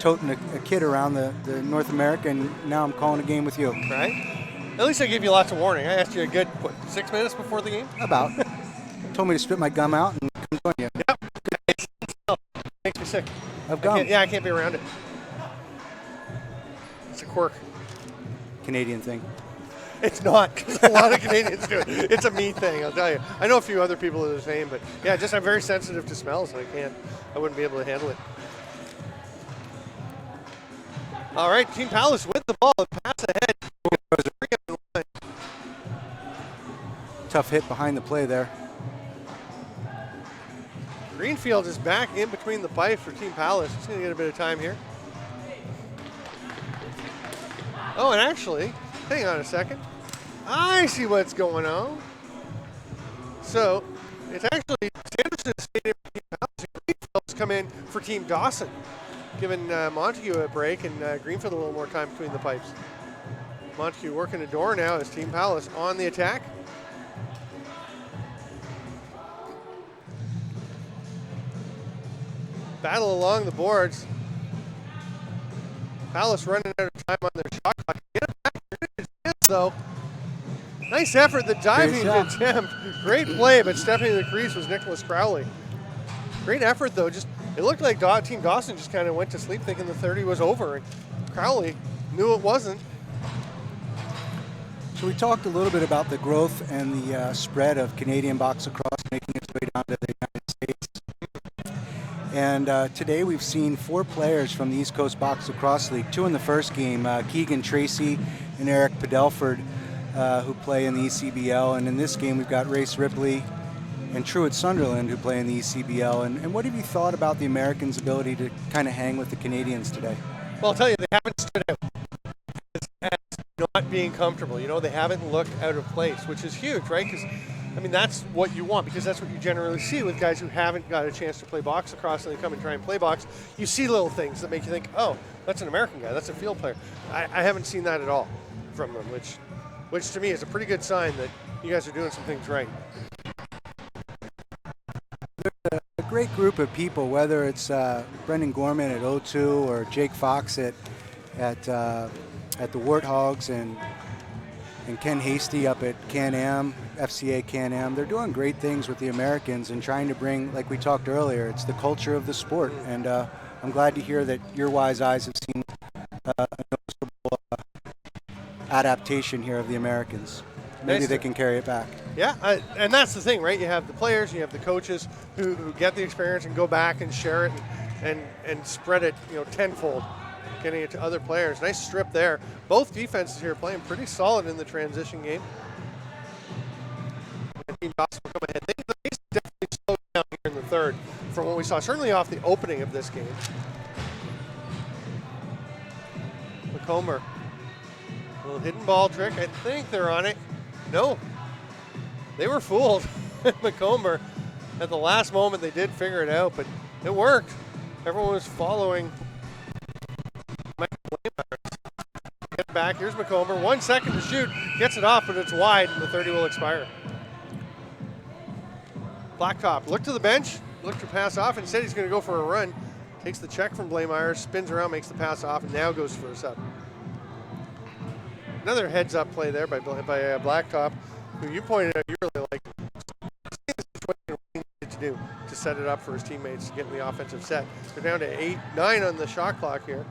toting a kid around the North America, and now I'm calling a game with you. Right? At least I gave you lots of warning. I asked you a good, 6 minutes before the game? About. Told me to spit my gum out and come join you. Yep. Makes me sick. Of gum. I can't be around it. It's a quirk. Canadian thing. It's not, because a lot of Canadians do it. It's a me thing, I'll tell you. I know a few other people are the same, but yeah, just I'm very sensitive to smells, and I wouldn't be able to handle it. All right, Team Palace with the ball, pass ahead. Tough tough hit behind the play there. Greenfield is back in between the pipes for Team Palace. He's going to get a bit of time here. Oh, and actually, hang on a second. I see what's going on. So, it's actually Sanderson Stadium for Team Palace, and Greenfield's come in for Team Dawson, giving Montague a break and Greenfield a little more time between the pipes. Montague working the door now as Team Palace on the attack. Battle along the boards. Palace running out of time on their shot clock. Get it back. Though. Nice effort, the diving attempt. Great play, but stepping to the crease was Nicholas Crowley. Great effort, though. Just it looked like Team Dawson just kind of went to sleep thinking the 30 was over, and Crowley knew it wasn't. So we talked a little bit about the growth and the spread of Canadian box lacrosse making its way down to the United States. And today we've seen 4 players from the East Coast Box Lacrosse League, 2 in the first game, Keegan Tracy and Eric Padelford, who play in the ECBL. And in this game we've got Race Ripley and Truett Sunderland, who play in the ECBL. And what have you thought about the Americans' ability to kind of hang with the Canadians today? Well, I'll tell you, they haven't stood out as not being comfortable. You know, they haven't looked out of place, which is huge, right? Because, I mean, that's what you want, because that's what you generally see with guys who haven't got a chance to play box lacrosse and they come and try and play box. You see little things that make you think, oh, that's an American guy, that's a field player. I haven't seen that at all from them, which to me is a pretty good sign that you guys are doing some things right. There's a great group of people, whether it's Brendan Gorman at O2 or Jake Fox at the Warthogs and Ken Hasty up at Can-Am, FCA Can-Am. They're doing great things with the Americans and trying to bring, like we talked earlier, it's the culture of the sport. And I'm glad to hear that your wise eyes have seen a noticeable adaptation here of the Americans. Maybe they can carry it back. Yeah, and that's the thing, right? You have the players, you have the coaches who get the experience and go back and share it and spread it, you know, tenfold, getting it to other players. Nice strip there. Both defenses here playing pretty solid in the transition game. And Team Dawson will come ahead. I think the pace definitely slowed down here in the third from what we saw, certainly off the opening of this game. McComber, a little hidden ball trick. I think they're on it. No, they were fooled. McComber, at the last moment, they did figure it out, but it worked. Everyone was following Michael Blaemeyers. Get back. Here's McComber. 1 second to shoot. Gets it off, but it's wide, and the 30 will expire. Blacktop looked to the bench, looked to pass off. Instead, he's going to go for a run. Takes the check from Blaemeyers, spins around, makes the pass off, and now goes for a sub. Another heads-up play there by Blacktop, who you pointed out you really like. What he needed to do to set it up for his teammates to get in the offensive set. They're down to 8-9 on the shot clock here.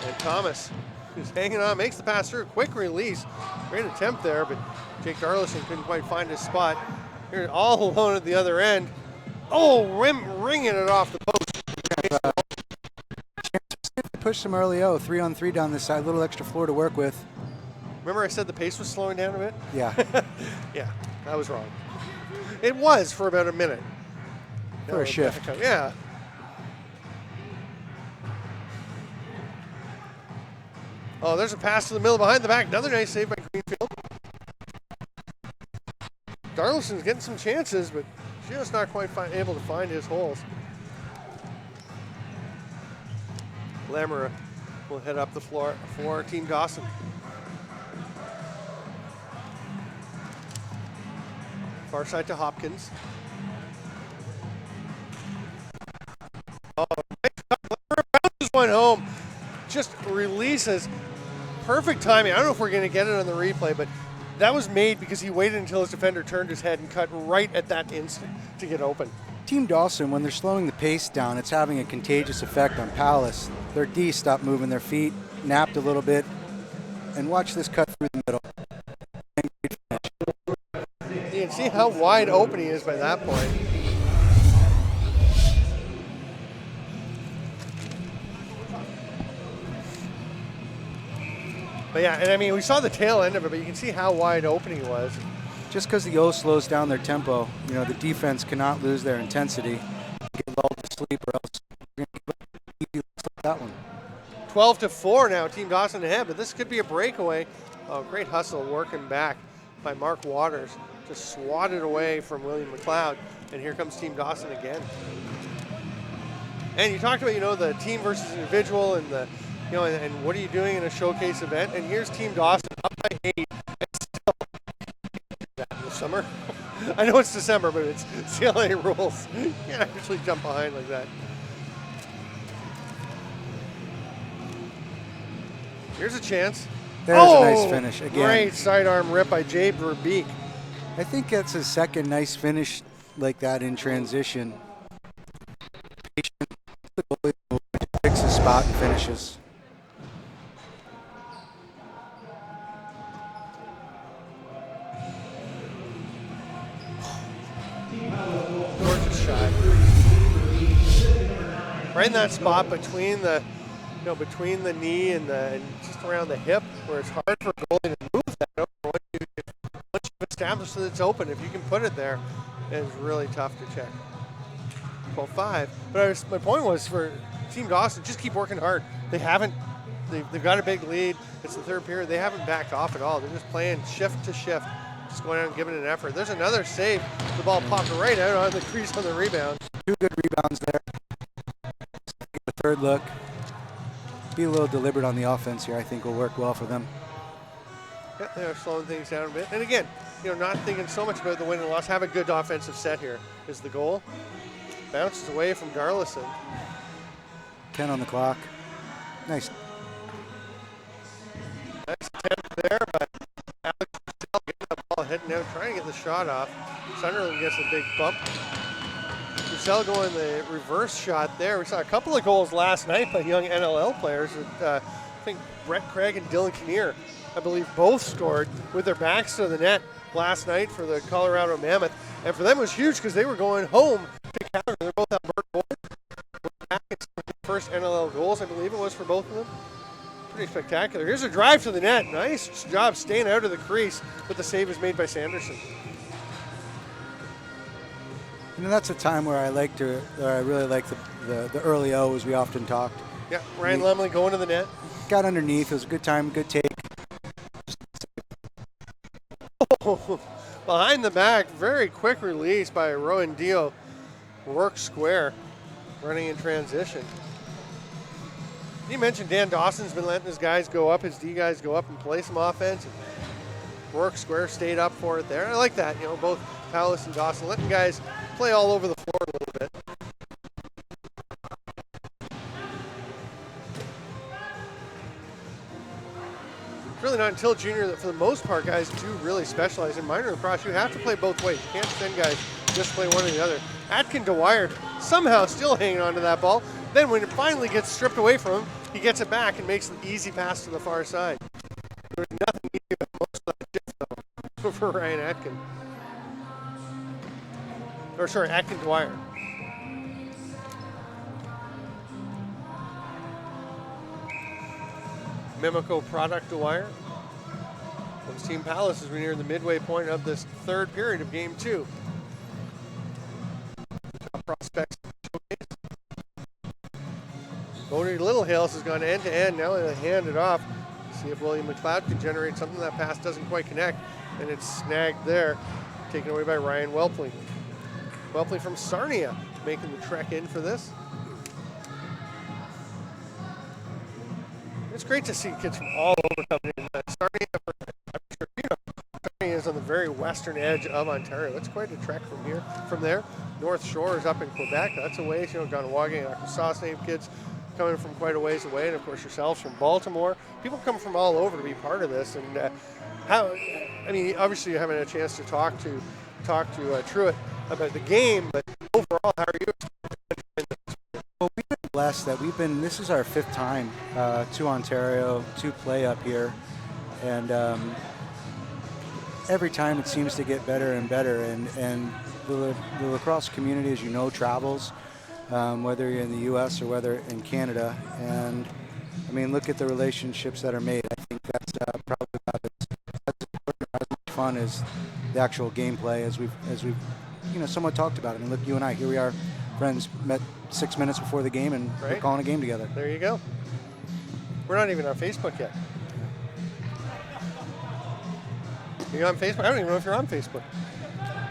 And Thomas, who's hanging on, makes the pass through. Quick release. Great attempt there, but Jake Darlison couldn't quite find his spot. Here, all alone at the other end. Oh, ringing it off the post. Push some early 3-on-3 down this side, a little extra floor to work with. Remember I said the pace was slowing down a bit? Yeah. Yeah, I was wrong. It was for about a minute. For a shift. Yeah. Oh, there's a pass to the middle behind the back. Another nice save by Greenfield. Darlison's getting some chances, but just not quite able to find his holes. Lamera will head up the floor for Team Dawson. Far side to Hopkins. Oh, nice cut. Lamera bounces one home. Just releases. Perfect timing. I don't know if we're going to get it on the replay, but that was made because he waited until his defender turned his head and cut right at that instant to get open. Team Dawson, when they're slowing the pace down, it's having a contagious effect on Palace. Their D stopped moving their feet, napped a little bit, and watch this cut through the middle. You can see how wide open he is by that point. But yeah, and I mean, we saw the tail end of it, but you can see how wide open he was. Just because the O slows down their tempo, you know, the defense cannot lose their intensity, get lulled to sleep, or else you're going to give up easy looks like that one. 12-4 now, Team Dawson ahead, but this could be a breakaway. Oh, great hustle working back by Mark Waters. Just swatted away from William McLeod, and here comes Team Dawson again. And you talked about, you know, the team versus individual and the, you know, and what are you doing in a showcase event? And here's Team Dawson up by 8 and still that in the summer. I know it's December, but it's CLA rules. You can't actually jump behind like that. Here's a chance. There's a nice finish again. Great sidearm rip by Jay Verbeek. I think that's his second nice finish like that in transition. Patient, the goalie picks his spot and finishes. Gorgeous shot. Right in that spot between the, you know, between the knee and just around the hip, where it's hard for a goalie to move that over. Once you've established that it's open, if you can put it there, it's really tough to check. 12-5. But my point was for Team Dawson, just keep working hard. They haven't. They've got a big lead. It's the third period. They haven't backed off at all. They're just playing shift to shift, just going out and giving it an effort. There's another save. The ball popped right out on the crease on the rebound. 2 good rebounds there. Get the third look. Be a little deliberate on the offense here. I think will work well for them. Yeah, they're slowing things down a bit. And again, you know, not thinking so much about the win and loss. Have a good offensive set here is the goal. Bounces away from Darlison. 10 on the clock. Nice. Nice attempt there, but Alex Purcell getting the ball heading out, trying to get the shot off. Sunderland gets a big bump. Purcell going the reverse shot there. We saw a couple of goals last night by young NLL players. I think Brett Craig and Dylan Kinnear, I believe, both scored with their backs to the net last night for the Colorado Mammoth. And for them it was huge because they were going home to Calgary. They're both Alberta boys. Back in the first NLL goals, I believe it was for both of them. Pretty spectacular. Here's a drive to the net. Nice job staying out of the crease, but the save is made by Sanderson. You know, that's a time where I really like the early O, as we often talked. Yeah, Ryan Lemley going to the net. Got underneath. It was a good time, good take. Oh, behind the back, very quick release by Rowan Dio. Work square, running in transition. You mentioned Dan Dawson's been letting his guys go up, his D guys go up and play some offense. Work square stayed up for it there. I like that, you know, both Paulus and Dawson letting guys play all over the floor a little bit. It's really not until junior that for the most part guys do really specialize. In minor lacrosse, you have to play both ways. You can't send guys just play one or the other. Atkin Dwyer somehow still hanging on to that ball. Then when it finally gets stripped away from him, he gets it back and makes an easy pass to the far side. There's nothing easy about most of that shift, though, for Ryan Atkin. Or sorry, Atkin Dwyer. Mimico product Dwyer. Of Team Palace as we near the midway point of this third period of Game 2. Top prospects. Bodie Littlehales has gone end to end. Now they hand it off. See if William McLeod can generate something. That pass doesn't quite connect, and it's snagged there. Taken away by Ryan Welpley. Welpley from Sarnia making the trek in for this. It's great to see kids from all over coming in. Sarnia, I'm sure you know, Sarnia is on the very western edge of Ontario. That's quite a trek from here. From there, North Shore is up in Quebec. That's a ways. You know, Ganawagi and Akwesasne name kids coming from quite a ways away, and of course yourselves from Baltimore. People come from all over to be part of this. And obviously you're having a chance to talk to Truitt about the game, but overall, how are you? Well, we've been blessed that this is our 5th time to Ontario to play up here, and every time it seems to get better and better, and the lacrosse community, as you know, travels, whether you're in the U.S. or whether in Canada, and I mean, look at the relationships that are made. I think that's is the actual gameplay, as we've somewhat talked about. I mean, look, you and I, here we are, friends, met 6 minutes before the game, and we're calling a game together. There you go. We're not even on Facebook yet. Are you on Facebook? I don't even know if you're on Facebook.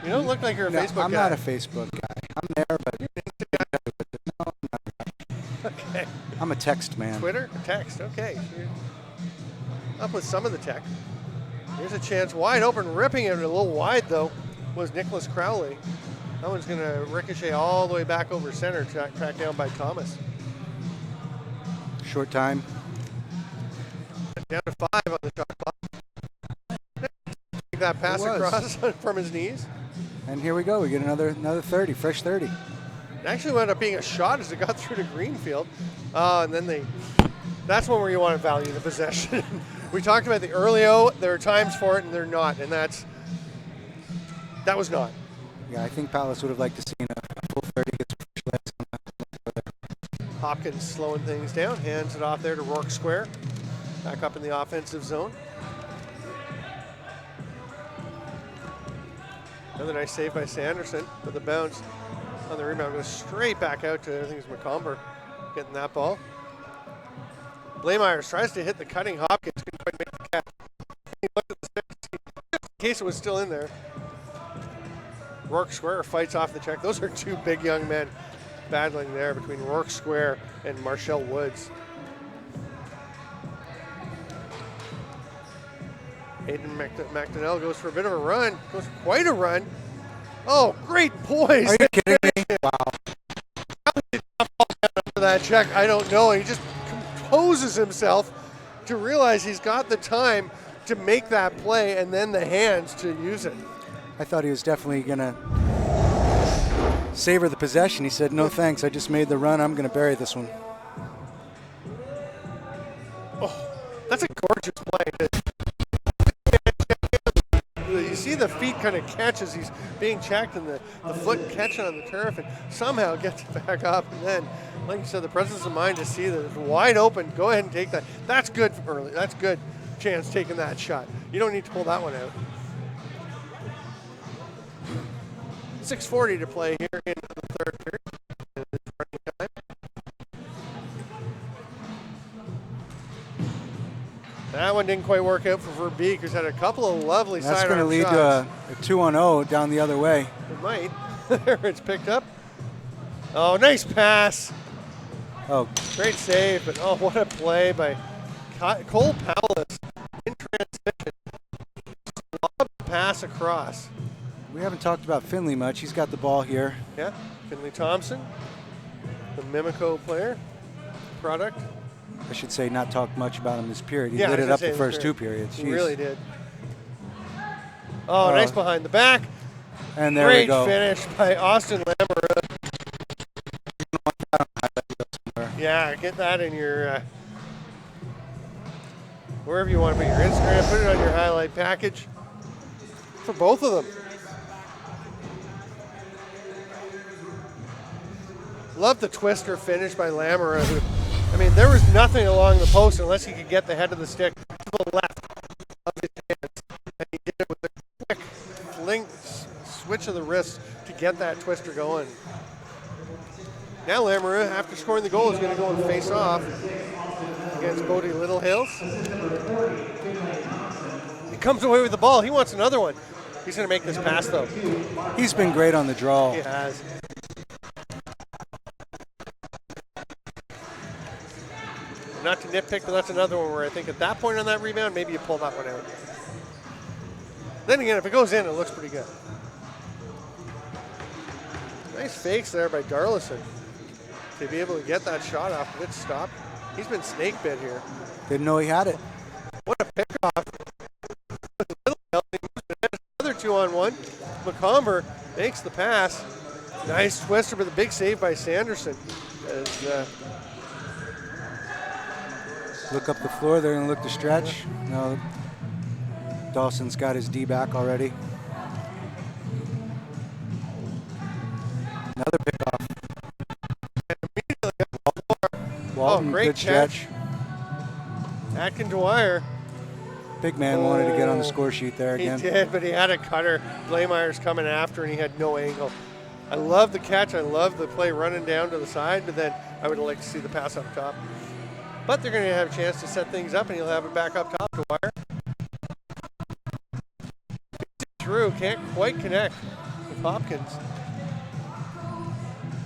You don't look like you're a Facebook guy. I'm not a Facebook guy. I'm there, but no, I'm not. Okay. I'm a text man. Twitter? Text, okay. You're up with some of the tech. Here's a chance, wide open, ripping it a little wide though, was Nicholas Crowley. That one's going to ricochet all the way back over center, tracked down by Thomas. Short time. Down to 5 on the shot clock. Take that pass across from his knees. And here we go. We get another 30, fresh 30. It actually wound up being a shot as it got through to Greenfield. And then that's one where you want to value the possession. We talked about the early O. There are times for it and they're not. And that was not. Yeah, I think Palace would have liked to see a full 30 get some fresh legs on that. Hopkins slowing things down, hands it off there to Rourke Square. Back up in the offensive zone. Another nice save by Sanderson, but the bounce on the rebound goes straight back out to, I think it's McComber getting that ball. Blaemeyers tries to hit the cutting Hopkins, couldn't quite make the catch. He looked at the stick in case it was still in there. Rourke Square fights off the check. Those are two big young men battling there between Rourke Square and Marshall Woods. Aiden McDonnell goes for a bit of a run, goes for quite a run. Oh, great poise. Are you kidding me? Wow. How did he not fall down after that check? I don't know. He just composes himself to realize he's got the time to make that play and then the hands to use it. I thought he was definitely going to savor the possession. He said, no thanks, I just made the run. I'm going to bury this one. Oh, that's a gorgeous play. You see the feet kind of catch as he's being checked and the foot catching on the turf and somehow gets it back up. And then, like you said, the presence of mind to see that it's wide open. Go ahead and take that. That's good early. That's good chance taking that shot. You don't need to pull that one out. 6:40 to play here in the third period. That one didn't quite work out for Verbeek, who's had a couple of lovely sidearm shots. That's going to lead to a 2-on-0 down the other way. It might. There, it's picked up. Oh, nice pass. Oh, great save, but oh, what a play by Cole Powless in transition. Lob pass across. We haven't talked about Finley much. He's got the ball here. Yeah, Finley Thompson, the Mimico player, product. I should say not talk much about him this period. He lit it up the first two periods. He really did. Oh, nice behind the back. And there we go. Great finish by Austin Lamoureux. Yeah, get that in your, wherever you want to put your Instagram, put it on your highlight package for both of them. Love the twister finish by Lamoureux. I mean, there was nothing along the post unless he could get the head of the stick to the left of his hands. And he did it with a quick fling, switch of the wrist to get that twister going. Now Lamoureux, after scoring the goal, is going to go and face off against Bodie Littlehills. He comes away with the ball. He wants another one. He's going to make this pass, though. He's been great on the draw. He has. Not to nitpick, but that's another one where I think at that point on that rebound, maybe you pull that one out. Then again, if it goes in, it looks pretty good. Nice fakes there by Darlison to be able to get that shot off of it. Stop. He's been snake bit here. Didn't know he had it. What a pickoff. Another 2-on-1. McComber makes the pass. Nice twister, but the big save by Sanderson. As, look up the floor, they're going to look to stretch. No, Dawson's got his D back already. Another pickoff. Walton, great good stretch. Atkin Dwyer. Big man wanted to get on the score sheet there again. He did, but he had a cutter. Blameyer's coming after, and he had no angle. I love the catch. I love the play running down to the side, but then I would like to see the pass up top. But they're going to have a chance to set things up, and he'll have it back up top to Wire. Through, can't quite connect with Hopkins.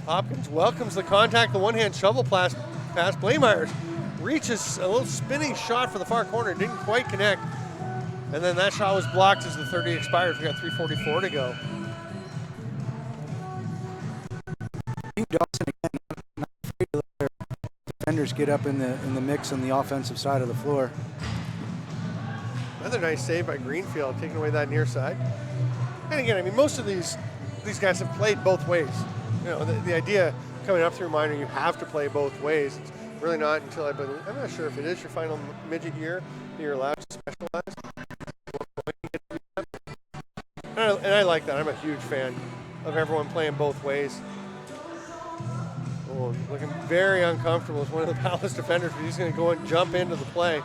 Hopkins welcomes the contact, the one-hand shovel pass. Blameyers reaches a little spinning shot for the far corner, didn't quite connect. And then that shot was blocked as the 30 expires. We got 3:44 to go. Dawson again, not afraid to let their defenders get up in the mix on the offensive side of the floor. Another nice save by Greenfield, taking away that near side. And again, I mean, most of these guys have played both ways. You know, the idea coming up through minor, you have to play both ways. It's really not until I'm not sure if it is your final midget year that you're allowed to specialize. And I like that. I'm a huge fan of everyone playing both ways. Oh, looking very uncomfortable as one of the Palace defenders, but he's going to go and jump into the play.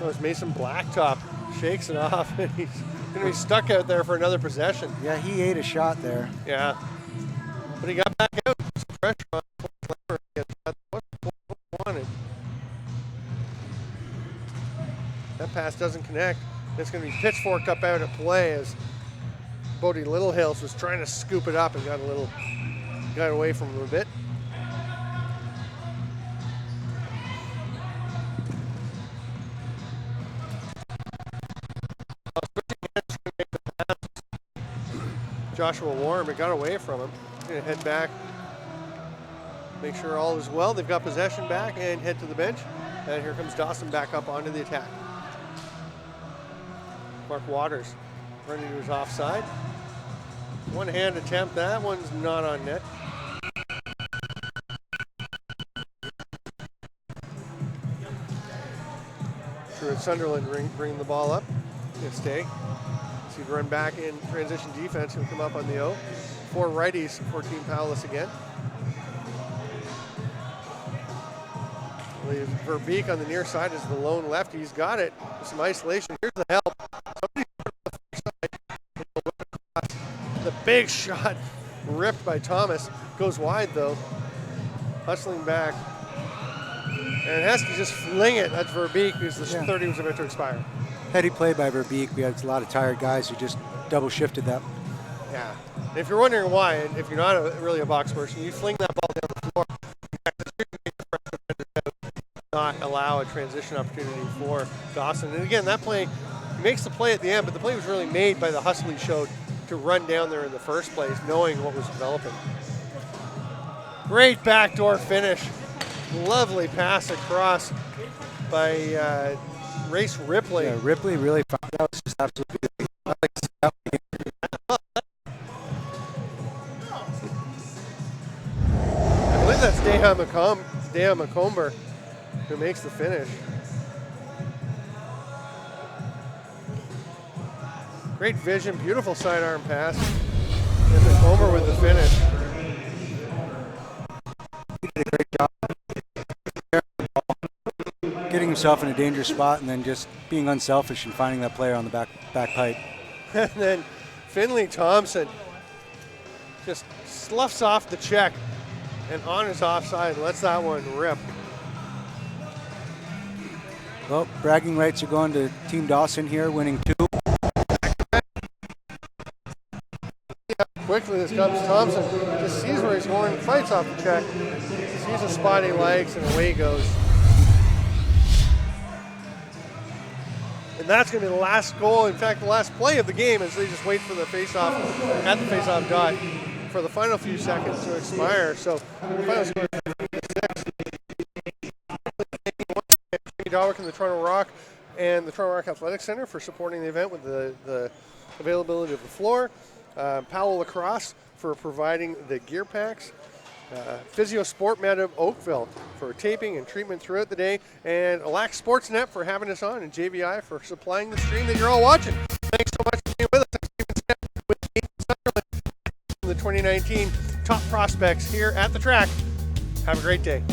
Oh, it's Mason Blacktop shakes it off, and he's going to be stuck out there for another possession. Yeah, he ate a shot there. Yeah, but he got back out. Some pressure on him. That wasn't what he wanted. That pass doesn't connect. It's going to be pitchforked up out of play as Bodie Littlehills was trying to scoop it up and got away from him a bit. Joshua Warren, it got away from him. He's going to head back, make sure all is well. They've got possession back and head to the bench. And here comes Dawson back up onto the attack. Mark Waters running to his offside. One-hand attempt. That one's not on net. Sure, Sunderland bring the ball up. Good stay. So he'd run back in transition defense. He'll come up on the O. 4 righties for Team Palace again. Leaves Verbeek on the near side is the lone lefty. He's got it. Some isolation. Here's the help. The big shot ripped by Thomas. Goes wide though. Hustling back. And has to just fling it. That's Verbeek because the 30 was about to expire. Heady play by Verbeek. We had a lot of tired guys who just double shifted that. Yeah. And if you're wondering why, and if you're not really a box person, you fling that ball down the floor. Not allow a transition opportunity for Dawson. And again, that play, he makes the play at the end, but the play was really made by the hustle he showed to run down there in the first place, knowing what was developing. Great backdoor finish. Lovely pass across by Race Ripley. Yeah, Ripley really found out. It's just absolutely. I believe that's Deha McComber who makes the finish. Great vision, beautiful sidearm pass. And McComber with the finish. He did a great job getting himself in a dangerous spot and then just being unselfish and finding that player on the back pipe. And then Finley Thompson just sloughs off the check and on his offside lets that one rip. Well, bragging rights are going to Team Dawson here, winning 2. Quickly this comes Thompson. Just sees where he's going, fights off the check, sees a spot he likes, and away he goes. And that's going to be the last goal, in fact, the last play of the game as they just wait for the face-off, at the face-off dot, for the final few seconds to expire. So, the final score is 15-6. Dawick and the Toronto Rock and the Toronto Rock Athletic Center for supporting the event with the availability of the floor. Powell Lacrosse for providing the gear packs. Physio Sport Med of Oakville for taping and treatment throughout the day, and Alax Sportsnet for having us on, and JVI for supplying the stream that you're all watching. Thanks so much for being with us. I'm Stephen Step with Sunderland, the 2019 top prospects here at the track. Have a great day.